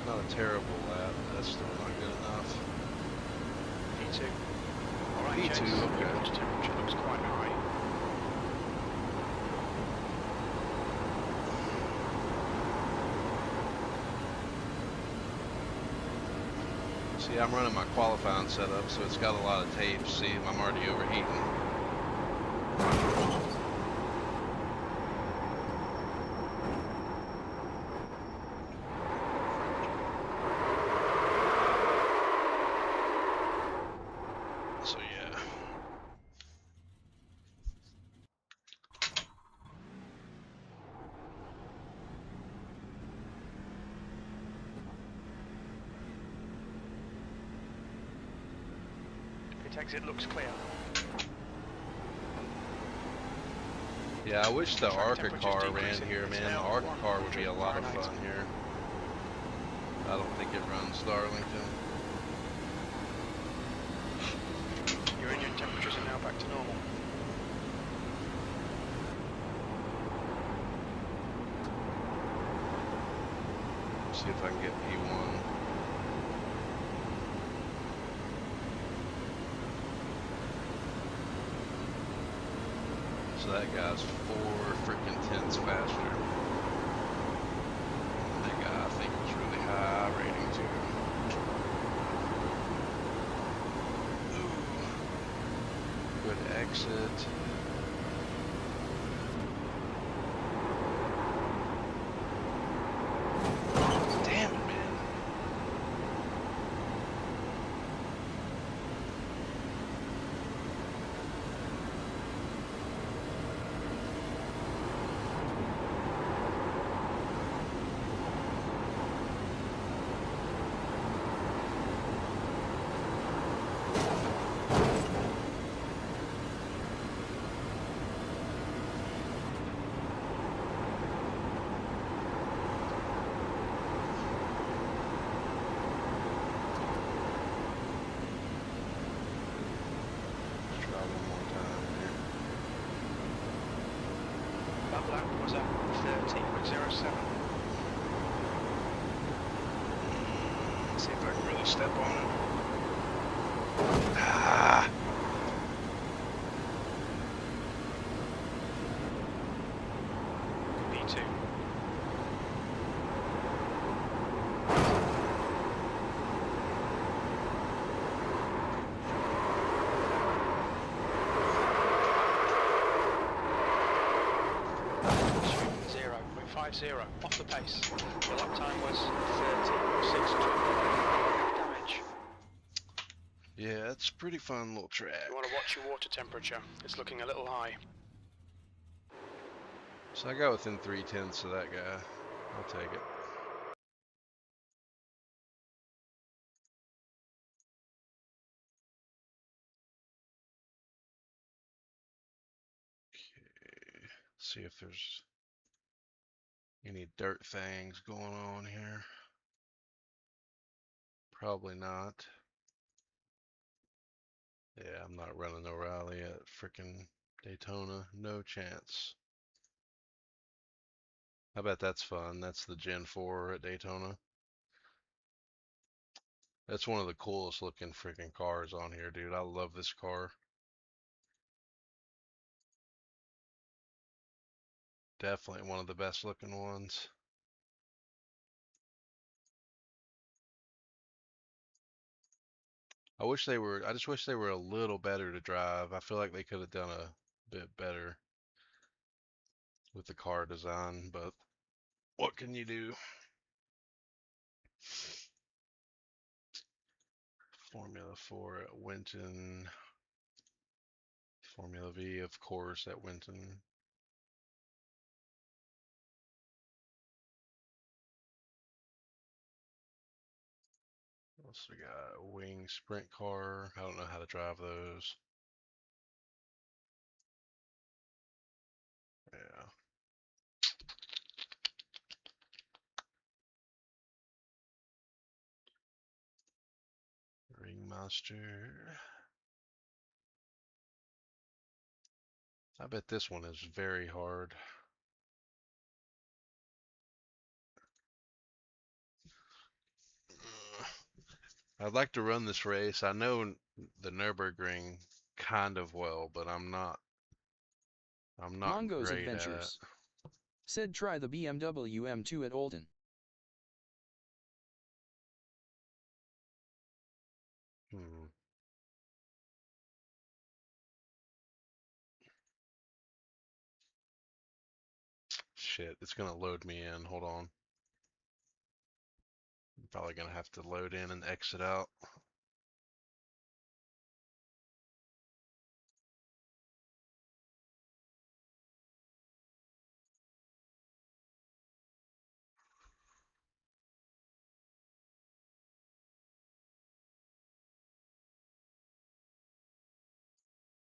Not a terrible lap, but that's still not good enough. P2. Alright, P2, Chase, okay. your watch temperature looks quite high. See, I'm running my qualifying setup, so it's got a lot of tape. See, I'm already overheating. So yeah. Pit exit looks clear. Yeah, I wish the Track ARCA temperature's car ran decreasing. here, It's man. The now ARCA car would be a 100 lot of Fahrenheit. fun here. I don't think it runs Darlington. Your engine temperatures are now back to normal. See if I can get P1. So that guy's 4 freaking tenths faster. And that guy I think was really high rating too. Ooh. Good exit. Damn it, man. Let's try one more time here. That lap was at 13.07. See if I can really step on it. Ah. P2. Zero. 0.50 off the pace. The lap time was 13.62. Damage. Yeah, it's a pretty fun little track. You want to watch your water temperature. It's looking a little high. So I got within 3/10 of that guy. I'll take it. Okay. See if there's any dirt things going on here. Probably not. Yeah, I'm not running no rally at frickin' Daytona. No chance. I bet that's fun. That's the Gen 4 at Daytona. That's one of the coolest looking freaking cars on here, dude. I love this car. Definitely one of the best looking ones. I just wish they were a little better to drive. I feel like they could have done a bit better with the car design, but what can you do? Formula 4 at Winton. Formula V, of course, at Winton. What else we got? Wing sprint car. I don't know how to drive those. Yeah. Ringmaster. I bet this one is very hard. I'd like to run this race. I know the Nürburgring kind of well, but I'm not Mongo's great at it. Adventures. Said try the BMW M2 at Olton. Shit, it's gonna load me in. Hold on. I'm probably gonna have to load in and exit out.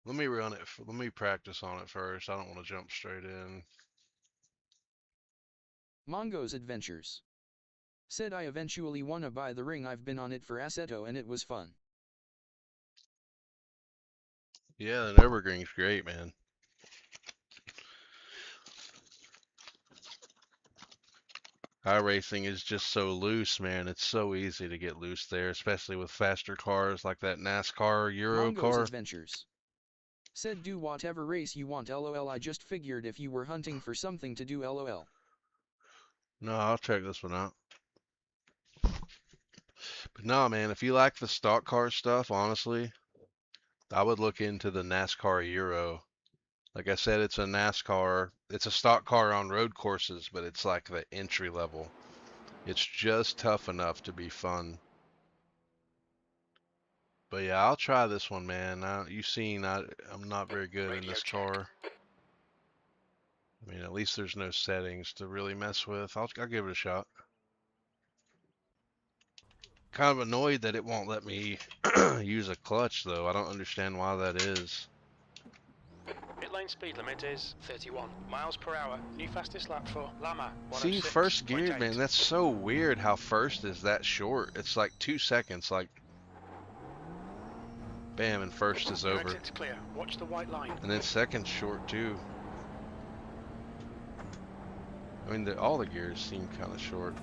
Let me run it. Let me practice on it first. I don't want to jump straight in. Mongo's Adventures. Said I eventually wanna buy the ring. I've been on it for Assetto and it was fun. Yeah, the Nürburgring's great, man. iRacing is just so loose, man. It's so easy to get loose there, especially with faster cars like that NASCAR Euro Mongo's car. Adventures. Said do whatever race you want lol. I just figured if you were hunting for something to do lol. No, I'll check this one out. But no, man, if you like the stock car stuff, honestly, I would look into the NASCAR Euro. Like I said, it's a NASCAR. It's a stock car on road courses, but it's like the entry level. It's just tough enough to be fun. But yeah, I'll try this one, man. You've seen I'm not very good in this car. I mean, at least there's no settings to really mess with. I'll give it a shot. Kind of annoyed that it won't let me use a clutch, though. I don't understand why that is. Pit lane speed limit is 31 miles per hour. New fastest lap for Lama. See, first gear, man, that's so weird how first is that short. It's like 2 seconds, like, bam, and first is over. Exit's clear. Watch the white line. And then second's short, too. I mean, all the gears seem kind of short.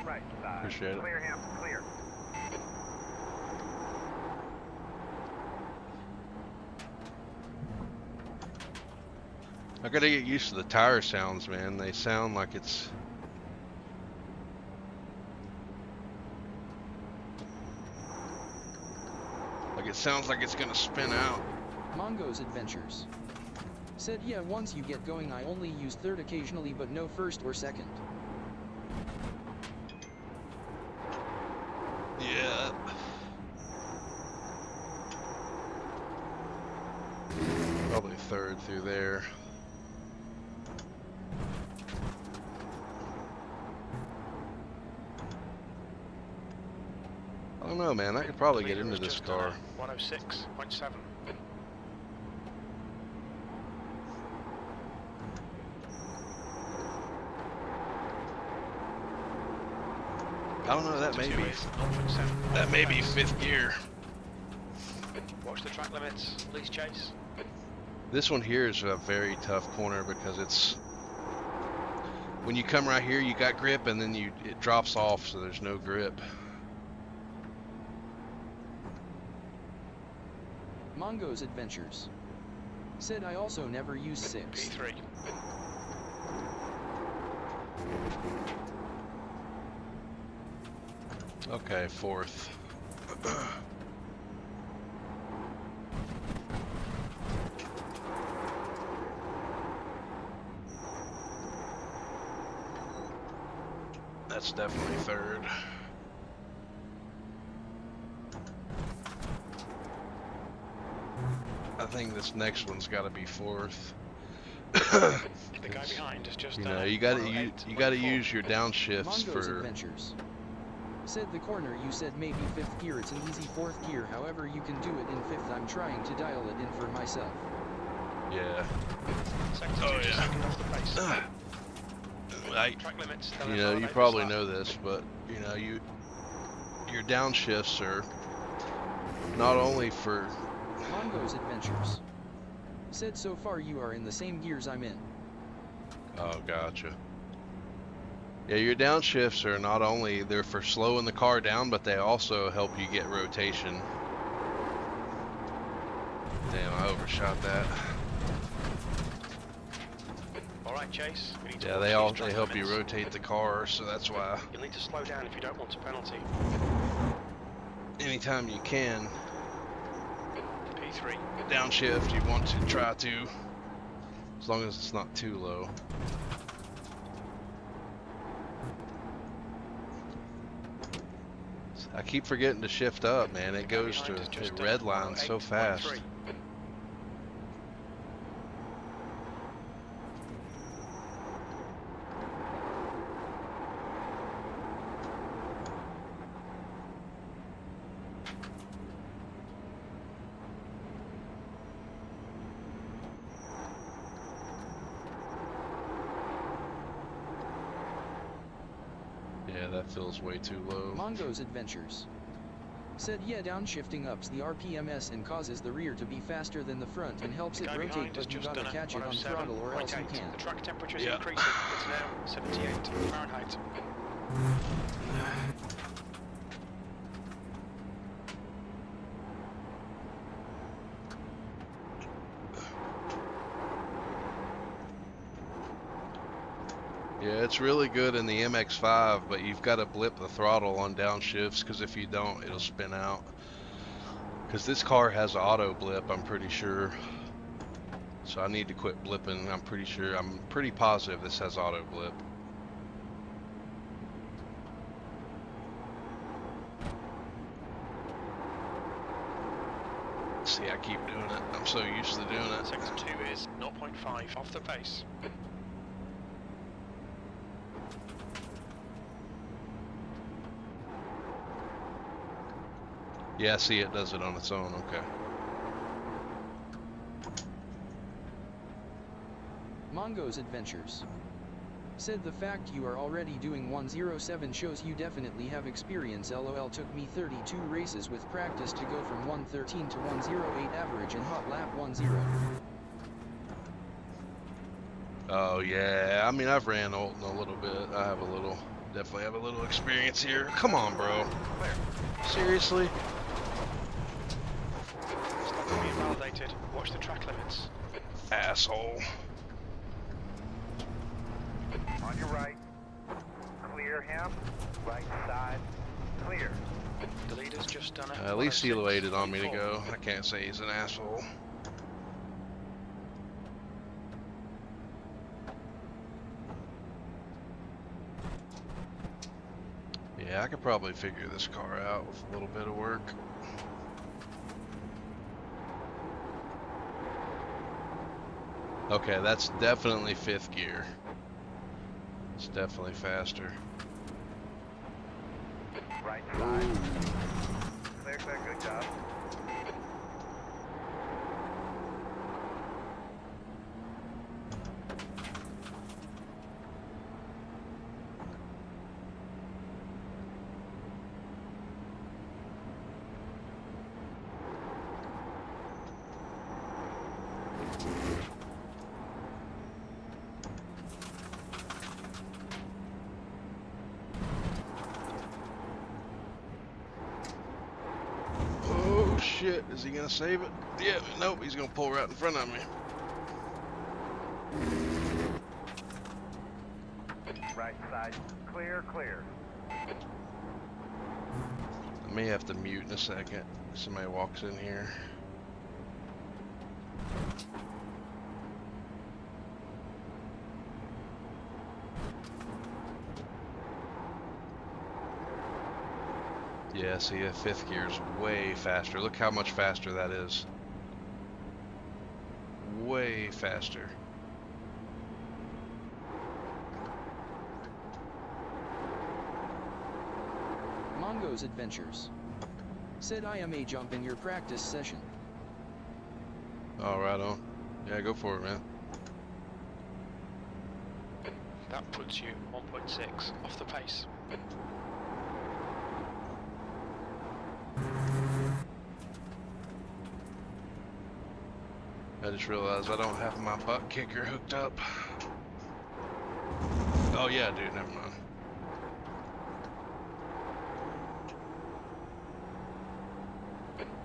Right side. Appreciate it. Clear him. Clear. I gotta get used to the tire sounds, man. They sound like it's... like it sounds like it's gonna spin out. Mongo's Adventures said, yeah, once you get going I only use third occasionally but no first or second. Yeah. Probably third through there. I don't know, man. I could probably get into this car. 106.7. I don't know. That may be fifth gear. Watch the track limits, please, Chase. This one here is a very tough corner because it's when you come right here, you got grip, and then it drops off, so there's no grip. Mongo's Adventures said, I also never use 6. P3. Okay, fourth. That's definitely third. I think this next one's got to be fourth. The guy behind is just you know, you got to use your downshifts Mongo's for. Adventures said, the corner you said maybe fifth gear, it's an easy fourth gear, however you can do it in fifth. I'm trying to dial it in for myself. Yeah. Oh yeah. Second off the pace. Right. Track limits. You know, you probably know this, but you know, your downshifts are not only for. Mongo's Adventures said, so far you are in the same gears I'm in. Oh, gotcha. Yeah, your downshifts are not only they're for slowing the car down, but they also help you get rotation. Damn, I overshot that. All right, Chase. We need to Yeah, they help you rotate the car, so that's why. You'll need to slow down if you don't want a penalty. Anytime you can, P3. downshift, you want to try to, as long as it's not too low. I keep forgetting to shift up, man. It goes to it red line so fast. that feels way too low. Mongo's Adventures said, yeah, downshifting ups the RPMs and causes the rear to be faster than the front and helps The it guy rotate, behind has but you just gotta done a catch it on throttle or else you 107.8. can't. The track temperature is Yeah. increasing. It's now 78 Fahrenheit. Yeah, it's really good in the MX-5, but you've got to blip the throttle on downshifts, because if you don't, it'll spin out. Because this car has auto blip, I'm pretty sure. So I need to quit blipping. I'm pretty positive this has auto blip. See, I keep doing it. I'm so used to doing it. Sector 2 is 0.5 off the pace. Yeah, see, it does it on its own. Okay. Mongo's Adventures said, the fact you are already doing 107 shows you definitely have experience. LOL, took me 32 races with practice to go from 113 to 108 average in hot lap 10. Oh yeah, I mean, I've ran Olton a little bit. I have definitely have a little experience here. Come on, bro. Seriously? Stop being validated. Watch the track limits. Asshole. On your right. Clear him. Right side. Clear. The leader's just done it. At least he waited on me to go. I can't say he's an asshole. Yeah, I could probably figure this car out with a little bit of work. Okay, that's definitely 5th gear. It's definitely faster. Right side. Clear, clear, good job. Oh shit, is he gonna save it? Yeah, nope, he's gonna pull right in front of me. Right side. Clear, clear. I may have to mute in a second. Somebody walks in here. Yeah, see, the 5th gear is way faster. Look how much faster that is. Way faster. Mongo's Adventures said, I am a jump in your practice session. Oh, right on. Yeah, go for it, man. That puts you 1.6 off the pace. I just realized I don't have my butt kicker hooked up. Oh yeah, dude, never mind.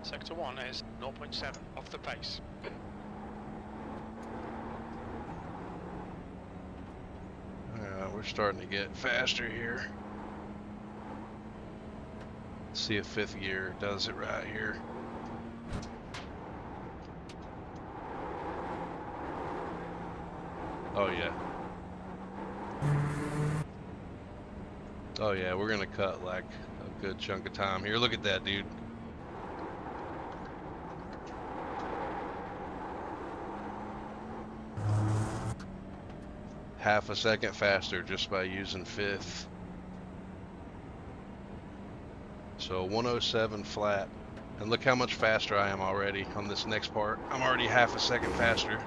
Sector 1 is 0.7 off the pace. We're starting to get faster here. Let's see if 5th gear does it right here. Oh yeah. Oh yeah, we're gonna cut like a good chunk of time here. Look at that, dude. Half a second faster just by using 5th. So 107 flat. And look how much faster I am already on this next part. I'm already half a second faster.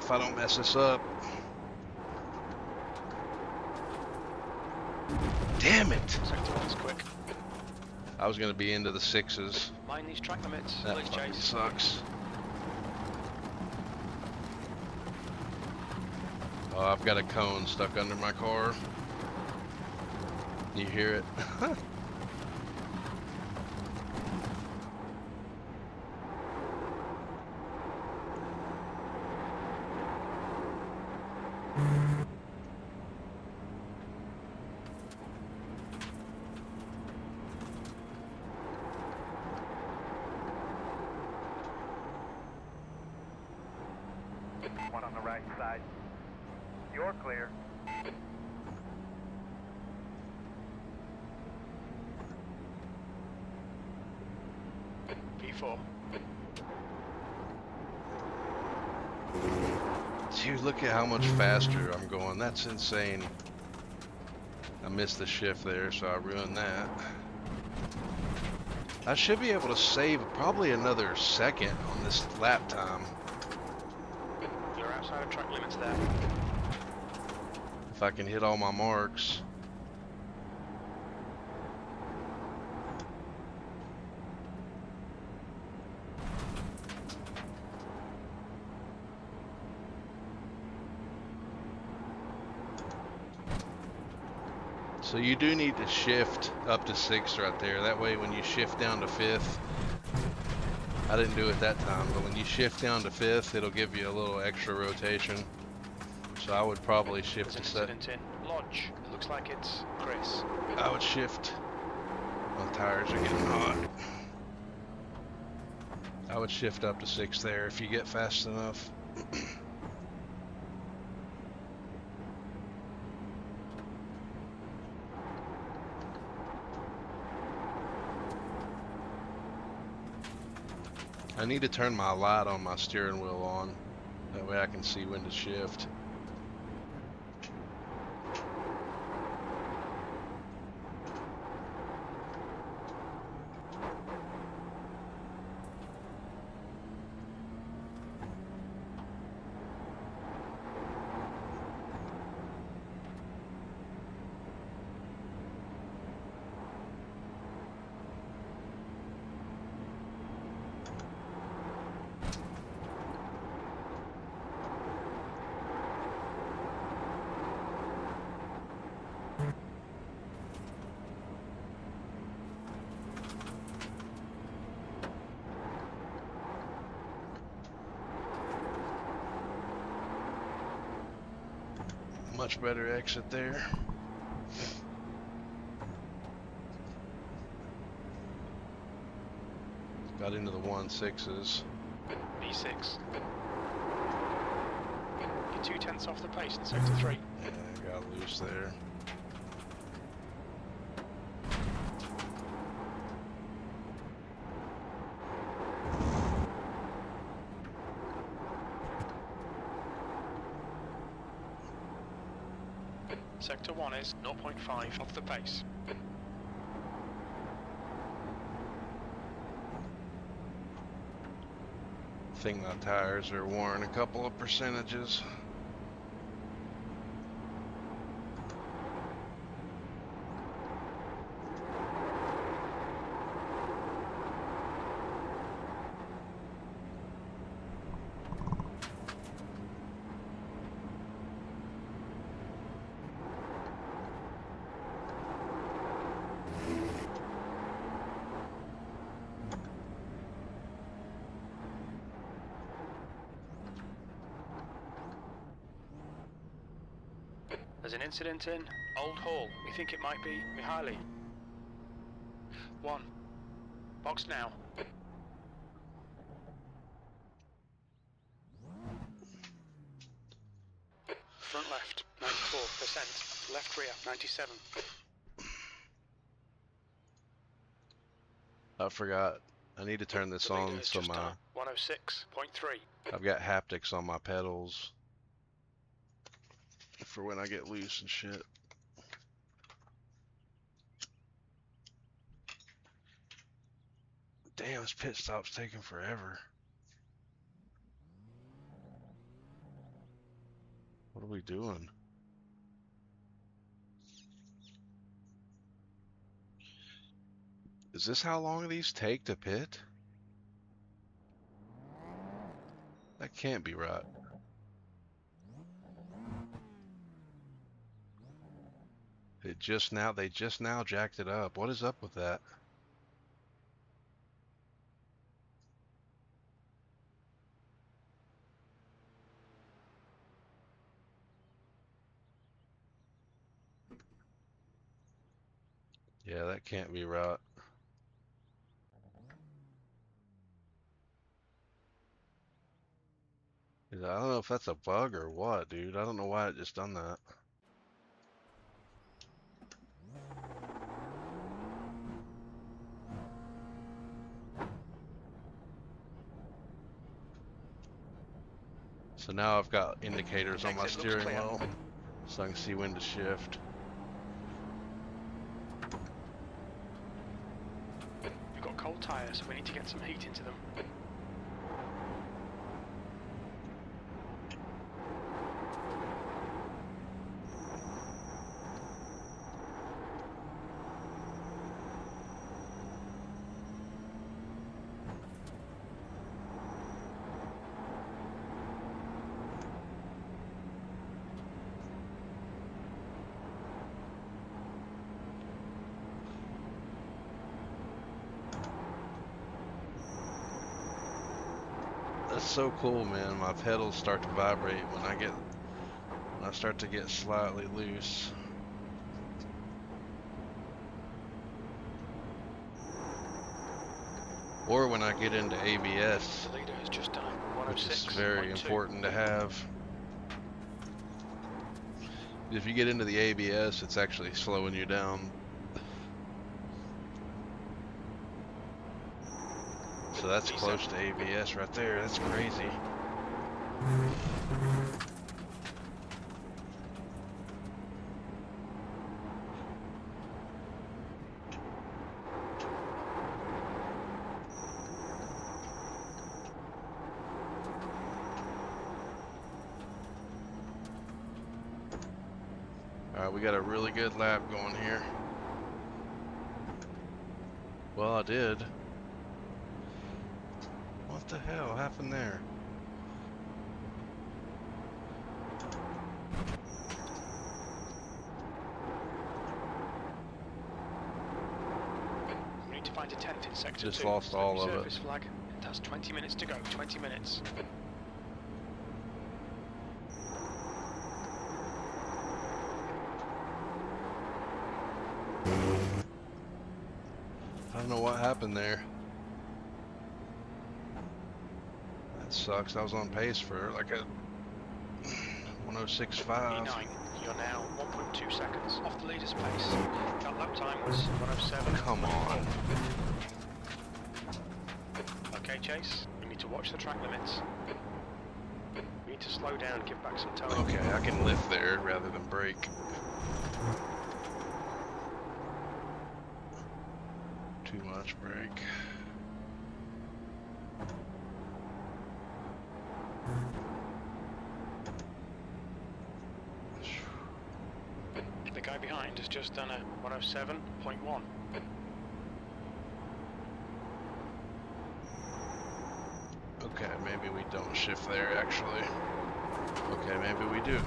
if I don't mess this up. Damn it! Sector 1's quick. I was going to be into the 6s. Mind these track limits. That Please fucking chase. sucks. Oh, I've got a cone stuck under my car. You hear it? One on the right side. You're clear. P4. Dude, look at how much faster I'm going. That's insane. I missed the shift there, so I ruined that. I should be able to save probably another second on this lap time. You're outside of track limits there. If I can hit all my marks. So you do need to shift up to 6th right there. That way when you shift down to 5th, I didn't do it that time, but when you shift down to 5th, it'll give you a little extra rotation. So I would probably shift There's to an incident in Lodge. It looks like it's Chris. I would shift. My tires are getting hot. I would shift up to 6th there if you get fast enough. I need to turn my light on my steering wheel on. That way I can see when to shift. Much better exit there. Got into the 1.6s. B6. You're 2/10 off the pace in sector 3. Yeah, got loose there. Sector 1 is 0.5 off the pace. Think my tires are worn a couple of percentages. There's an incident in Old Hall. We think it might be Mihaly. 1. Box now. Front left, 94%. Left rear, 97. I forgot. I need to turn this The leader on has so just my done 106.3. I've got haptics on my pedals for when I get loose and shit. Damn, this pit stop's taking forever. What are we doing? Is this how long these take to pit? That can't be right. They just now jacked it up. What is up with that? Yeah, that can't be right. I don't know if that's a bug or what, dude. I don't know why it just done that. So now I've got indicators on my Exit looks steering clear. wheel, so I can see when to shift. We've got cold tyres, we need to get some heat into them. That's so cool, man. My pedals start to vibrate when I start to get slightly loose. Or when I get into ABS, The leader has just done a which is 106. very important to have. If you get into the ABS, it's actually slowing you down. So that's close to ABS right there. That's crazy. Alright, we got a really good lap going here. Well, I did. What the hell happened there? We need to find a tent in sector 2. Just lost all of it. Surface flag. It has 20 minutes to go. 20 minutes. I don't know what happened there. That sucks. I was on pace for like a 106.5. E9, you're now 1.2 seconds off the leader's pace. That lap time was 107. Come on. Okay, Chase, we need to watch the track limits. We need to slow down, give back some towing. Okay, I can lift there rather than brake. Too much brake. The guy behind has just done a 107.1. Okay, maybe we don't shift there actually. Okay, maybe we do.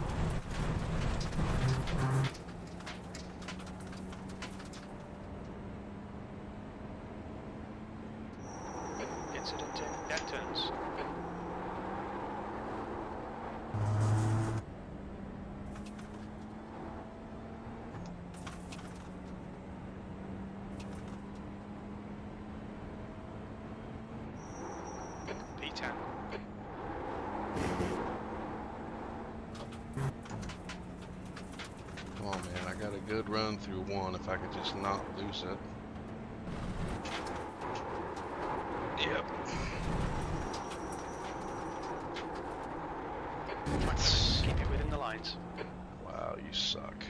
Incident in dead turns. P10. Come on, man. I got a good run through one if I could just not lose it. Yep. Keep it within the lines. Wow, you suck.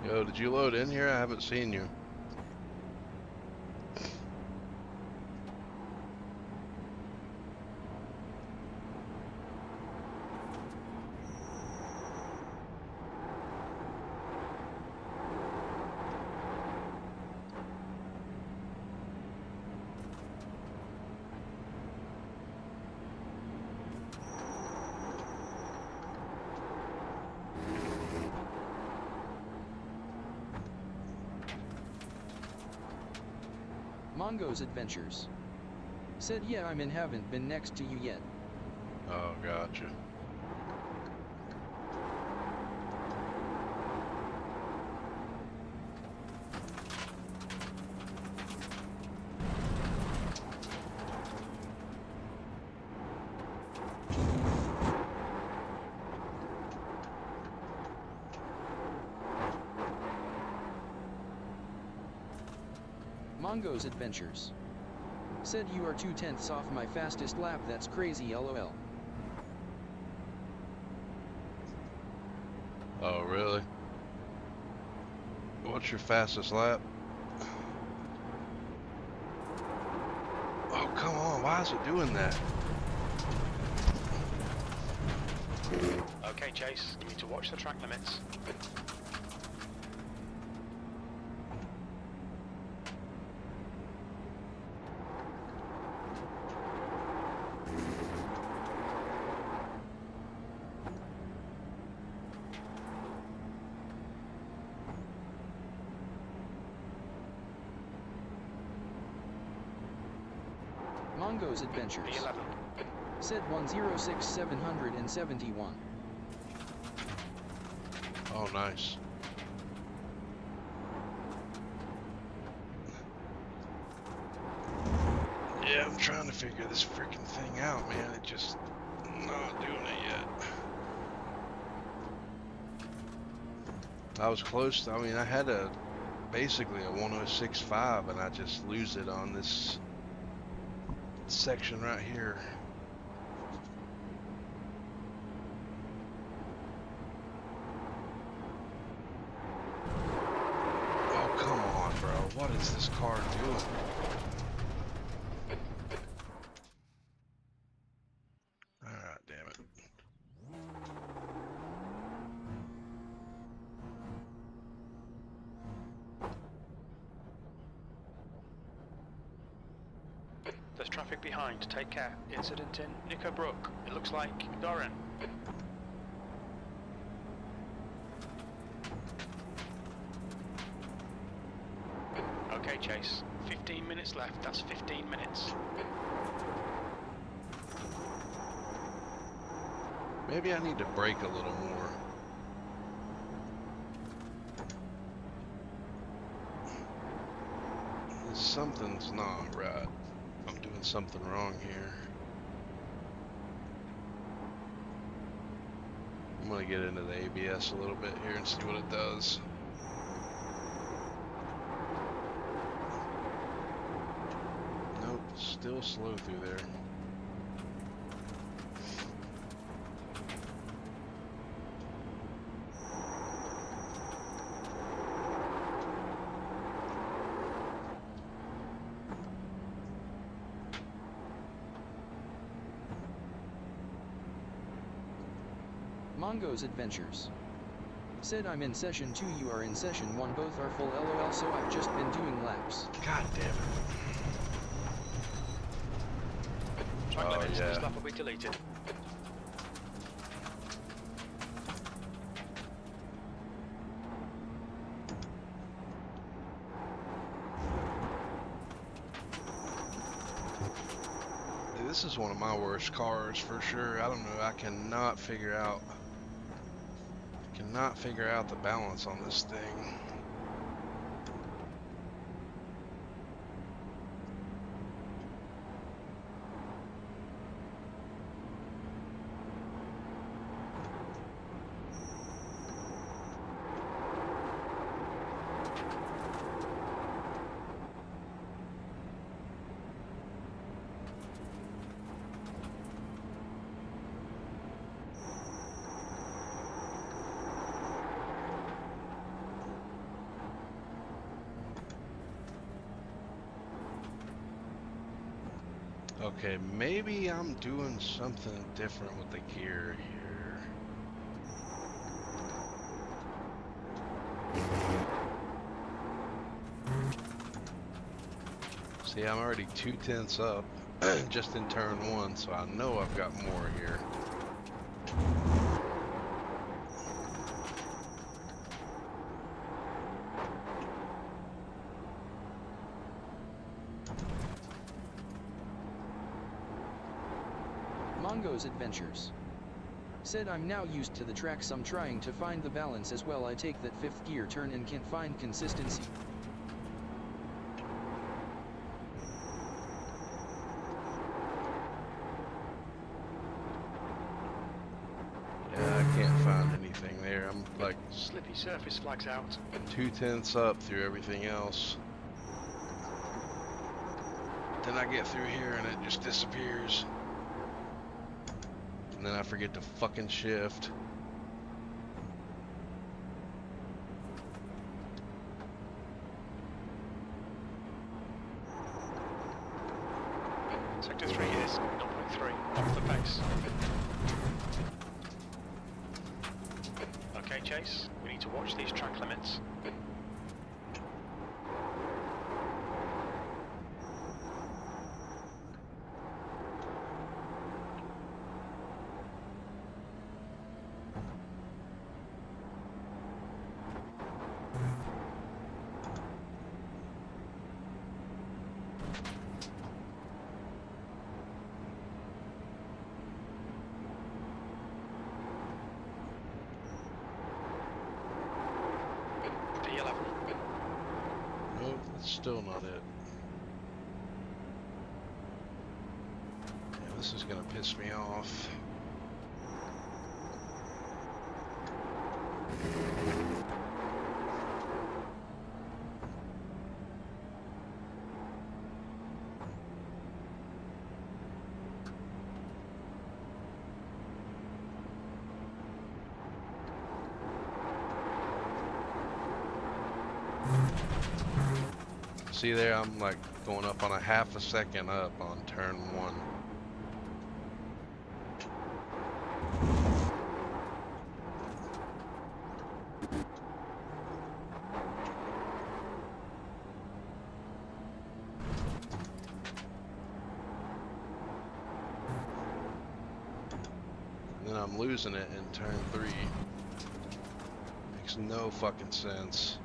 Yo, did you load in here? I haven't seen you. Mongo's Adventures. Said yeah, I'm in, haven't been next to you yet. Oh, gotcha. Mongo's Adventures. Said you are 2/10 off my fastest lap, that's crazy, lol. Oh, really? What's your fastest lap? Oh, come on. Why is it doing that? Okay, Chase, you need to watch the track limits. Mongo's Adventures. P11. Said 106771. Oh, nice. Yeah, I'm trying to figure this freaking thing out, man. It just not doing it yet. I was close. I mean, I had basically a 106.5, and I just lose it on this section right here. Oh, come on, bro. What is this car doing? Alright, damn it. There's traffic behind, take care. Incident in Knickerbrook. It looks like Doran. Okay, Chase. 15 minutes left, that's 15 minutes. Maybe I need to brake a little more. Something's not right. I'm doing something wrong here. I'm gonna get into the ABS a little bit here and see what it does. Nope, still slow through there. Mongo's Adventures. Said I'm in session 2, you are in session 1, both are full, lol, so I've just been doing laps. God damn it. Track Oh, limits, yeah. this lap will be deleted. Dude, this is one of my worst cars for sure. I don't know. I cannot figure out the balance on this thing. Okay, maybe I'm doing something different with the gear here. See, I'm already 2/10 up just in turn 1, so I know I've got more here. Mongo's Adventures. Said I'm now used to the tracks, I'm trying to find the balance as well. I take that 5th gear turn and can't find consistency. Yeah, I can't find anything there. I'm like Slippy surface flags out. 2/10 up through everything else. Then I get through here and it just disappears. And then I forget to fucking shift. Sector 3 is 0.3 off the pace. Okay, Chase, we need to watch these track limits. P11. Nope, that's still not it. Yeah, this is gonna piss me off. See there, I'm like going up on a half a second up on turn 1. And then I'm losing it in turn 3. Makes no fucking sense.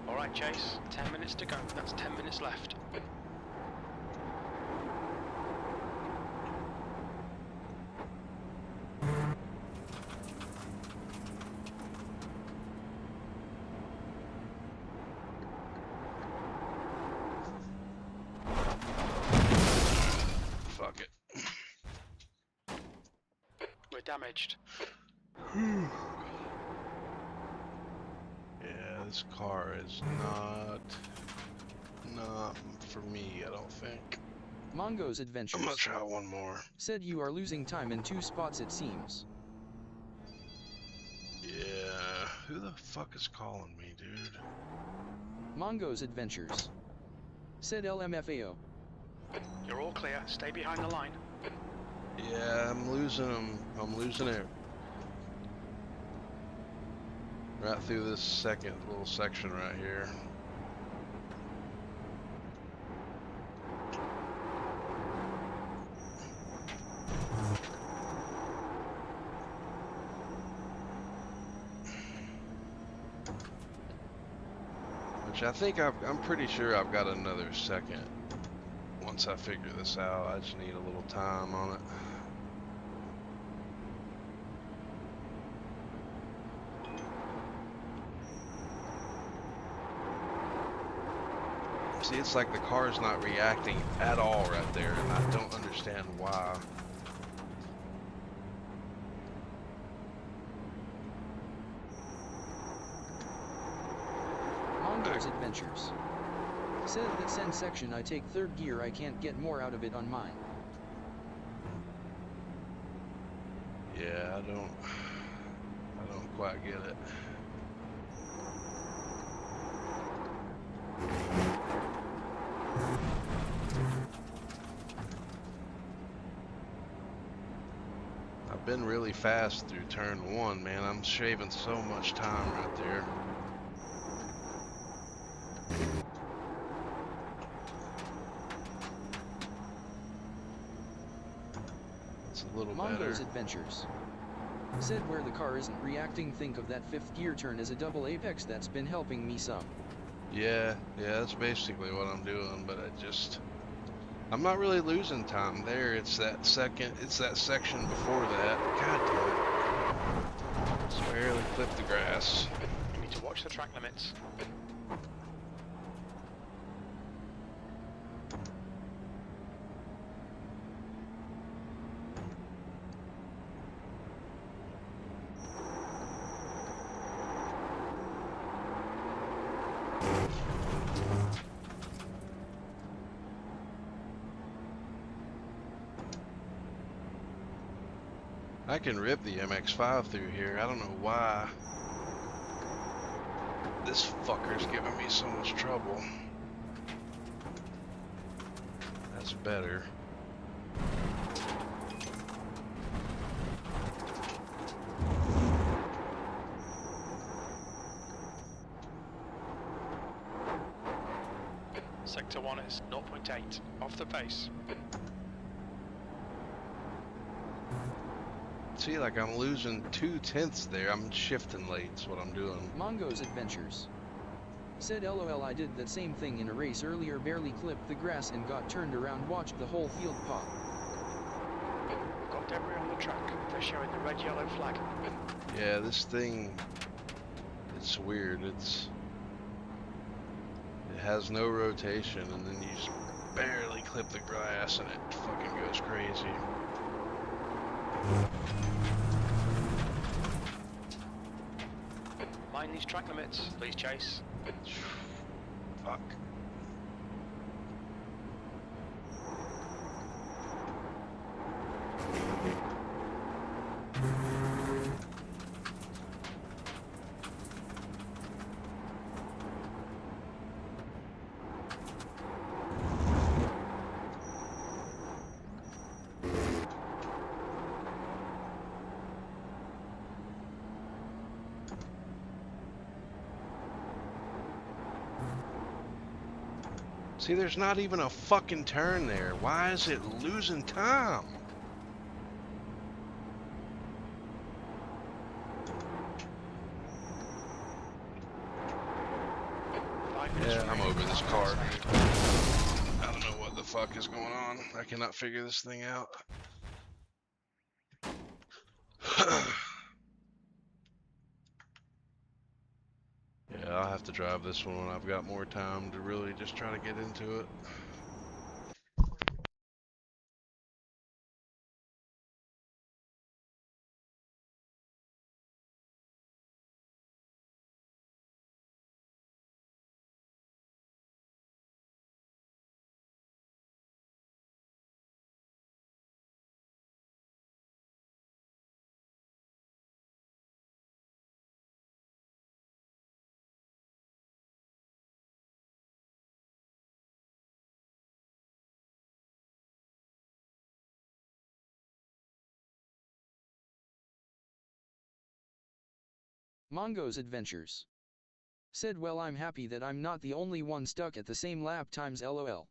Alright, Chase, 10 minutes to go. That's 10 minutes left. Fuck it. We're damaged. Yeah, this car is not for me, I don't think. Mongo's Adventures. I'm gonna try one more. Said you are losing time in 2 spots it seems. Yeah, who the fuck is calling me, dude? Mongo's Adventures. Said LMFAO. You're all clear. Stay behind the line. Yeah, I'm losing them. I'm losing it. Right through this second little section right here. Which I think I'm pretty sure I've got another second. Once I figure this out, I just need a little time on it. See, it's like the car's not reacting at all right there, and I don't understand why. Mongo's Adventures. Said that send section I take 3rd gear, I can't get more out of it on mine. Yeah, I don't quite get it. I've been really fast through turn 1, man. I'm shaving so much time right there. It's a little Mongo's better. Adventures. Said where the car isn't reacting, think of that 5th gear turn as a double apex, that's been helping me some. Yeah, that's basically what I'm doing, but I'm not really losing time there. It's that section before that. God damn it. Just barely clipped the grass. You need to watch the track limits. I can rip the MX-5 through here. I don't know why. This fucker's giving me so much trouble. That's better. Sector 1 is 0.8, off the pace. See, like I'm losing 2/10 there. I'm shifting late, is what I'm doing. Mongo's Adventures said, LOL, I did that same thing in a race earlier, barely clipped the grass and got turned around, watched the whole field pop. Got debris on the track. They're showing the red-yellow flag. Yeah, this thing, it's weird. It has no rotation, and then you just barely clip the grass and it fucking goes crazy. Mind these track limits, please, Chase. Fuck. See, there's not even a fucking turn there. Why is it losing time? Yeah, I'm over this car. I don't know what the fuck is going on. I cannot figure this thing out. Yeah, I'll have to drive this one when I've got more time to really just try to get into it. Mongo's Adventures said, well, I'm happy that I'm not the only one stuck at the same lap times, LOL.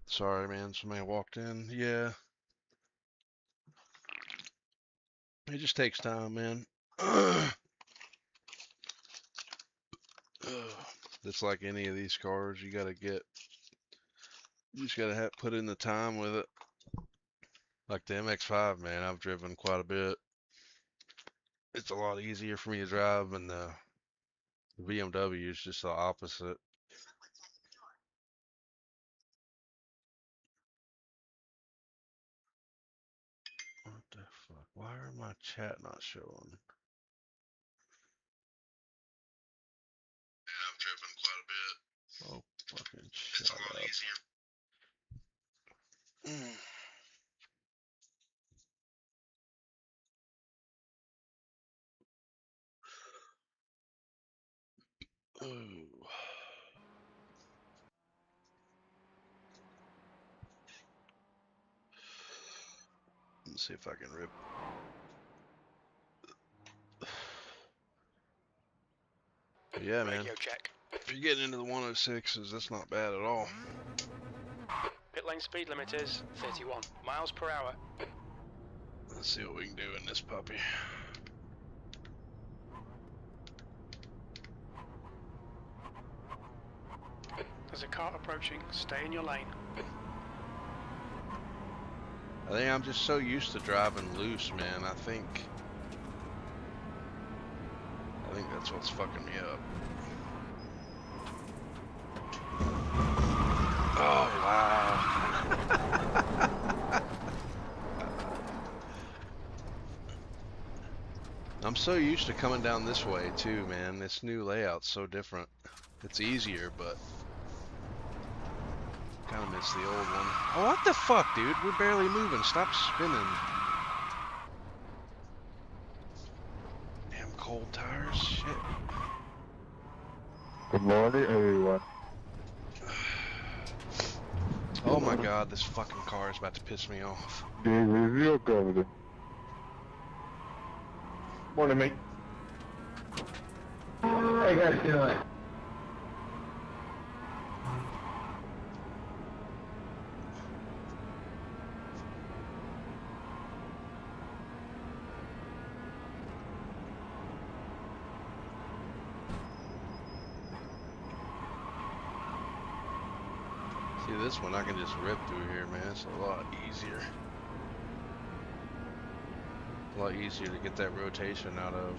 Sorry, man. Somebody walked in. Yeah. It just takes time, man. It's like any of these cars. You just gotta put in the time with it. Like the MX-5, man, I've driven quite a bit. It's a lot easier for me to drive, and the BMW is just the opposite. What the fuck? Why are my chat not showing? Yeah, I've driven quite a bit. Oh, fucking shut up. It's a lot easier. Ooh. Let's see if I can rip. Yeah, man. Radio check. If you're getting into the 106s, that's not bad at all. Pit lane speed limit is 31 miles per hour. Let's see what we can do in this puppy. There's a car approaching. Stay in your lane. I think I'm just so used to driving loose, man. I think that's what's fucking me up. Oh, wow. I'm so used to coming down this way too, man. This new layout's so different. It's easier, but kind of miss the old one. Oh, what the fuck, dude? We're barely moving. Stop spinning. Damn cold tires. Shit. Good morning, everyone. Oh my god, this fucking car is about to piss me off. This is your governor. Morning, mate. How you guys doing? See, this one I can just rip through here, man. It's a lot easier. A lot easier to get that rotation out of.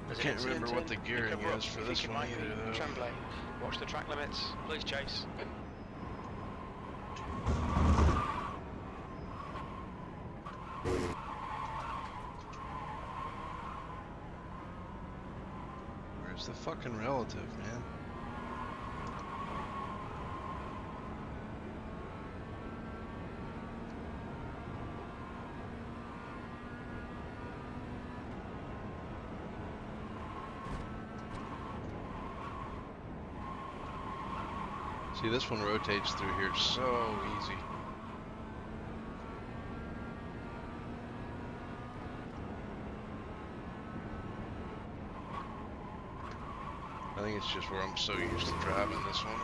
I can't remember what the gearing is for this one either, though. Tremblay. Watch the track limits. Please chase. Where's the fucking relative, man? See, this one rotates through here so easy. I think it's just where I'm so used to driving this one.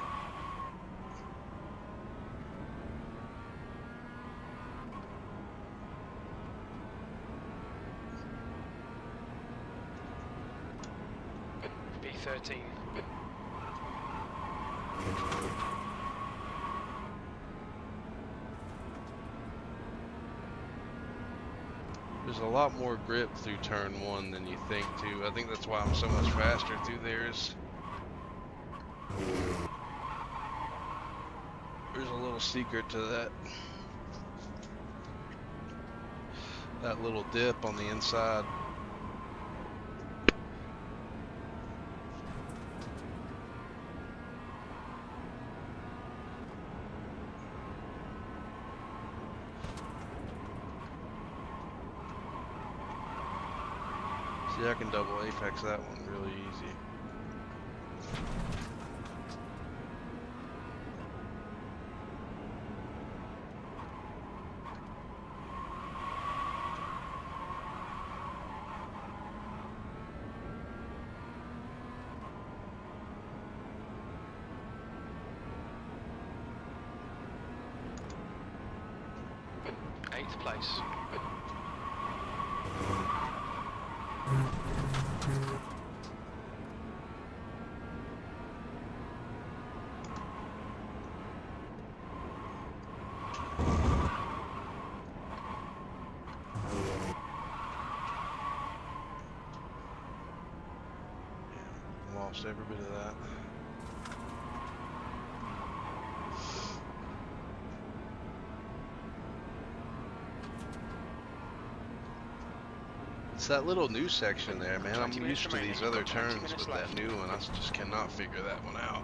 B13. There's a lot more grip through turn one than you think too. I think that's why I'm so much faster through theirs. There's a little secret to that little dip on the inside. See, I can double apex that one really easy. Eighth place. Lost every bit of that. It's that little new section there, man. I'm 20 minutes used to remaining. these other You've got 20 turns, minutes but that left. new one, I just cannot figure that one out.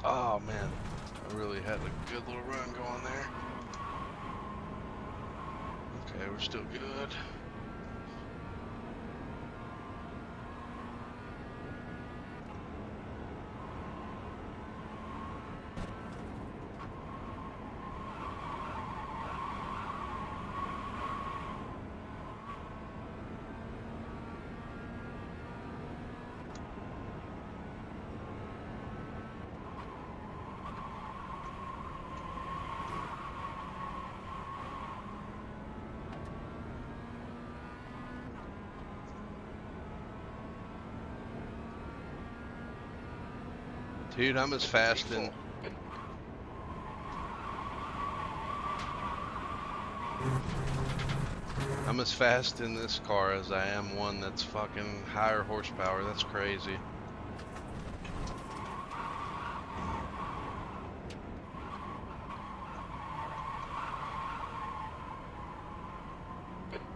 Oh man, I really had a good little run going there. Okay, we're still good. Dude, I'm as fast in... I'm as fast in this car as I am one that's fucking higher horsepower. That's crazy.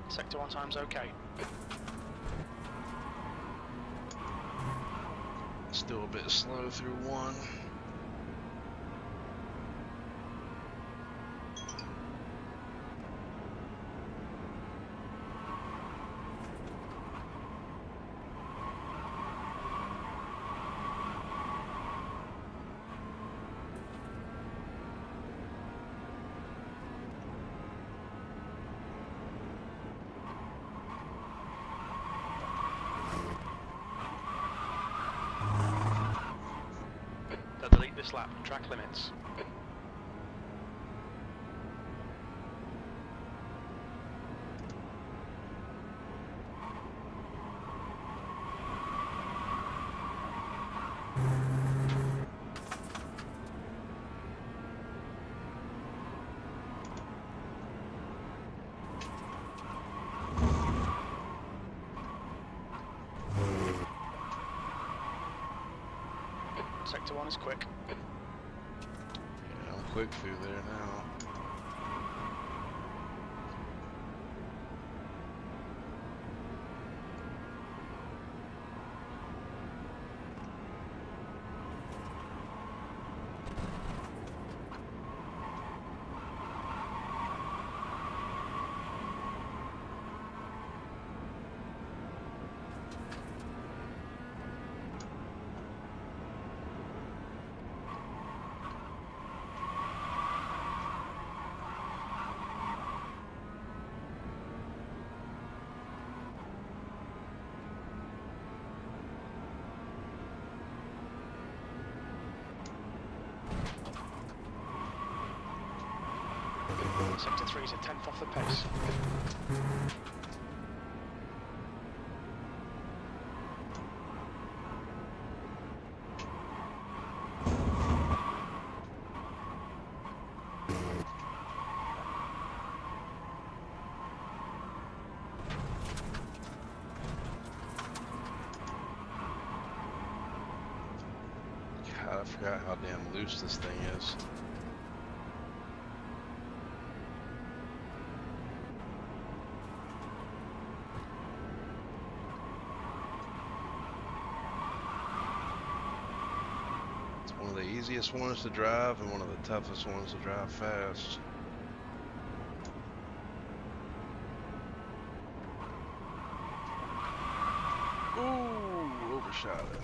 Sector 1 time's okay. Still a bit slow through one. They'll delete this lap, track limits. Sector 1 is quick. Yeah, I'm quick through there now. Sector 3 is a tenth off the pace. God, I forgot how damn loose this thing is. One of the easiest ones to drive and one of the toughest ones to drive fast. Ooh, overshot it.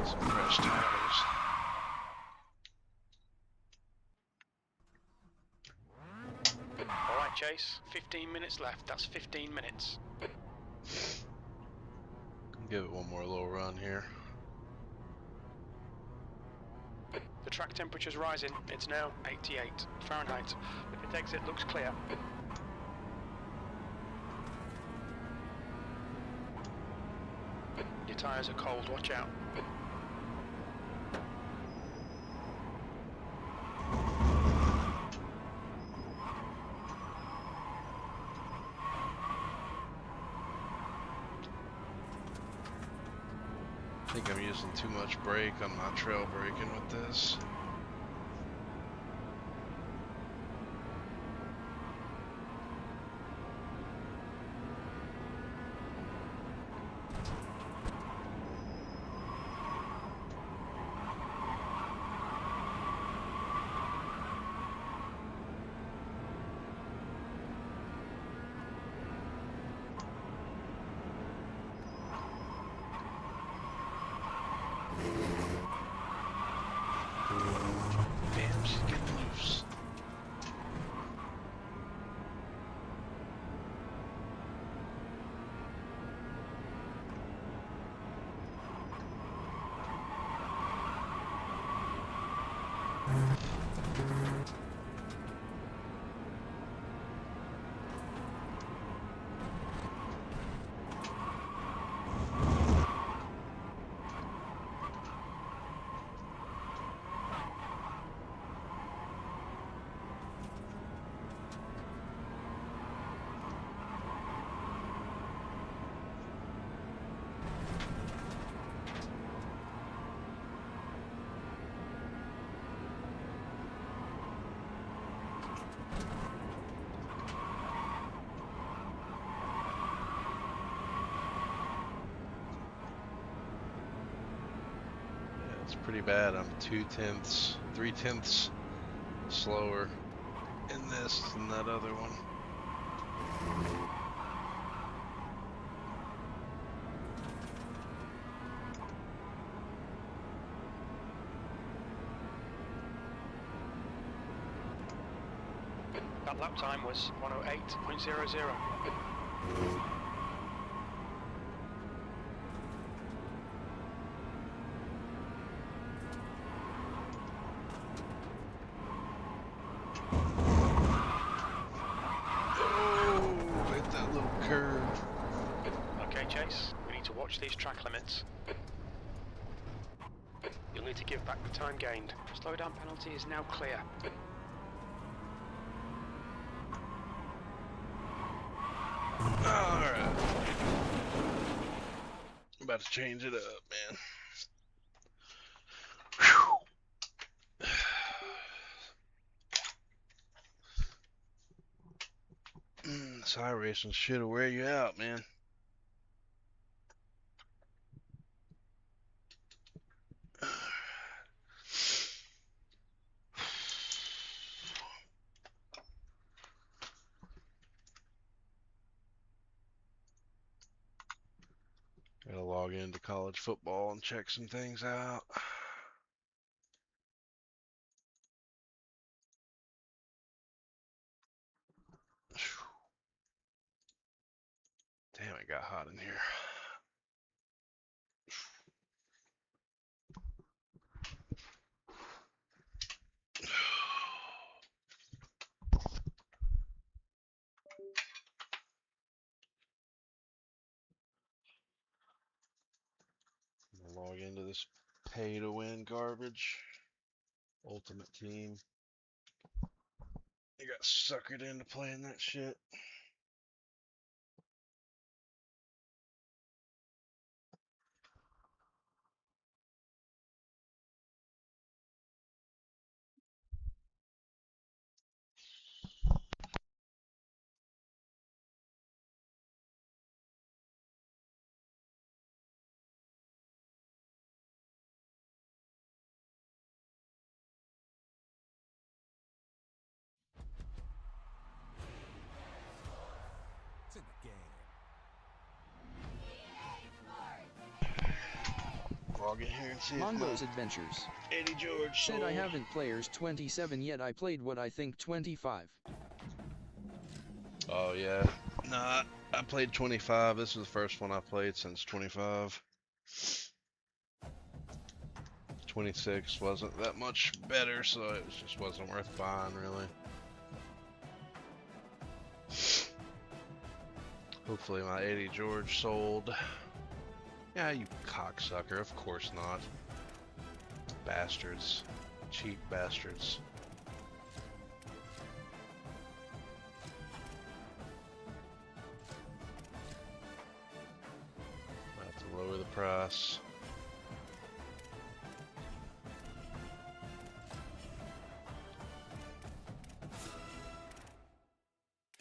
Some fresh tires. Alright Chase, 15 minutes left, that's 15 minutes. Give it one more little run here. The track temperature's rising, it's now 88 Fahrenheit. The pit exit looks clear. Your tyres are cold, watch out. I think I'm using too much brake on my trail braking with this. she's getting loose. It's pretty bad. I'm 2/10, 3/10 slower in this than that other one. That lap time was 1:08.00. Oh, hit that little curve. Okay, Chase, we need to watch these track limits. You'll need to give back the time gained. Slowdown penalty is now clear. Alright. I'm about to change it up, man. Whew. This iRacing shit'll wear you out, man. Gotta log into college football and check some things out. Damn, it got hot in here. I'm gonna log into this pay to win garbage. Ultimate Team. You got suckered into playing that shit. It's in the game. Log in here and see Mongo's if Adventures. Eddie George Said I sold. haven't players 27 yet, I played what I think 25. Oh yeah. Nah, I played 25. This is the first one I played since 25. 26 wasn't that much better, so it just wasn't worth buying, really. Hopefully my 80 George sold. Yeah, you cocksucker. Of course not. Bastards. Cheap bastards. I have to lower the price.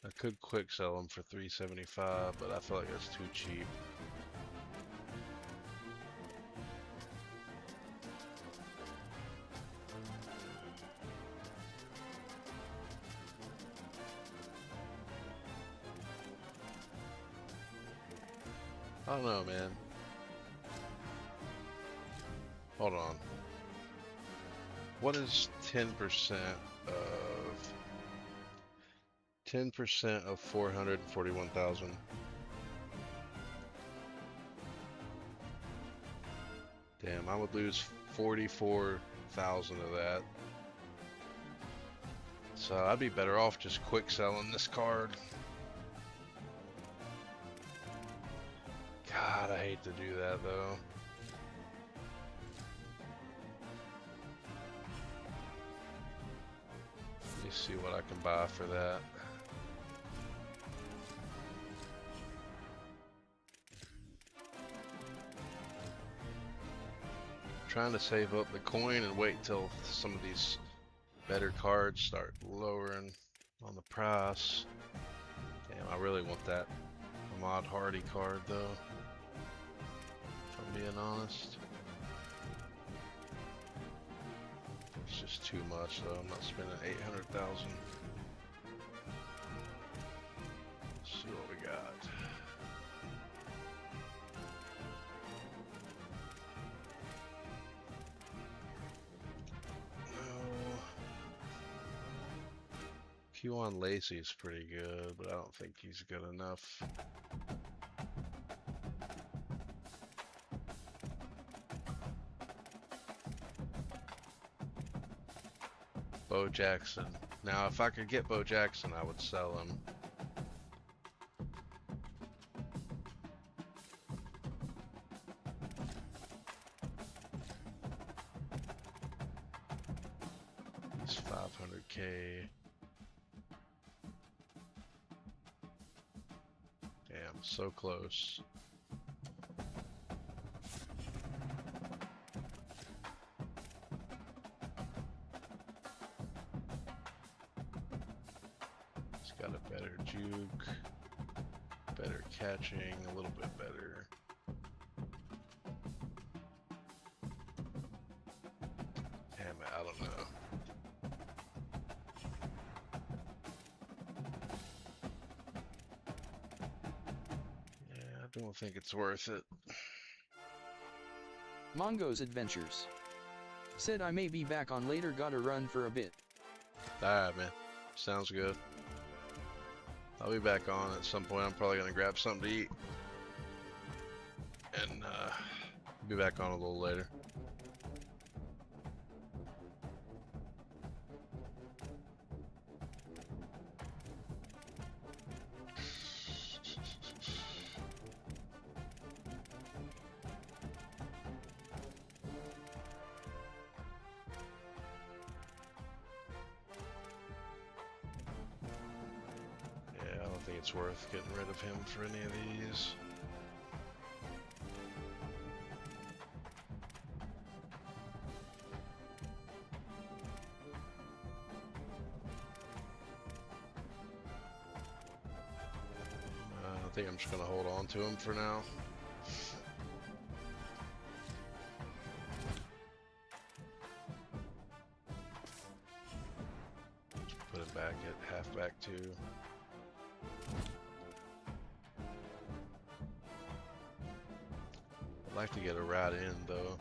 I could quick sell them for $375, but I feel like that's too cheap. I don't know, man. Hold on. What is 10% of 441,000? Damn, I would lose 44,000 of that. So I'd be better off just quick selling this card. God, I hate to do that though. Let me see what I can buy for that. Trying to save up the coin and wait till some of these better cards start lowering on the price. Damn, I really want that Ahmad Hardy card though, if I'm being honest. It's just too much though. I'm not spending 800,000. Let's see what we got. Q1 Lacey is pretty good, but I don't think he's good enough. Bo Jackson. Now, if I could get Bo Jackson, I would sell him. He's 500K. Damn, so close. He's got a better juke, better catching, a little bit better. Damn it, I don't know. I don't think it's worth it. Mongo's Adventures said I may be back on later, gotta run for a bit. Alright, man. Sounds good. I'll be back on at some point. I'm probably gonna grab something to eat. And be back on a little later. I think it's worth getting rid of him for any of these. I think I'm just gonna hold on to him for now. Just put him back at halfback too. I'd like to get a right in though.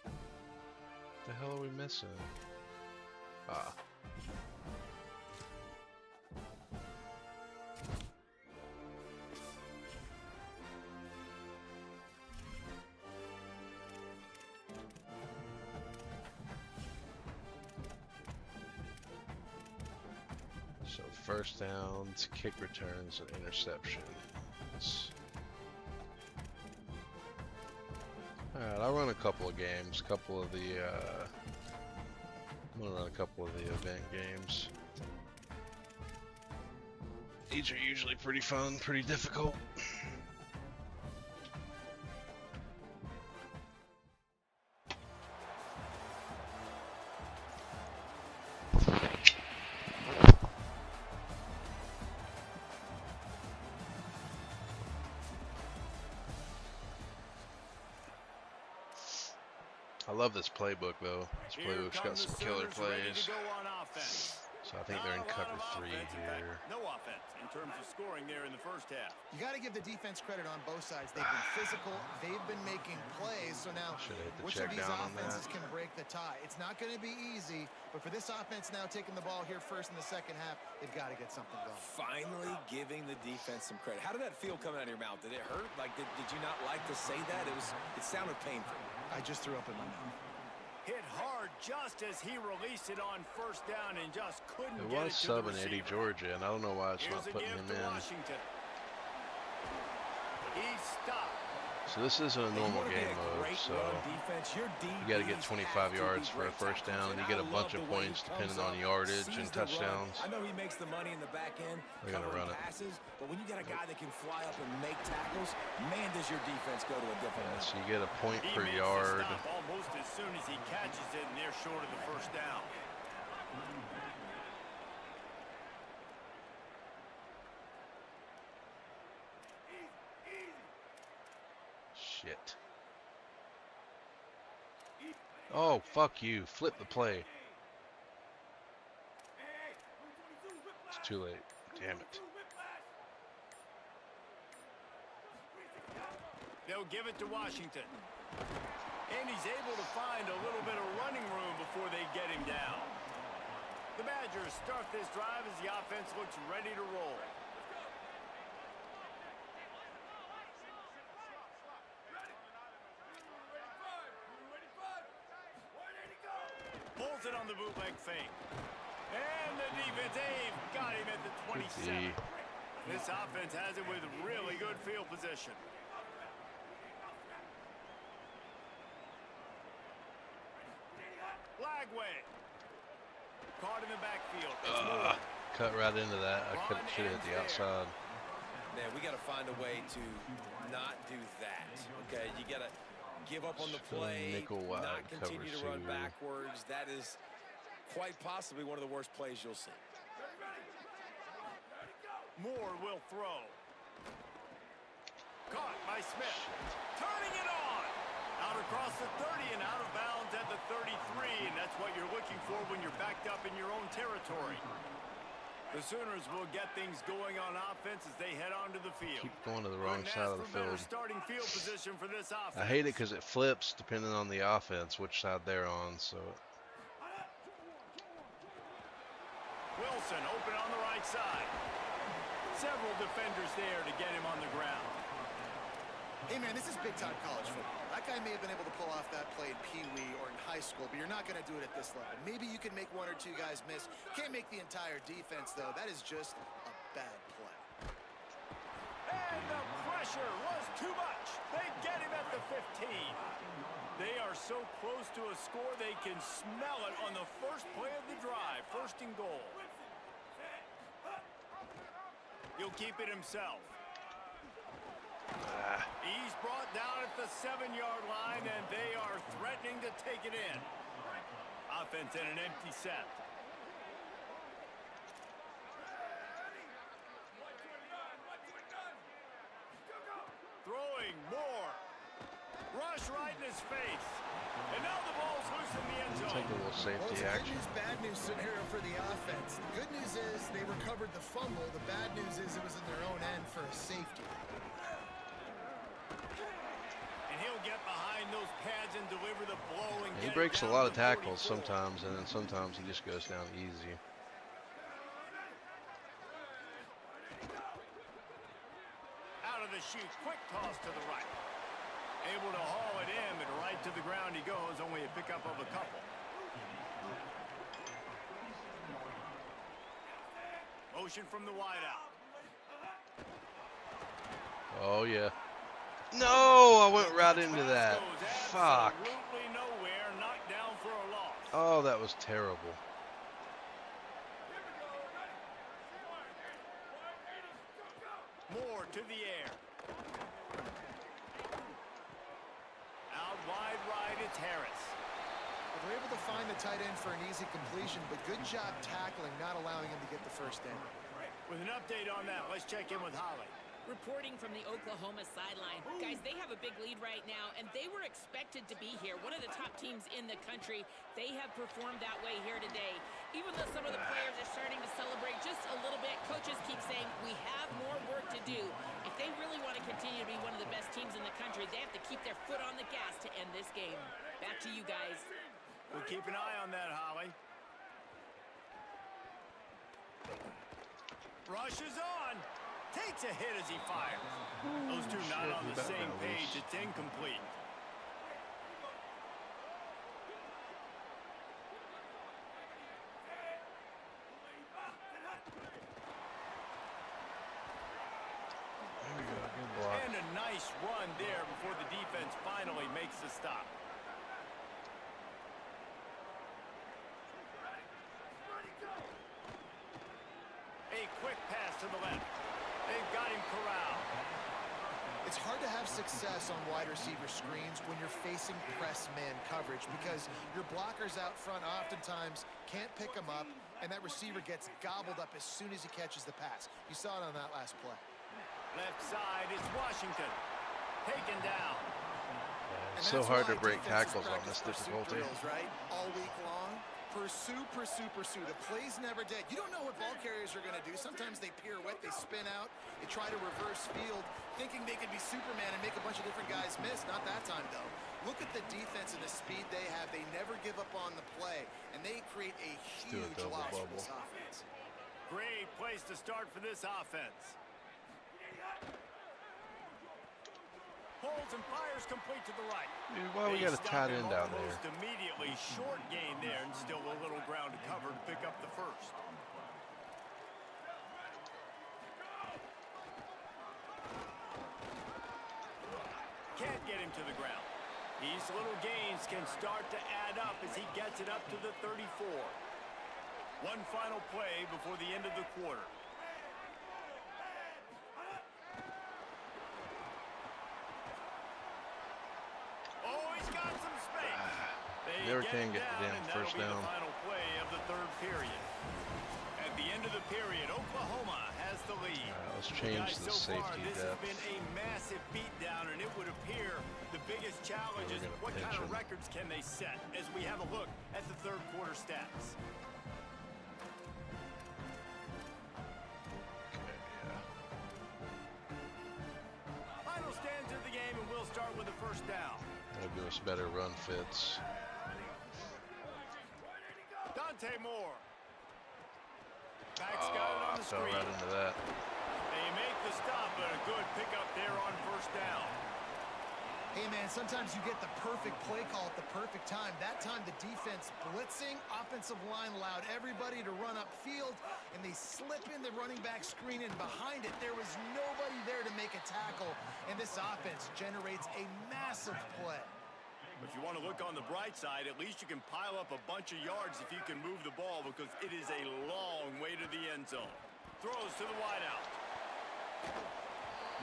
What the hell are we missing? Ah. So first downs, kick returns, and interceptions. Alright, I'll run a couple of games, I'm gonna run a couple of the event games. These are usually pretty fun, pretty difficult. I love this playbook though. This playbook's got some killer plays. So I think they're in cover 3 here. No offense in terms of scoring there in the first half. You got to give the defense credit on both sides. They've been physical. They've been making plays. So now, Should have hit the which check of these down on offenses that. can break the tie? It's not going to be easy, but for this offense now taking the ball here first in the second half, they've got to get something going. Finally giving the defense some credit. How did that feel coming out of your mouth? Did it hurt? Like, did you not like to say that? It sounded painful. I just threw up in my mouth. Hit hard just as he released it on first down and just couldn't It get was it to the subbing Eddie receiver. Georgia, and I don't know why it's Here's not a putting give him to in. Washington. He stopped. So this isn't a normal game mode, so you got to get 25 yards for a first down, and you get a bunch of points depending on yardage and touchdowns. I know he makes the money in the back end, They're gonna run it. passes, but when you got a guy that can fly up and make tackles, man, does your defense go to a different level. So you get a point He per makes the yard. stop almost as soon as he catches it, and they're short of the first down. Shit. Oh, fuck you. Flip the play. It's too late. Damn it. They'll give it to Washington. And he's able to find a little bit of running room before they get him down. The Badgers start this drive as the offense looks ready to roll. Pulls it on the bootleg fake. And the defense, they've got him at the 27. This offense has it with really good field position. Lagway. Caught in the backfield. Cut right into that. I should have hit the outside. Man, we got to find a way to not do that. Okay, you got to give up on the play, Nickel wide, not continue to cover run 2. backwards. That is quite possibly one of the worst plays you'll see. Moore will throw. Caught by Smith. Turning it on. Out across the 30 and out of bounds at the 33. And that's what you're looking for when you're backed up in your own territory. The Sooners will get things going on offense as they head onto the field. Keep going to the wrong Couldn't side ask of the for better field. starting field position for this offense. I hate it because it flips depending on the offense, which side they're on. So Wilson open on the right side. Several defenders there to get him on the ground. Hey, man, this is big-time college football. That guy may have been able to pull off that play in Pee Wee or in high school, but you're not going to do it at this level. Maybe you can make one or two guys miss. Can't make the entire defense, though. That is just a bad play. And the pressure was too much. They get him at the 15. They are so close to a score, they can smell it on the first play of the drive. First and goal. He'll keep it himself. He's brought down at the 7-yard line, and they are threatening to take it in. Offense in an empty set. Throwing more. Rush right in his face. And now the ball's loose in the end zone. take a little Well, safety it's a good action. news, bad news scenario for the offense. The good news is they recovered the fumble. The bad news is it was in their own end for a safety. And he'll get behind those pads and deliver the blow. And He get it breaks a down lot to of tackles 44. sometimes, and then sometimes he just goes down easy. Out of the chute, quick toss to the right. Able to haul it in, but right to the ground he goes, only a pickup of a couple. Motion from the wideout. Oh, yeah. No, I went right into that. Fuck. Absolutely nowhere, knocked down for a loss. Oh, that was terrible. Moore to the air. Out wide right, it's Harris. But they're able to find the tight end for an easy completion, but good job tackling, not allowing him to get the first down. With an update on that, let's check in with Holly. Reporting from the Oklahoma sideline. Guys, they have a big lead right now, and they were expected to be here. One of the top teams in the country. They have performed that way here today. Even though some of the players are starting to celebrate just a little bit, coaches keep saying, we have more work to do. If they really want to continue to be one of the best teams in the country, they have to keep their foot on the gas to end this game. Back to you guys. We'll keep an eye on that, Holly. Rushes on. Takes a hit as he fires. Those two not on the same page. It's incomplete. And a nice run there before the defense finally makes the stop. A quick pass to the left. They've got him corralled. It's hard to have success on wide receiver screens when you're facing press man coverage because your blockers out front oftentimes can't pick them up, and that receiver gets gobbled up as soon as he catches the pass. You saw it on that last play. Left side, it's Washington. Taken down. It's so hard to break tackles on this difficulty. Drills, right? All week long. Pursue, pursue, pursue. The play's never dead. You don't know what ball carriers are going to do. Sometimes they pirouette, they spin out, they try to reverse field, thinking they could be Superman and make a bunch of different guys miss. Not that time, though. Look at the defense and the speed they have. They never give up on the play, and they create a huge loss for this offense. Great place to start for this offense. Holds and fires complete to the right. Dude, why we got a tight end out there? Almost immediately short gain there, and still a little ground to cover to pick up the first. Can't get him to the ground. These little gains can start to add up as he gets it up to the 34. One final play before the end of the quarter. Never can get the damn first down. The final play of the third period. At the end of the period, Oklahoma has the lead. Let's change the safety depth. This has been a massive beatdown, and it would appear the biggest challenge is what kind of records can they set as we have a look at the third quarter stats. Final stands of the game, and we'll start with the first down. That'll give us better run fits. Moore. Back's got it on the screen. Right into that. They make the stop, but a good pickup there on first down. Hey, man, sometimes you get the perfect play call at the perfect time. That time the defense blitzing, offensive line allowed everybody to run upfield, and they slip in the running back screen, and behind it there was nobody there to make a tackle, and this offense generates a massive play. If you want to look on the bright side, at least you can pile up a bunch of yards if you can move the ball, because it is a long way to the end zone. Throws to the wideout.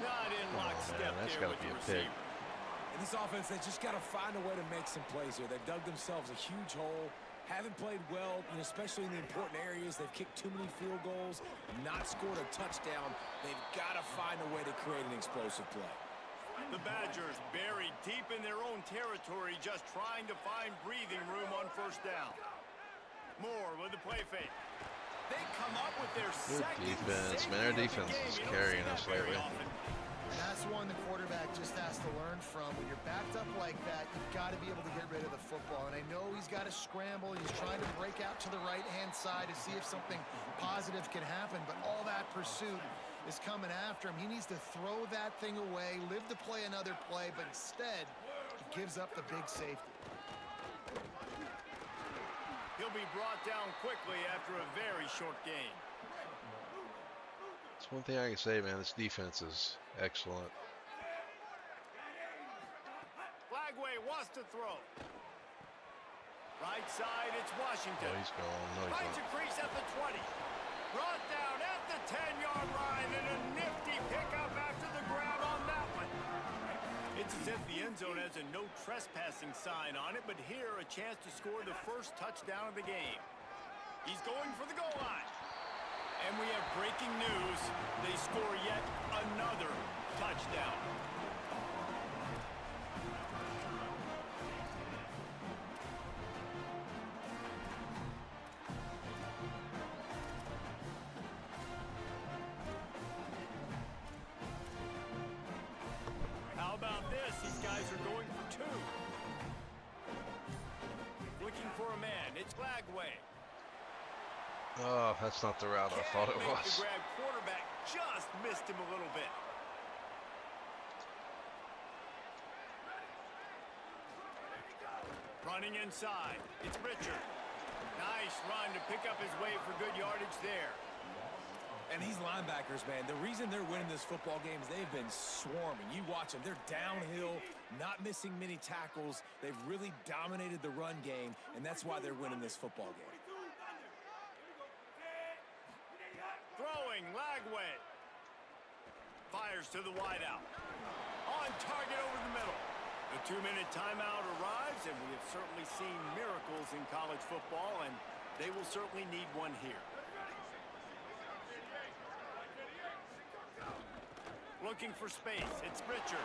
Not in lockstep there with the receiver. In this offense, they just got to find a way to make some plays here. They've dug themselves a huge hole. Haven't played well, especially in the important areas. They've kicked too many field goals, not scored a touchdown. They've got to find a way to create an explosive play. The Badgers buried deep in their own territory, just trying to find breathing room on first down. Moore with the play fake. They come up with their second defense. Man, our defense is carrying us lately. And that's one the quarterback just has to learn from. When you're backed up like that, you've got to be able to get rid of the football. And I know he's got to scramble. He's trying to break out to the right-hand side to see if something positive can happen. But all that pursuit is coming after him. He needs to throw that thing away, live to play another play, but instead, he gives up the big safety. He'll be brought down quickly after a very short game. That's one thing I can say, man. This defense is excellent. Flagway wants to throw. Right side, it's Washington. Oh, he's gone. No, he's finds a crease at the 20. Brought down at the 10-yard line, and a nifty pickup after the grab on that one. It's as if the end zone has a no trespassing sign on it, but here a chance to score the first touchdown of the game. He's going for the goal line. And we have breaking news. They score yet another touchdown. How about this? These guys are going for two. Looking for a man. It's Flagway. Oh, that's not the route I thought it was. The grab quarterback just missed him a little bit. Running inside. It's Richard. Nice run to pick up his way for good yardage there. And these linebackers, man, the reason they're winning this football game is they've been swarming. You watch them. They're downhill, not missing many tackles. They've really dominated the run game, and that's why they're winning this football game. Throwing, Lagway. Fires to the wideout. On target over the middle. The 2-minute timeout arrives, and we have certainly seen miracles in college football, and they will certainly need one here. Looking for space. It's Richard.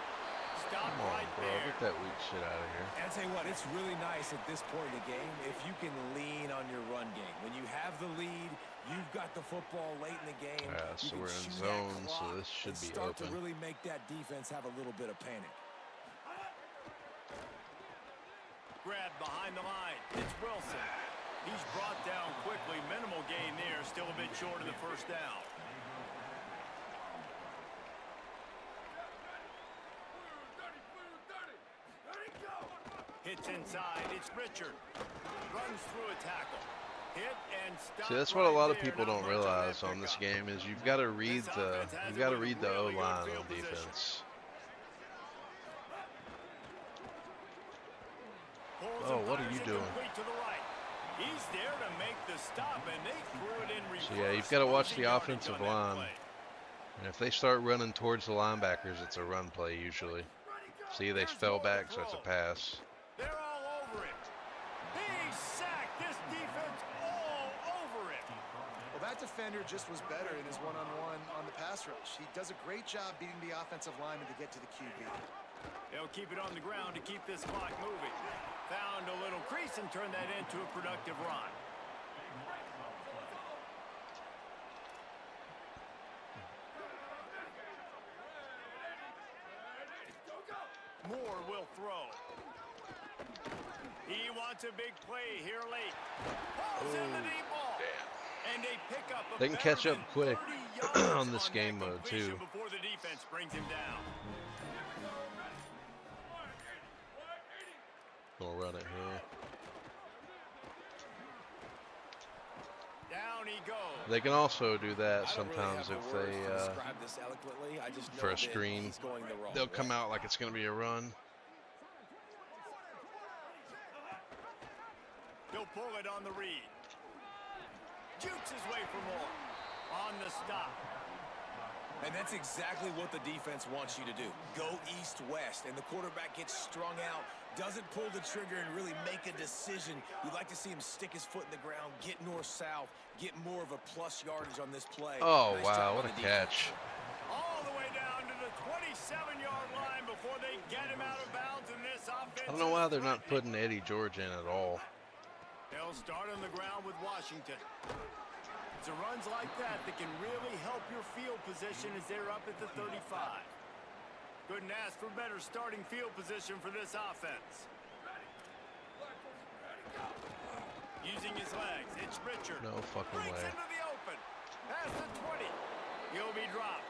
Stop right Bro, there. get that weak shit out of here. And I tell you what, it's really nice at this point in the game if you can lean on your run game. When you have the lead, you've got the football late in the game. Yeah, so you can we're in chew zone, that so clock this should and be start open. to really make that defense have a little bit of panic. Grab behind the line. It's Wilson. He's brought down quickly. Minimal gain there. Still a bit short of the first down. Hits inside. It's Richard. Runs through a tackle. Hit and stop. See, that's what a lot of people don't realize on this game is you've got to read the O-line on defense. Oh, what are you doing? He's there to make the stop, and they threw it in reverse. So yeah, you've got to watch the offensive line. And if they start running towards the linebackers, it's a run play usually. See, they fell back, so it's a pass. They're all over it. Big sack. This defense all over it. Well, that defender just was better in his one-on-one on the pass rush. He does a great job beating the offensive lineman to get to the QB. They'll keep it on the ground to keep this clock moving. Found a little crease and turned that into a productive run. Moore will throw. He wants a big play here late. Pulls in the deep ball. And they pick up a They can catch up quick 30 yards on this game mode too. Before the defense brings him down. We'll run it here. Down he goes. They can also do that sometimes if they, for a screen, they'll come out like it's going to be a run. He'll pull it on the read. Jukes his way for more. On the stop. And that's exactly what the defense wants you to do. Go east-west, and the quarterback gets strung out, doesn't pull the trigger and really make a decision. You'd like to see him stick his foot in the ground, get north-south, get more of a plus yardage on this play. Oh, Nice wow, job what on a the catch. All the way down to the 27-yard line before they get him out of bounds in this offense. I don't know why they're not putting Eddie George in at all. They'll start on the ground with Washington. It's a runs like that can really help your field position as they're up at the 35. Couldn't ask for better starting field position for this offense. Using his legs, it's Richard. No fucking Breaks way. into the open. Past the 20. He'll be dropped.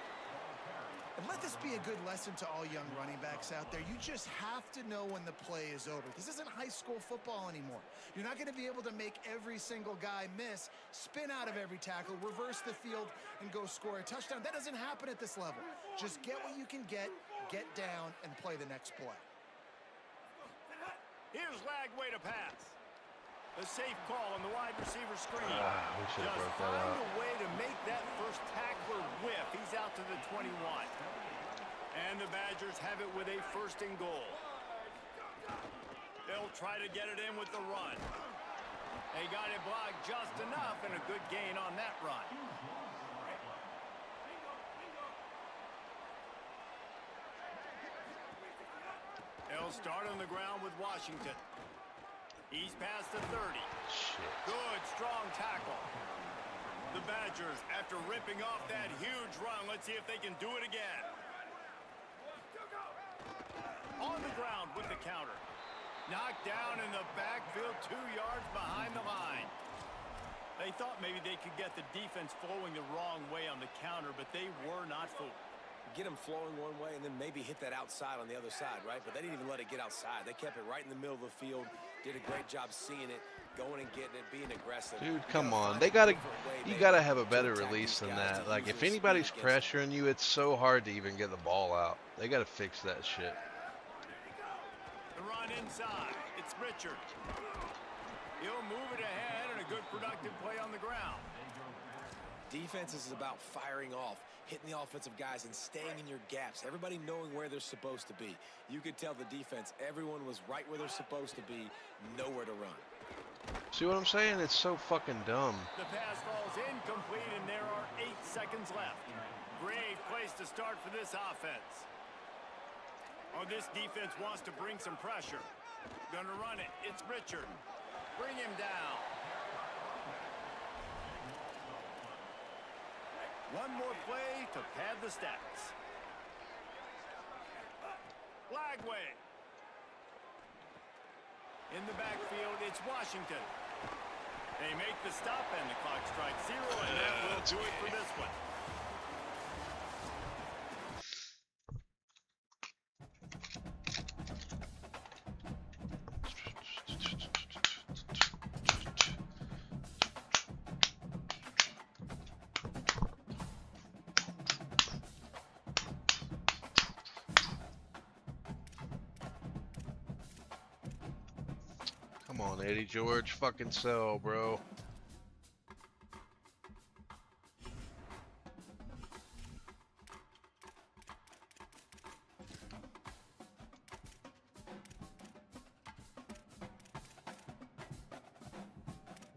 And let this be a good lesson to all young running backs out there. You just have to know when the play is over. This isn't high school football anymore. You're not going to be able to make every single guy miss, spin out of every tackle, reverse the field, and go score a touchdown. That doesn't happen at this level. Just get what you can get down, and play the next play. Here's Lagway to pass. A safe call on the wide receiver screen. We should have broke that Find out. a way to make that first tackler whiff. He's out to the 21. And the Badgers have it with a first and goal. They'll try to get it in with the run. They got it blocked just enough and a good gain on that run. They'll start on the ground with Washington. He's past the 30. Shit. Good, strong tackle. The Badgers, after ripping off that huge run, let's see if they can do it again. On the ground with the counter. Knocked down in the backfield, 2 yards behind the line. They thought maybe they could get the defense flowing the wrong way on the counter, but they were not fooled. Get them flowing one way and then maybe hit that outside on the other side, right? But they didn't even let it get outside. They kept it right in the middle of the field. Did a great job seeing it, going and getting it, being aggressive. Dude, come on. You gotta have a better release than that. Like, if anybody's pressuring you, it's so hard to even get the ball out. They gotta fix that shit. The run inside. It's Richard. He'll move it ahead and a good productive play on the ground. Defense is about firing off, hitting the offensive guys and staying in your gaps. Everybody knowing where they're supposed to be. You could tell the defense, everyone was right where they're supposed to be, nowhere to run. See what I'm saying? It's so fucking dumb. The pass falls incomplete and there are 8 seconds left. Great place to start for this offense. Oh, this defense wants to bring some pressure. Gonna run it. It's Richard. Bring him down. One more play to pad the stats. Lagway. In the backfield, it's Washington. They make the stop and the clock strikes 0, and that will do it for this one. Come on, Eddie George, fucking sell, bro.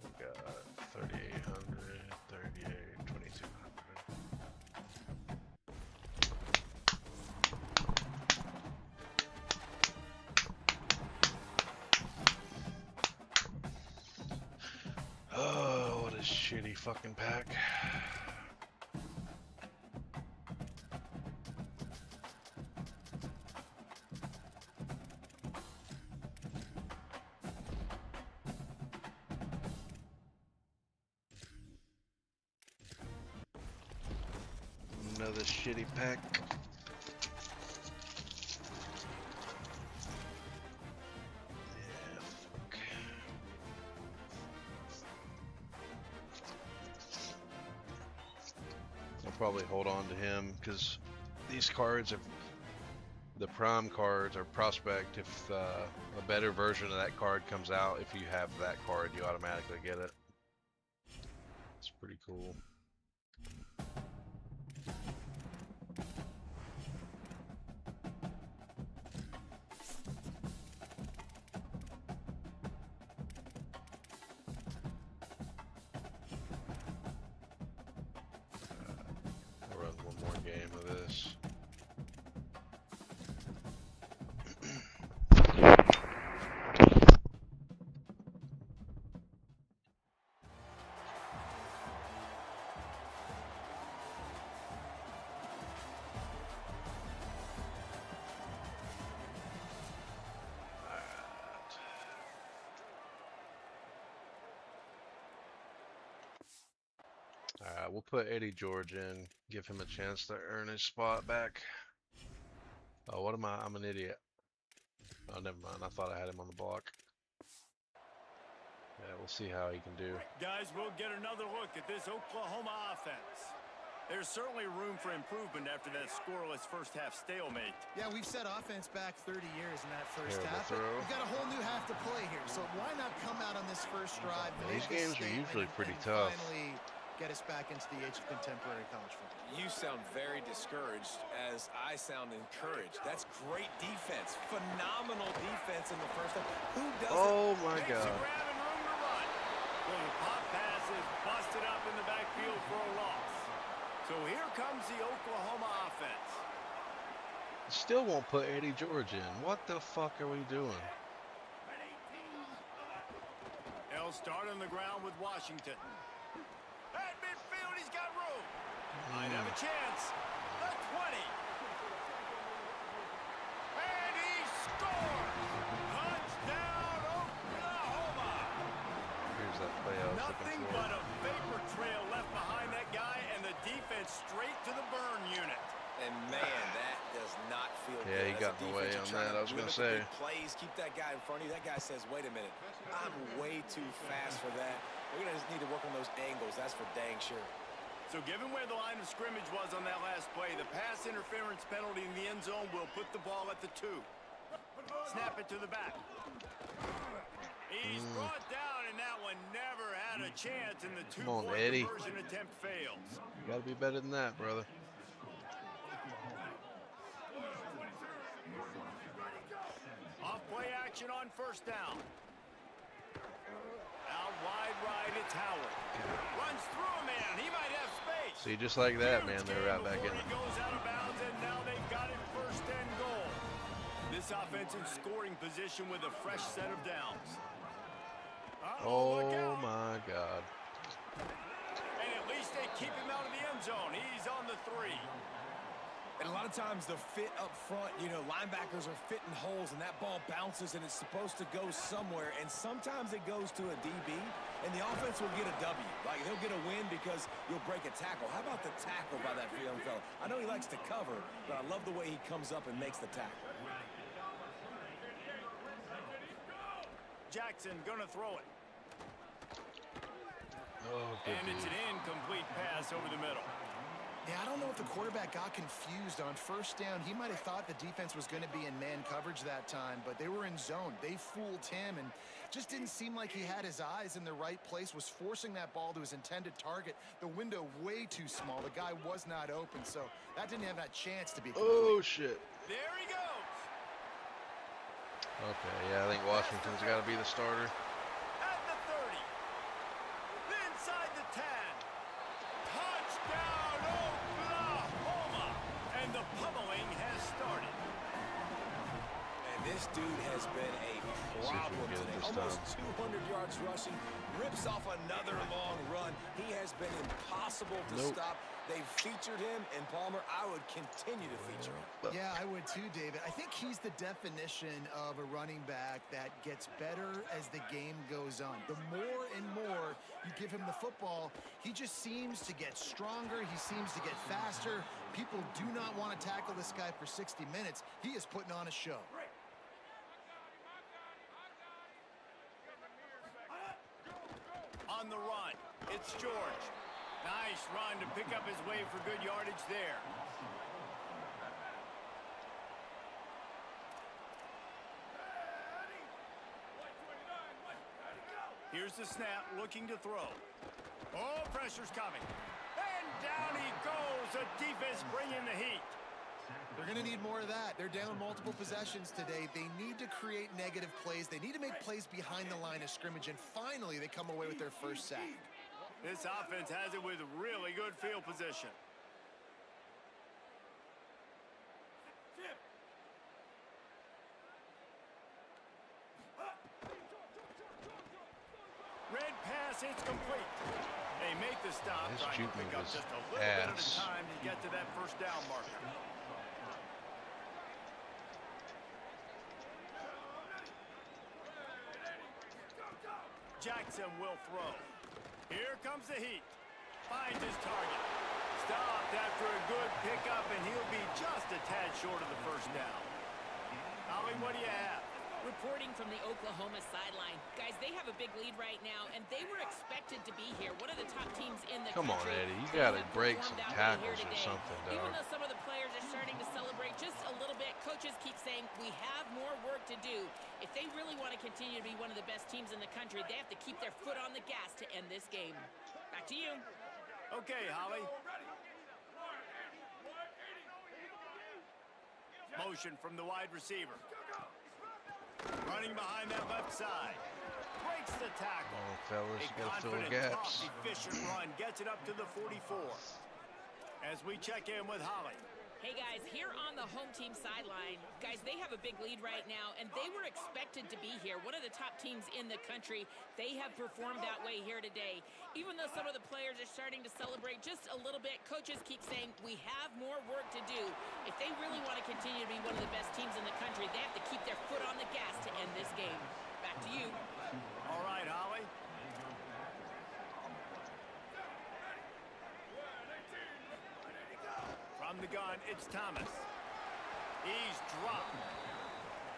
We got 3,800, 38, 2,200. Oh, what a shitty fucking pack. Another shitty pack. Probably hold on to him because these cards, the prime cards are prospect. If a better version of that card comes out, if you have that card, you automatically get it. It's pretty cool. Alright, we'll put Eddie George in, give him a chance to earn his spot back. Oh, what am I? I'm an idiot. Oh, never mind. I thought I had him on the block. Yeah, we'll see how he can do. Guys, we'll get another look at this Oklahoma offense. There's certainly room for improvement after that scoreless first half stalemate. Yeah, we've set offense back 30 years in that first Terrible half. throw. We've got a whole new half to play here, so why not come out on this first drive? These make a games are statement, usually pretty and tough. Finally get us back into the age of contemporary college football. You sound very discouraged as I sound encouraged. That's great defense. Phenomenal defense in the first half. Who doesn't? Oh my Makes God. a grab and room to run. Well, the pop pass is busted up in the backfield for a loss. So here comes the Oklahoma offense. Still won't put Eddie George in. What the fuck are we doing? They'll start on the ground with Washington. At midfield, he's got room. Might have a chance. The 20. And he scores! Touchdown, Oklahoma! Here's that play I was Nothing looking for. but a vapor trail left behind that guy, and the defense straight to the burn unit. And man, that does not feel good. Yeah, he As got a in the way defense, on you're trying that. I was limit gonna the say. big plays, keep that guy in front of you. That guy says, wait a minute, I'm way too fast for that. We're gonna just need to work on those angles. That's for dang sure. So given where the line of scrimmage was on that last play, the pass interference penalty in the end zone will put the ball at the 2. Snap it to the back. He's brought down, and that one never had a chance, and the Come on, two-point Eddie. conversion attempt fails. You gotta be better than that, brother. Off play action on first down. Out wide right, it's Howard. Runs through a man. He might have space. See, just like that, man, they're right back in He it. goes out of bounds, and now they've got it first and goal. This offense in scoring position with a fresh set of downs. Look Oh out. my God. And at least they keep him out of the end zone. He's on the 3. And a lot of times the fit up front, you know, linebackers are fitting holes, and that ball bounces, and it's supposed to go somewhere, and sometimes it goes to a DB, and the offense will get a W. Like, he'll get a win because you'll break a tackle. How about the tackle by that young fella? I know he likes to cover, but I love the way he comes up and makes the tackle. Jackson gonna throw it. Oh, good And it's dude. an incomplete pass over the middle. Yeah, I don't know if the quarterback got confused on first down. He might have thought the defense was going to be in man coverage that time, but they were in zone. They fooled him and just didn't seem like he had his eyes in the right place, was forcing that ball to his intended target. The window way too small. The guy was not open, so that didn't have that chance to be complete. Oh, shit. There he goes. Okay, yeah, I think Washington's got to be the starter. At the 30. Inside the 10. Touchdown, Oklahoma. And the pummeling has started. And this dude has been a problem get it today. this Almost 200 yards rushing, rips off another long run. He has been impossible to stop. They've featured him, and Palmer, I would continue to feature him. Yeah, I would too, David. I think he's the definition of a running back that gets better as the game goes on. The more and more you give him the football, he just seems to get stronger. He seems to get faster. People do not want to tackle this guy for 60 minutes. He is putting on a show. On the run, it's George. Nice run to pick up his way for good yardage there. Here's the snap, looking to throw. Oh, pressure's coming. And down he goes. The defense bringing the heat. They're going to need more of that. They're down multiple possessions today. They need to create negative plays. They need to make plays behind the line of scrimmage, and finally they come away with their first sack. This offense has it with really good field position. Red pass, it's complete. They make the stop, His trying to juke pick move up is just a little bit at a ass. time to get to that first down marker. Jackson will throw. Here comes the heat. Finds his target. Stopped after a good pickup, and he'll be just a tad short of the first down. Ollie, what do you have? Reporting from the Oklahoma sideline. Guys, they have a big lead right now, and they were expected to be here. One of the top teams in the Come on, country. Eddie. You They got to have break performed some that way here tackles or today. something, Even dog. though some of the players are starting to celebrate just a little bit, coaches keep saying, we have more work to do. If they really want to continue to be one of the best teams in the country, they have to keep their foot on the gas to end this game. Back to you. Okay, Holly. Motion from the wide receiver. Running behind that left side. Breaks the tackle. Oh, fellas, A you got to fill confident, gaps. tough, efficient run. Gets it up to the 44. As we check in with Holly. Hey guys, here on the home team sideline, guys, they have a big lead right now, and they were expected to be here. One of the top teams in the country. They have performed that way here today. Even though some of the players are starting to celebrate just a little bit, coaches keep saying we have more work to do. If they really want to continue to be one of the best teams in the country, they have to keep their foot on the gas to end this game. Back to you. All right, Holly. From the gun, it's Thomas. He's dropped.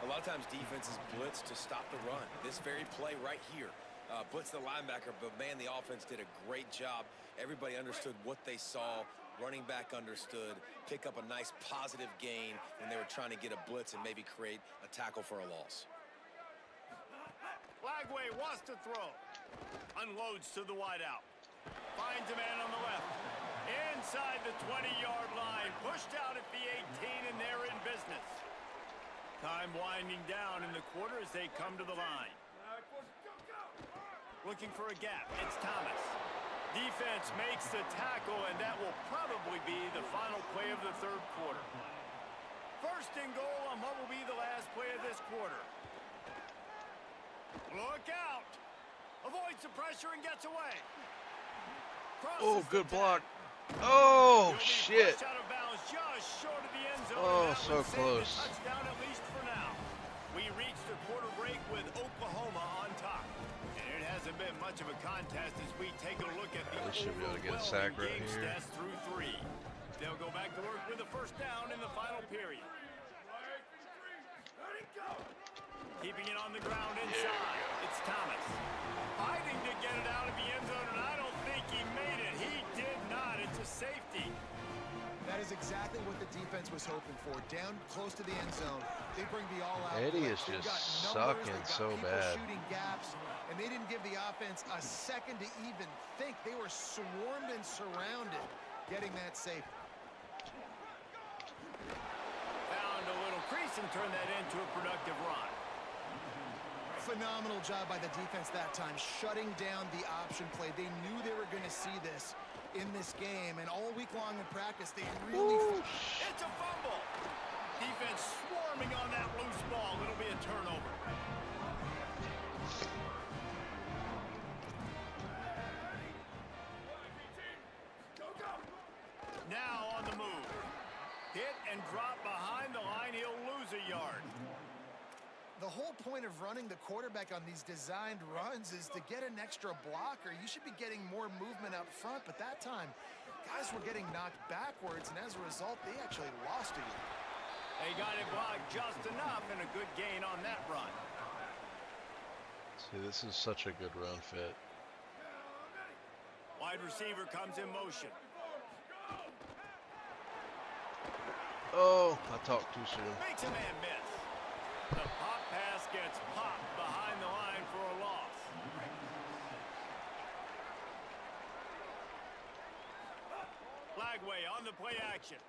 A lot of times defenses blitz to stop the run. This very play right here, blitz the linebacker, but man, the offense did a great job. Everybody understood what they saw. Running back understood. Pick up a nice positive gain when they were trying to get a blitz and maybe create a tackle for a loss. Lagway wants to throw. Unloads to the wideout. Finds a man on the left. Inside the 20-yard line. Pushed out at the 18, and they're in business. Time winding down in the quarter as they come to the line. Looking for a gap. It's Thomas. Defense makes the tackle, and that will probably be the final play of the third quarter. First and goal on what will be the last play of this quarter. Look out! Avoids the pressure and gets away. Oh, good block. Oh, shit. Out of bounds, just short of the end zone. Oh, so close. Touchdown at least for now. We reached the quarter break with Oklahoma on top. And it hasn't been much of a contest as we take a look at the They should be able to get a sack right game here. stats through 3. They'll go back to work with a first down in the final period. Keeping it on the ground inside. It's Thomas. Fighting to get it out of the end zone, and I don't think he made it. He did not. It's a safety. That is exactly what the defense was hoping for. Down close to the end zone, they bring the all-out. Eddie blitz. is They've just got numbers, sucking they've got so people bad. shooting gaps, and they didn't give the offense a second to even think. They were swarmed and surrounded, getting that safety. Found a little crease and turned that into a productive run. Phenomenal job by the defense that time, shutting down the option play. They knew they were going to see this in this game, and all week long in practice, they really... It's a fumble. Defense swarming on that loose ball. It'll be a turnover. Now on the move. Hit and drop behind the line. He'll lose a yard. The whole point of running the quarterback on these designed runs is to get an extra blocker. You should be getting more movement up front, but that time, guys were getting knocked backwards, and as a result, they actually lost a yard. They got it blocked just enough, and a good gain on that run. See, this is such a good run fit. Wide receiver comes in motion. Oh, I talked too soon. Makes a man miss. The pop pass gets popped behind the line for a loss. Lagway on the play action.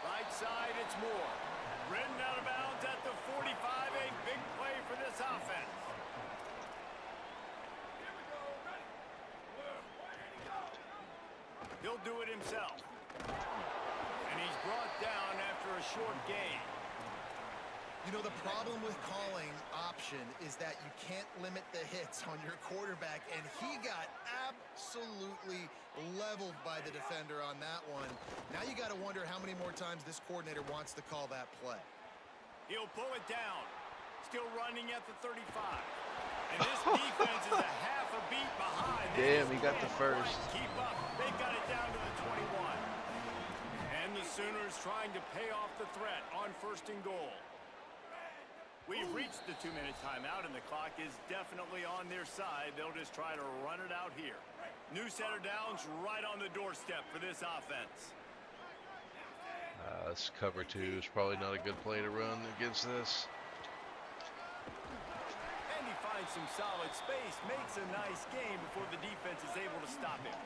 Right side, it's Moore. Ridden out of bounds at the 45. A big play for this offense. He'll do it himself. And he's brought down after a short gain. You know, the problem with calling option is that you can't limit the hits on your quarterback, and he got absolutely leveled by the defender on that one. Now you got to wonder how many more times this coordinator wants to call that play. He'll pull it down. Still running at the 35. And this defense is a half a beat behind. Damn, he got the first. Keep up. They got it down to the 21. And the Sooners trying to pay off the threat on first and goal. We've reached the 2-minute timeout, and the clock is definitely on their side. They'll just try to run it out here. New set of downs right on the doorstep for this offense. This cover 2 is probably not a good play to run against this. And he finds some solid space, makes a nice game before the defense is able to stop him.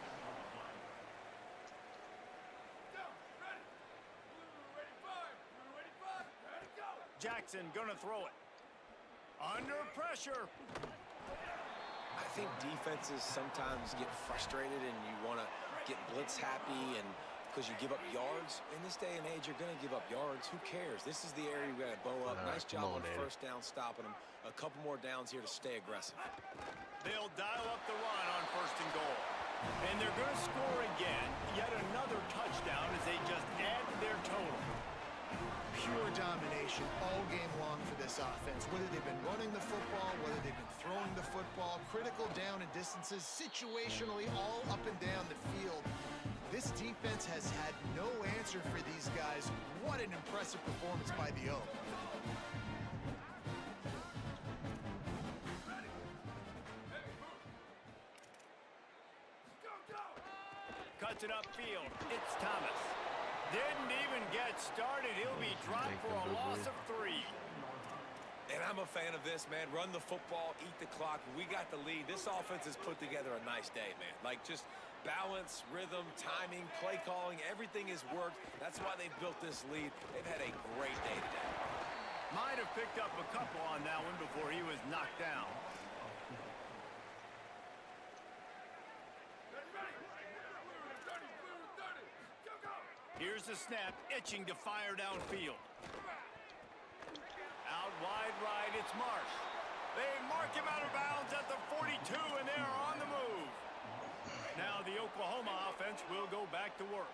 Jackson gonna throw it. Under pressure. I think defenses sometimes get frustrated and you want to getting blitz happy and because you give up yards. In this day and age, you're going to give up yards. Who cares? This is the area we got to bow up. Nice job on first down stopping them. A couple more downs here to stay aggressive. They'll dial up the run on 1st and goal. And they're going to score again. Yet another touchdown as they just add to their total. Pure domination all game long for this offense. Whether they've been running the football, whether they've been throwing the football, critical down and distances, situationally all up and down the field. This defense has had no answer for these guys. What an impressive performance by the O. Cuts it upfield. It's Thomas. Didn't even get started. He'll be dropped for a loss of 3. And I'm a fan of this, man. Run the football, eat the clock. We got the lead. This offense has put together a nice day, man. Like, just balance, rhythm, timing, play calling, everything has worked. That's why they've built this lead. They've had a great day today. Might have picked up a couple on that one before he was knocked down. Here's the snap, itching to fire downfield. Out wide right, it's Marsh. They mark him out of bounds at the 42, and they are on the move. Now the Oklahoma offense will go back to work.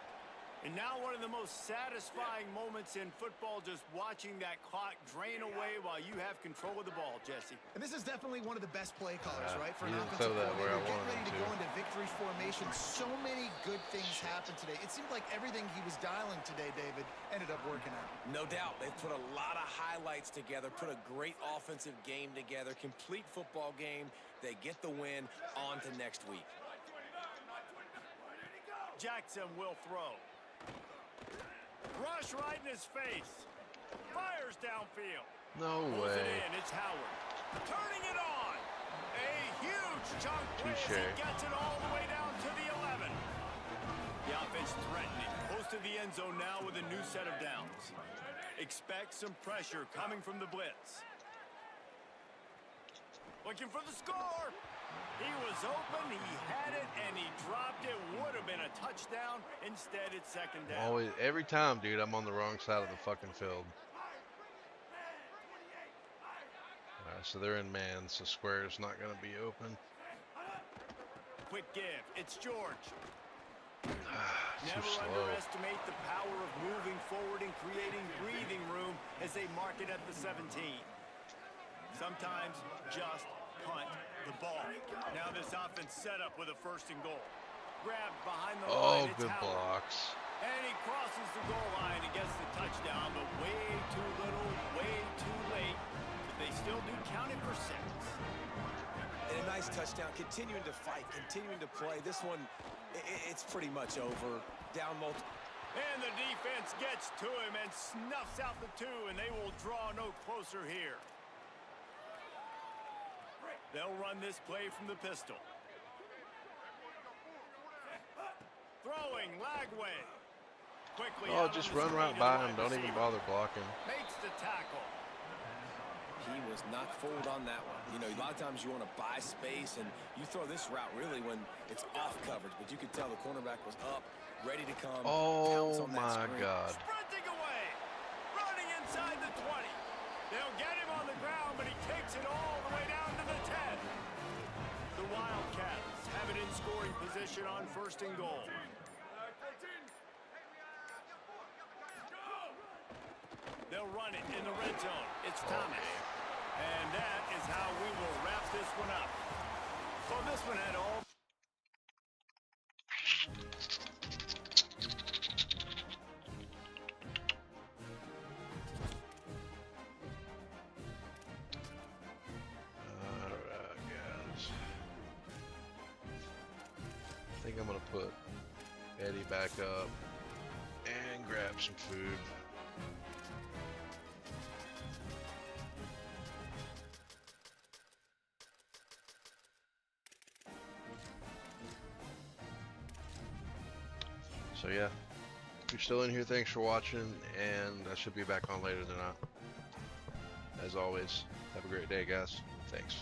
And now one of the most satisfying moments in football, just watching that clock drain away while you have control of the ball, Jesse. And this is definitely one of the best play callers, right? For you an didn't offensive throw that where I coordinator, getting wanted ready to him go to. into victory formation. So many good things happened today. It seemed like everything he was dialing today, David, ended up working out. No doubt. They've put a lot of highlights together, put a great offensive game together, complete football game. They get the win. On to next week. Jackson will throw. Rush right in his face. Fires downfield. No Pulls way. it in. It's Howard. Turning it on. A huge chunk blitz. He Touche. gets it all the way down to the 11. The offense threatening. Close to the end zone now with a new set of downs. Expect some pressure coming from the blitz. Looking for the score. He was open, he had it, and he dropped it. Would have been a touchdown. Instead, it's 2nd down. Always, every time, dude, I'm on the wrong side of the fucking field. So they're in man, so square's not going to be open. Quick give. It's George. Too Never slow. underestimate the power of moving forward and creating breathing room as they mark it at the 17. Sometimes just punt the ball. Now this offense set up with a 1st and goal. Grabbed behind the line. It's Good Howard. blocks. And he crosses the goal line and gets the touchdown, but way too little, way too late. But they still do count it for 6. And a nice touchdown, continuing to fight, continuing to play. This one, it's pretty much over. Down multiple. And the defense gets to him and snuffs out the 2, and they will draw no closer here. They'll run this play from the pistol. Throwing, Lagway. Quickly out Just on the run screen right to by the him. wide Don't even receiver. bother blocking. Makes the tackle. He was not fooled on that one. You know, a lot of times you want to buy space, and you throw this route really when it's off coverage. But you could tell the cornerback was up, ready to come. Counts Oh on that my screen. God. Sprinting away. Running inside the 20. They'll get him on the ground, but he takes it all the way down to the 10. The Wildcats have it in scoring position on 1st and goal. They'll run it in the red zone. It's Thomas. And that is how we will wrap this one up. So this one had all... Alright, guys. I think I'm going to put Eddie back up and grab some food. So yeah, if you're still in here, thanks for watching, and I should be back on later tonight. As always, have a great day, guys. Thanks.